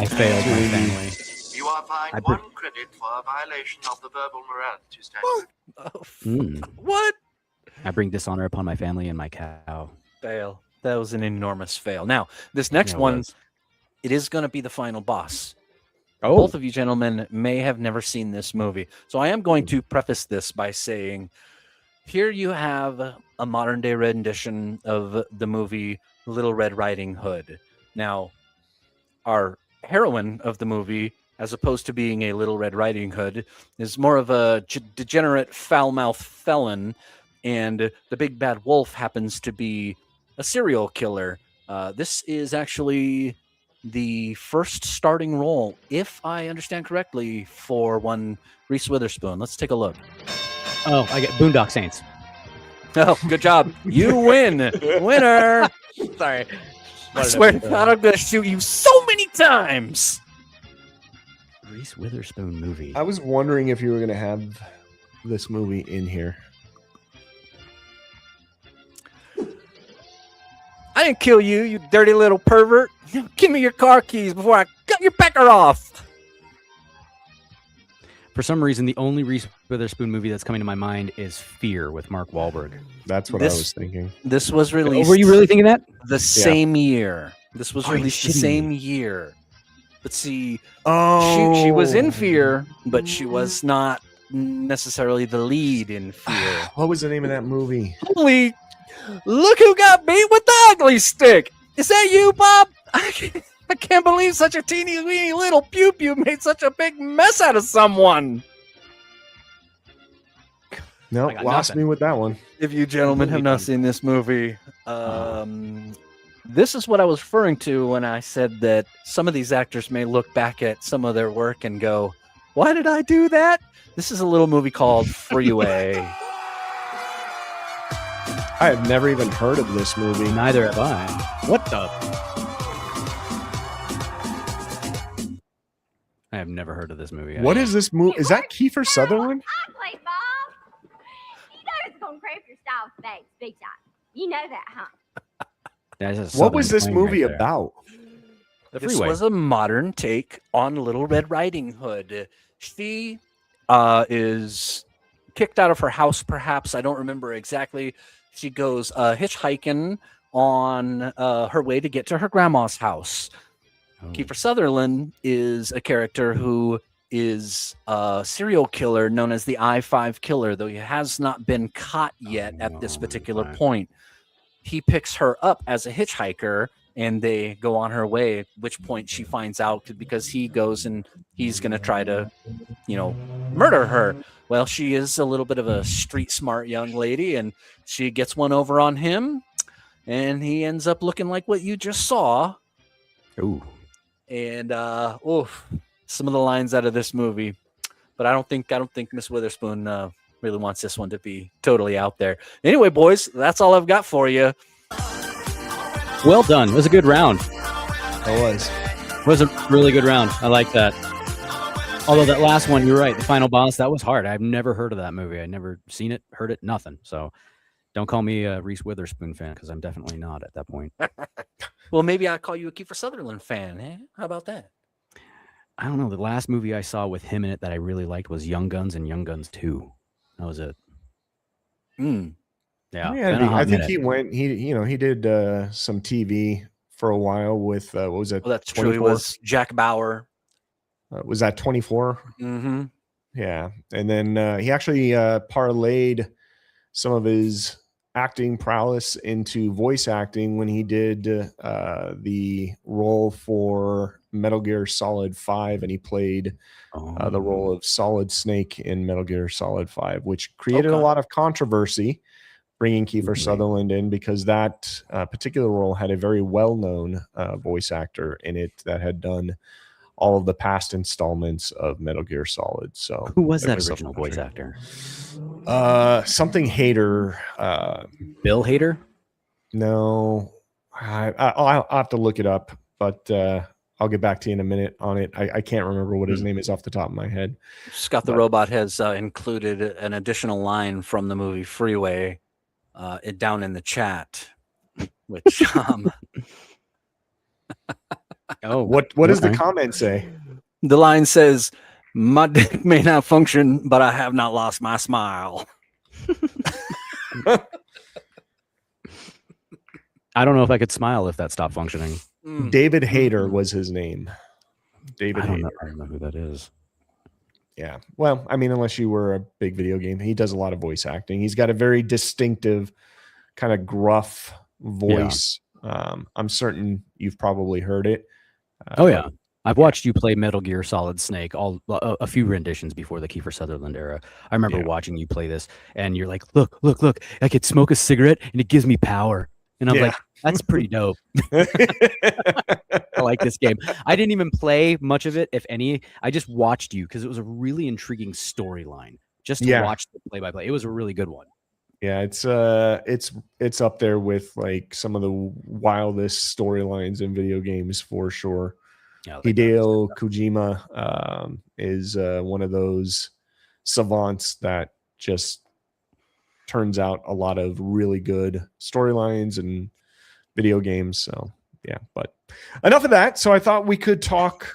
I failed my family. You are fined I put- 1 credit for a violation of the verbal morality standard. Oh, Mm. What? I bring dishonor upon my family and my cow. Fail. That was an enormous fail. Now, this next Yeah, it one, was. it is going to be the final boss. Oh, Both of you gentlemen may have never seen this movie. So I am going to preface this by saying here you have a modern day rendition of the movie Little Red Riding Hood. Now, our heroine of the movie, as opposed to being a Little Red Riding Hood, is more of a degenerate, foul-mouthed felon, and the big bad wolf happens to be a serial killer. This is actually the first starting role, if I understand correctly, for one Reese Witherspoon. Let's take a look. oh, I get Boondock Saints. Oh, good job. You win. Winner. Sorry. I swear to God, I'm going to shoot you so many times. Reese Witherspoon movie. I was wondering if you were going to have this movie in here. I didn't kill you, you dirty little pervert. Give me your car keys before I cut your pecker off. For some reason, the only Reese Witherspoon movie that's coming to my mind is Fear with Mark Wahlberg. That's what This- I was thinking. This was released Oh, were you really thinking that? the same year. This was Are you released the shitting same me? year. But see, Oh, she was in Fear, but she was not necessarily the lead in Fear. What was the name of that movie? Holy, look who got beat with the ugly stick. Is that you, Bob? I can't believe such a teeny weeny little pew pew made such a big mess out of someone. No, I got lost nothing. me with that one. If you gentlemen have Completely not done. seen this movie, this is what I was referring to when I said that some of these actors may look back at some of their work and go, why did I do that? This is a little movie called Freeway. I have never even heard of this movie. Neither have I. What the? I have never heard of this movie. What is this movie? Is that Kiefer Sutherland? Ugly, Bob. You know it's gonna cramp your style face big time. You know that, huh? That is a What was Southern this twang movie right there. about? The This Freeway. was a modern take on Little Red Riding Hood. She is kicked out of her house, perhaps. I don't remember exactly. She goes hitchhiking on her way to get to her grandma's house. Oh. Kiefer Sutherland is a character who is a serial killer known as the I-5 killer, though he has not been caught yet at this particular point. He picks her up as a hitchhiker and they go on her way, at which point she finds out because he goes and he's going to try to, murder her. Well, she is a little bit of a street smart young lady and she gets one over on him and he ends up looking like what you just saw. Ooh. And some of the lines out of this movie, but I don't think Miss Witherspoon really wants this one to be totally out there. Anyway, boys, that's all I've got for you. Well done. It was a good round. It was. It was a really good round. I like that. Although that last one, you're right. The final boss, that was hard. I've never heard of that movie. I'd never seen it, heard it, nothing. So don't call me a Reese Witherspoon fan because I'm definitely not at that point. Well, maybe I'll call you a Kiefer Sutherland fan. Eh? How about that? I don't know. The last movie I saw with him in it that I really liked was Young Guns and Young Guns 2. That was it. Yeah. I think he went. He did some TV for a while with what was it? Well, that's true. He was Jack Bauer. Was that 24? Mm-hmm. Yeah, and then he actually parlayed some of his acting prowess into voice acting when he did the role for Metal Gear Solid 5, and he played the role of Solid Snake in Metal Gear Solid 5, which created a lot of controversy, bringing Kiefer Sutherland in because that particular role had a very well-known voice actor in it that had done all of the past installments of Metal Gear Solid. So who was that original voice actor? Something Hader. Bill Hader? No, I'll have to look it up, but I'll get back to you in a minute on it. I can't remember what his name is off the top of my head. Scott the Robot has included an additional line from the movie Freeway down in the chat, which what does the comment say? The line says, "My dick may not function, but I have not lost my smile." I don't know if I could smile if that stopped functioning. David Hayter was his name. David Hayter. I don't know who that is. Yeah. Well, I mean, unless you were a big video game, he does a lot of voice acting. He's got a very distinctive kind of gruff voice. Yeah. I'm certain you've probably heard it. Yeah. I've watched you play Metal Gear Solid Snake, a few renditions before the Kiefer Sutherland era. I remember watching you play this, and you're like, look, I could smoke a cigarette, and it gives me power. And I'm like, that's pretty dope. I like this game. I didn't even play much of it, if any. I just watched you because it was a really intriguing storyline. Just to watch the play-by-play. It was a really good one. Yeah, it's up there with like some of the wildest storylines in video games for sure. Yeah, Hideo Kojima is one of those savants that just turns out a lot of really good storylines and video games. So yeah, but enough of that. So I thought we could talk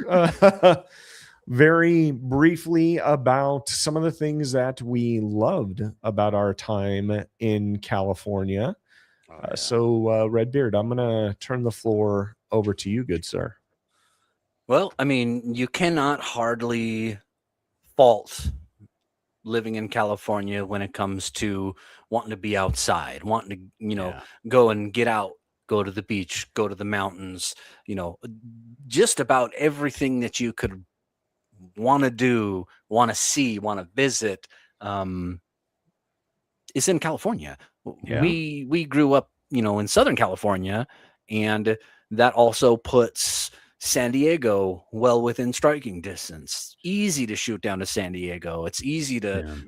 very briefly about some of the things that we loved about our time in California. So Redbeard, I'm going to turn the floor over to you, good sir. Well, I mean, you cannot hardly fault living in California when it comes to wanting to be outside, wanting to, go and get out, go to the beach, go to the mountains, just about everything that you could want to do, want to see, want to visit, is in California. Yeah. We grew up, in Southern California, and that also puts San Diego well within striking distance. Easy to shoot down to San Diego. It's easy to,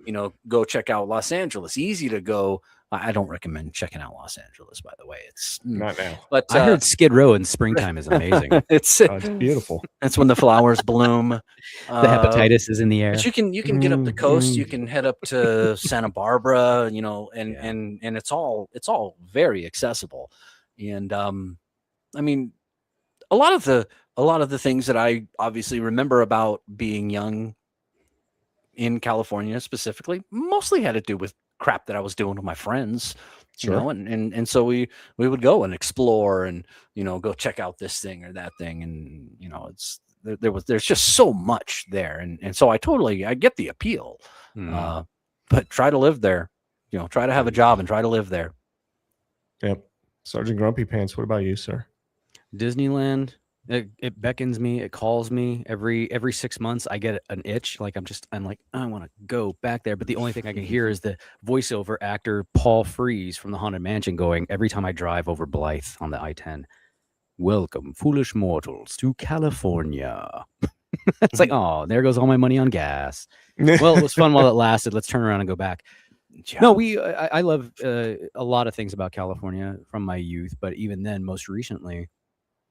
go check out Los Angeles. Easy to go. I don't recommend checking out Los Angeles, by the way. It's not now. But I heard Skid Row in springtime is amazing. It's beautiful. That's when the flowers bloom. The hepatitis is in the air. But you can get up the coast. You can head up to Santa Barbara. And it's all very accessible. And I mean, a lot of the things that I obviously remember about being young in California specifically mostly had to do with crap that I was doing with my friends, and so we would go and explore and, go check out this thing or that thing. And, there's just so much there, and so I get the appeal, but try to live there, try to have a job and try to live there. Yep. Sergeant Grumpy Pants, what about you, sir? Disneyland, it beckons me, it calls me every 6 months. I get an itch, like I'm like, I want to go back there, but the only thing I can hear is the voiceover actor Paul Frees from the Haunted Mansion going every time I drive over Blythe on the I-10. Welcome, foolish mortals, to California. It's like, oh, there goes all my money on gas. Well, it was fun while it lasted. Let's turn around and go back. No, I love a lot of things about California from my youth, but even then, most recently,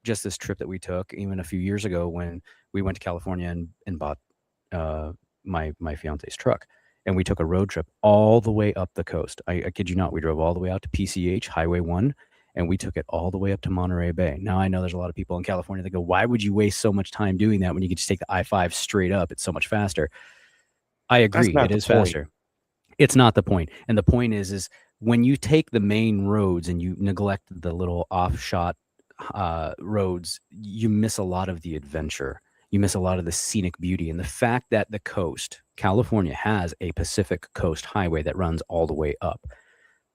just this trip that we took, even a few years ago when we went to California and bought my fiance's truck, and we took a road trip all the way up the coast. I kid you not, we drove all the way out to PCH, Highway 1, and we took it all the way up to Monterey Bay. Now, I know there's a lot of people in California that go, why would you waste so much time doing that when you could just take the I-5 straight up? It's so much faster. I agree. It is faster. It's not the point. And the point is when you take the main roads and you neglect the little offshot roads, you miss a lot of the adventure. You miss a lot of the scenic beauty. And the fact that the coast, California, has a Pacific Coast Highway that runs all the way up,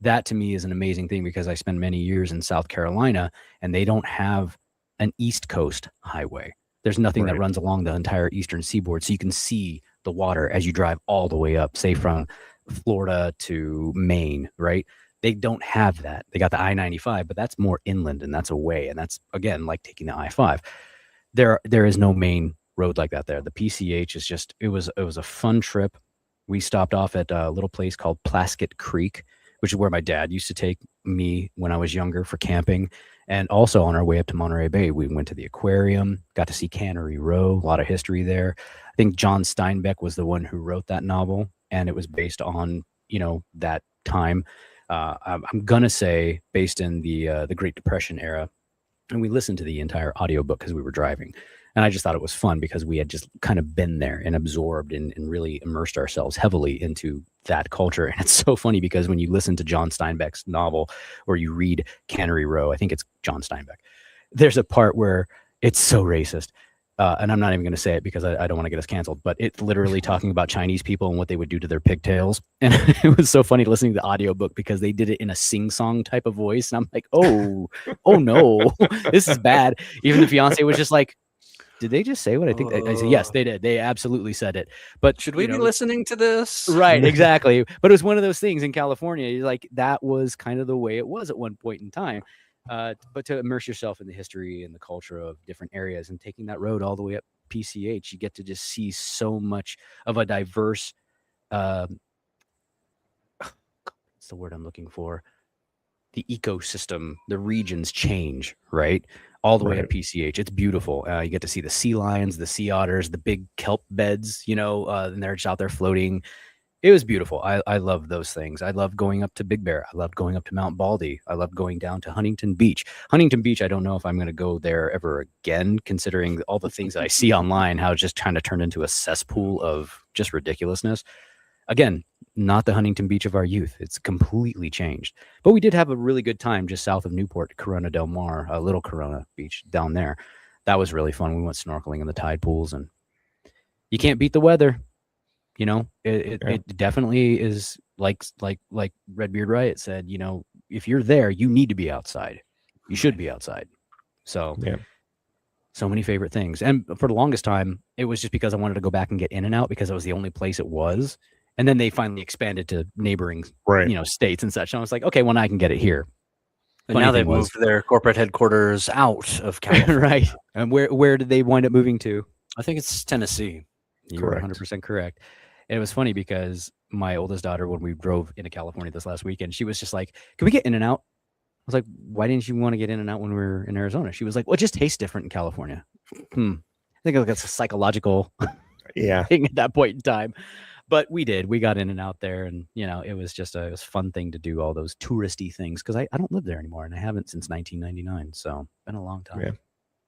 that to me is an amazing thing, because I spent many years in South Carolina and they don't have an East Coast Highway. There's nothing that runs along the entire eastern seaboard. So you can see the water as you drive all the way up, say from Florida to Maine, right? They don't have that. They got the I-95, but that's more inland and that's away. And that's, again, like taking the I-5. There is no main road like that there. The PCH is just, it was a fun trip. We stopped off at a little place called Plaskett Creek, which is where my dad used to take me when I was younger for camping. And also on our way up to Monterey Bay, we went to the aquarium, got to see Cannery Row, a lot of history there. I think John Steinbeck was the one who wrote that novel, and it was based on, that time. I'm going to say based in the Great Depression era. And we listened to the entire audiobook because we were driving. And I just thought it was fun because we had just kind of been there and absorbed and really immersed ourselves heavily into that culture. And it's so funny because when you listen to John Steinbeck's novel or you read Cannery Row, I think it's John Steinbeck, there's a part where it's so racist. And I'm not even going to say it because I don't want to get us canceled, but it's literally talking about Chinese people and what they would do to their pigtails. And it was so funny listening to the audiobook because they did it in a sing-song type of voice. And I'm like, oh no, this is bad. Even the fiance was just like, did they just say what I think? I said, yes, they did. They absolutely said it. But should we be listening to this? Right, exactly. But it was one of those things in California, like that was kind of the way it was at one point in time. But to immerse yourself in the history and the culture of different areas and taking that road all the way up PCH, you get to just see so much of a diverse, what's the word I'm looking for? The ecosystem, the regions change, right? All the way up PCH. It's beautiful. You get to see the sea lions, the sea otters, the big kelp beds, and they're just out there floating. It was beautiful. I love those things. I love going up to Big Bear. I loved going up to Mount Baldy. I loved going down to Huntington Beach. Huntington Beach, I don't know if I'm going to go there ever again, considering all the things that I see online, how it's just kind of turned into a cesspool of just ridiculousness. Again, not the Huntington Beach of our youth. It's completely changed. But we did have a really good time just south of Newport, Corona del Mar, Little Corona Beach down there. That was really fun. We went snorkeling in the tide pools, and you can't beat the weather. It definitely is like Redbeard Riot said, if you're there, you need to be outside. You should be outside. So, so many favorite things. And for the longest time, it was just because I wanted to go back and get In and Out because it was the only place it was. And then they finally expanded to neighboring, states and such. And I was like, okay, well, now I can get it here. And now they've moved their corporate headquarters out of California. Right. And where did they wind up moving to? I think it's Tennessee. You're 100% correct. And it was funny because my oldest daughter, when we drove into California this last weekend, she was just like, can we get In and Out? I was like, why didn't you want to get In and Out when we were in Arizona? She was like, well, it just tastes different in California. I think that's a psychological thing at that point in time. But we did. We got In and Out there, and it was just it was a fun thing to do all those touristy things because I don't live there anymore, and I haven't since 1999. So been a long time. Yeah.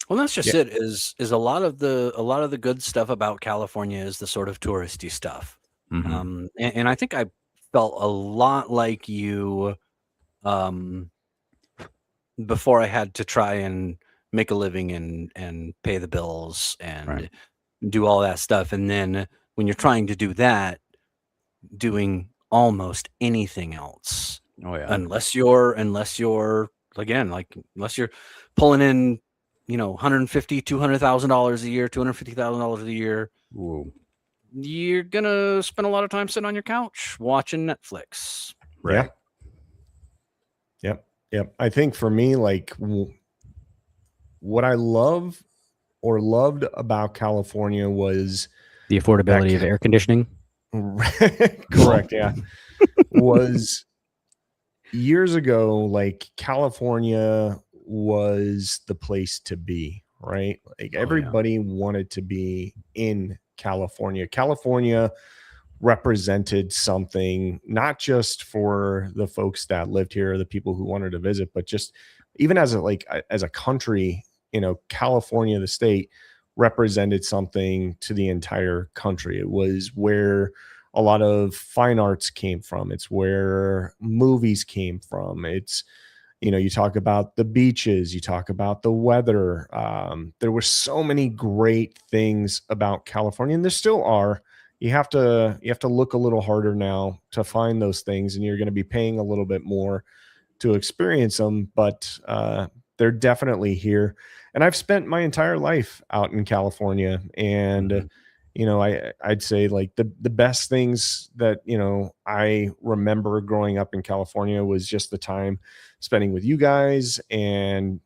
Well, that's just it. Is a lot of the good stuff about California is the sort of touristy stuff. Mm-hmm. And I think I felt a lot like you before I had to try and make a living and pay the bills and Right. do all that stuff. And then when you're trying to do that, doing almost anything else, Oh yeah. unless you're again, like unless you're pulling in, $150,000, $200,000 a year, $250,000 a year, Whoa. you're gonna spend a lot of time sitting on your couch watching Netflix. Right. Yep. I think for me, like what I loved about California was The affordability of air conditioning. correct. Yeah. Was years ago, like California was the place to be, right? Like everybody wanted to be in California. California represented something not just for the folks that lived here, the people who wanted to visit, but just even as a country, California, the state, represented something to the entire country. It was where a lot of fine arts came from. It's where movies came from. It's, you talk about the beaches, you talk about the weather. There were so many great things about California, and there still are. You have to look a little harder now to find those things, and you're going to be paying a little bit more to experience them, but they're definitely here. And I've spent my entire life out in California, and I'd say like the best things that I remember growing up in California was just the time spending with you guys and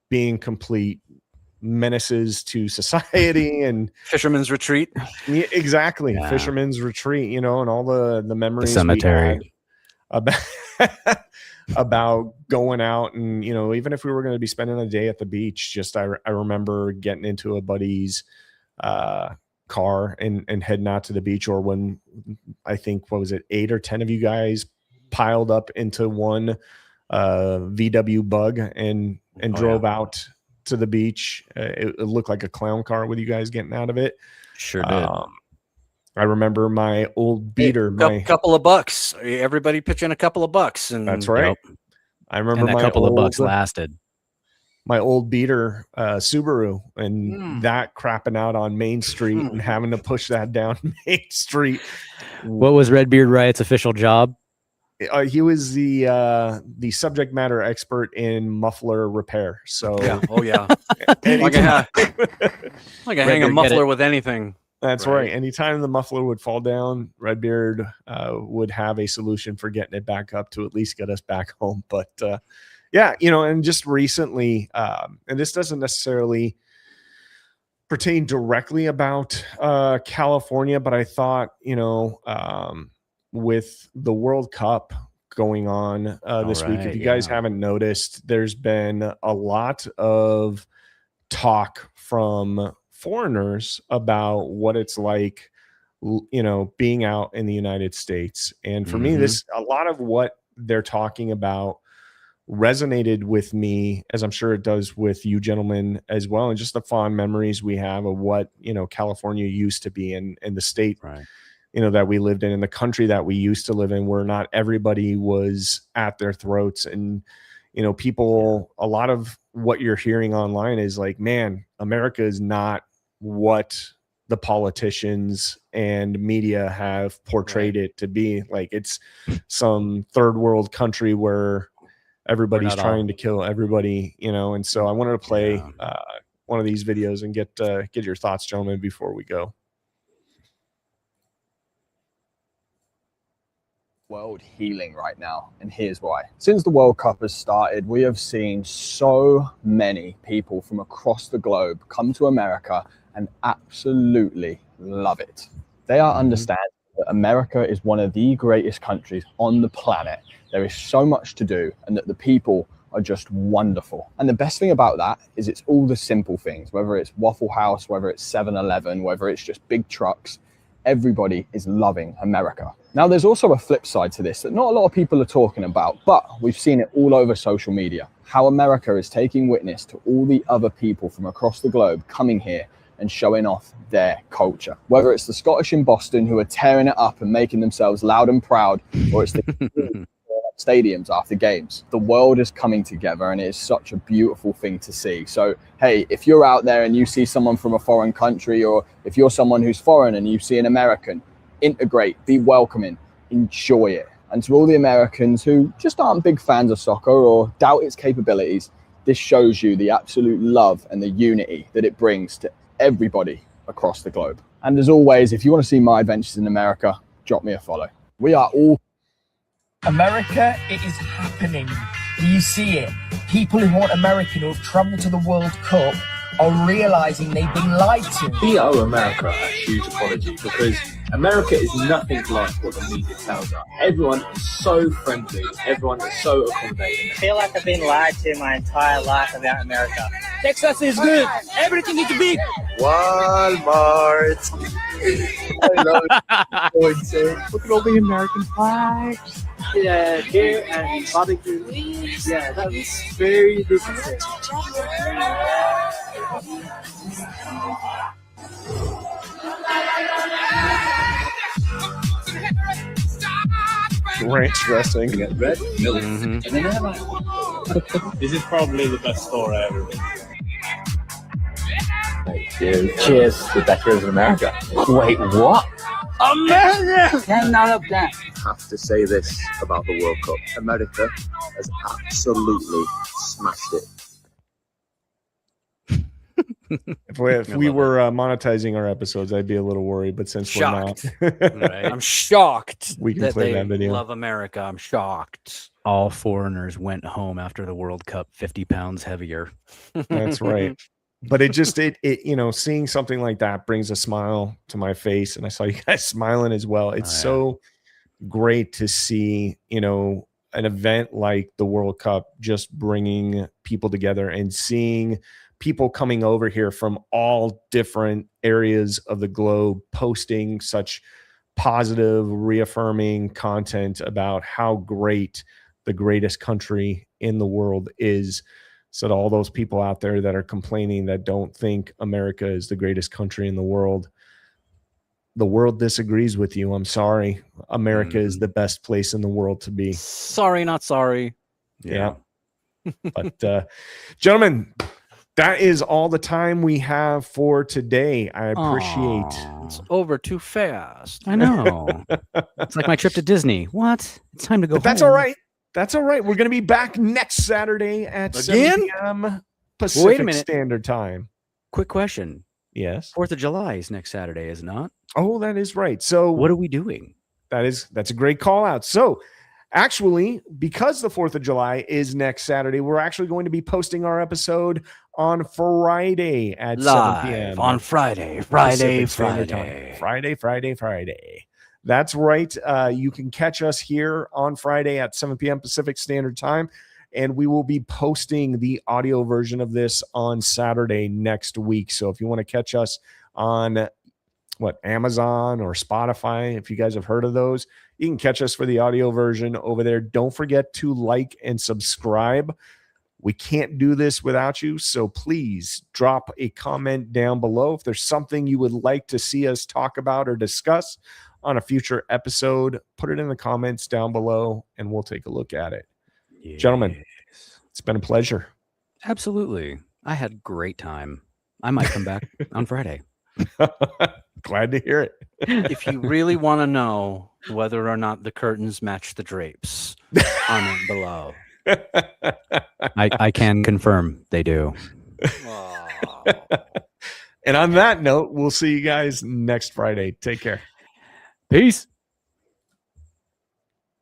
being complete menaces to society and Fisherman's Retreat. Yeah, exactly. Yeah. Fisherman's Retreat, and all the memories The cemetery. we had about going out, and even if we were going to be spending a day at the beach, just I remember getting into a buddy's car and heading out to the beach, or when I think, what was it, 8 or 10 of you guys piled up into one VW bug and drove out to the beach. It looked like a clown car with you guys getting out of it. Sure did. I remember my old beater, Couple of bucks. Everybody pitch in a couple of bucks, and that's right. I remember And that my couple of bucks lasted. My old beater Subaru, and that crapping out on Main Street and having to push that down Main Street. What was Redbeard Riot's official job? He was the subject matter expert in muffler repair. So like I hang a muffler with anything. That's right. Anytime the muffler would fall down, Redbeard would have a solution for getting it back up to at least get us back home. But and just recently, and this doesn't necessarily pertain directly about California, but I thought, with the World Cup going on this week, if you guys haven't noticed, there's been a lot of talk from foreigners about what it's like, being out in the United States. And for me, a lot of what they're talking about resonated with me, as I'm sure it does with you gentlemen as well, and just the fond memories we have of what California used to be, in the state that we lived in the country that we used to live in, where not everybody was at their throats. And people, a lot of what you're hearing online is like, man, America is not what the politicians and media have portrayed it to be. Like, it's some third world country where everybody's trying to kill everybody, and so I wanted to play one of these videos and get your thoughts, gentlemen, before we go. World healing right now, and here's why. Since the World Cup has started, we have seen so many people from across the globe come to America and absolutely love it. They are understanding that America is one of the greatest countries on the planet. There is so much to do, and that the people are just wonderful. And the best thing about that is it's all the simple things, whether it's Waffle House, whether it's 7-Eleven, whether it's just big trucks. Everybody is loving America. Now, there's also a flip side to this that not a lot of people are talking about, but we've seen it all over social media, how America is taking witness to all the other people from across the globe coming here and showing off their culture. Whether it's the Scottish in Boston who are tearing it up and making themselves loud and proud, or it's the stadiums after games. The world is coming together, and it is such a beautiful thing to see. So, hey, if you're out there and you see someone from a foreign country, or if you're someone who's foreign and you see an American, integrate, be welcoming, enjoy it. And to all the Americans who just aren't big fans of soccer or doubt its capabilities, this shows you the absolute love and the unity that it brings to everybody across the globe. And as always, if you want to see my adventures in America, drop me a follow. We are all America, it is happening. Do you see it? People who want America who have travelled to the World Cup are realising they've been lied to. We owe America a huge apology because America is nothing like what the media tells us. Everyone is so friendly. Everyone is so accommodating. I feel like I've been lied to my entire life about America. Texas is good. Everything is big. Walmart. I love it. Look at all the American flags. Yeah, here and barbecue. Yeah, that was very different. Ranch dressing. We got red milk. And then they have like... This is probably the best store I ever been. Cheers. Cheers. The best in America. Wait, what? America! 10 out of 10. I have to say this about the World Cup. America has absolutely smashed it. If we were monetizing our episodes, I'd be a little worried, but since Shocked. we're not, Right. I'm shocked we can that play they that video. love America. I'm shocked. All foreigners went home after the World Cup 50 pounds heavier. That's right. But it you know, seeing something like that brings a smile to my face, and I saw you guys smiling as well. It's so great to see, you know, an event like the World Cup just bringing people together and seeing people coming over here from all different areas of the globe posting such positive, reaffirming content about how great the greatest country in the world is. So to all those people out there that are complaining, that don't think America is the greatest country in the world disagrees with you. I'm sorry. America is the best place in the world to be. Sorry, not sorry. Yeah. But gentlemen, that is all the time we have for today. I appreciate it's over too fast. I know. It's like my trip to Disney. What? It's time to go. But that's home. all right. That's all right. We're going to be back next Saturday at 7 p.m. Pacific Standard Time. Quick question. Yes. 4th of July is next Saturday, is it not? Oh, that is right. So what are we doing? That's a great call out. So actually, because the 4th of July is next Saturday, we're actually going to be posting our episode on Friday at Live 7 p.m. on Friday. That's right. You can catch us here on Friday at 7 p.m. Pacific Standard Time, and we will be posting the audio version of this on Saturday next week. So if you want to catch us on Amazon or Spotify, if you guys have heard of those, you can catch us for the audio version over there. Don't forget to like and subscribe. We can't do this without you, so please drop a comment down below if there's something you would like to see us talk about or discuss on a future episode. Put it in the comments down below and we'll take a look at it. Yes. Gentlemen, it's been a pleasure. Absolutely. I had a great time. I might come back on Friday. Glad to hear it. If you really want to know whether or not the curtains match the drapes, comment below. I can confirm they do. And on that note, we'll see you guys next Friday. Take care. Peace.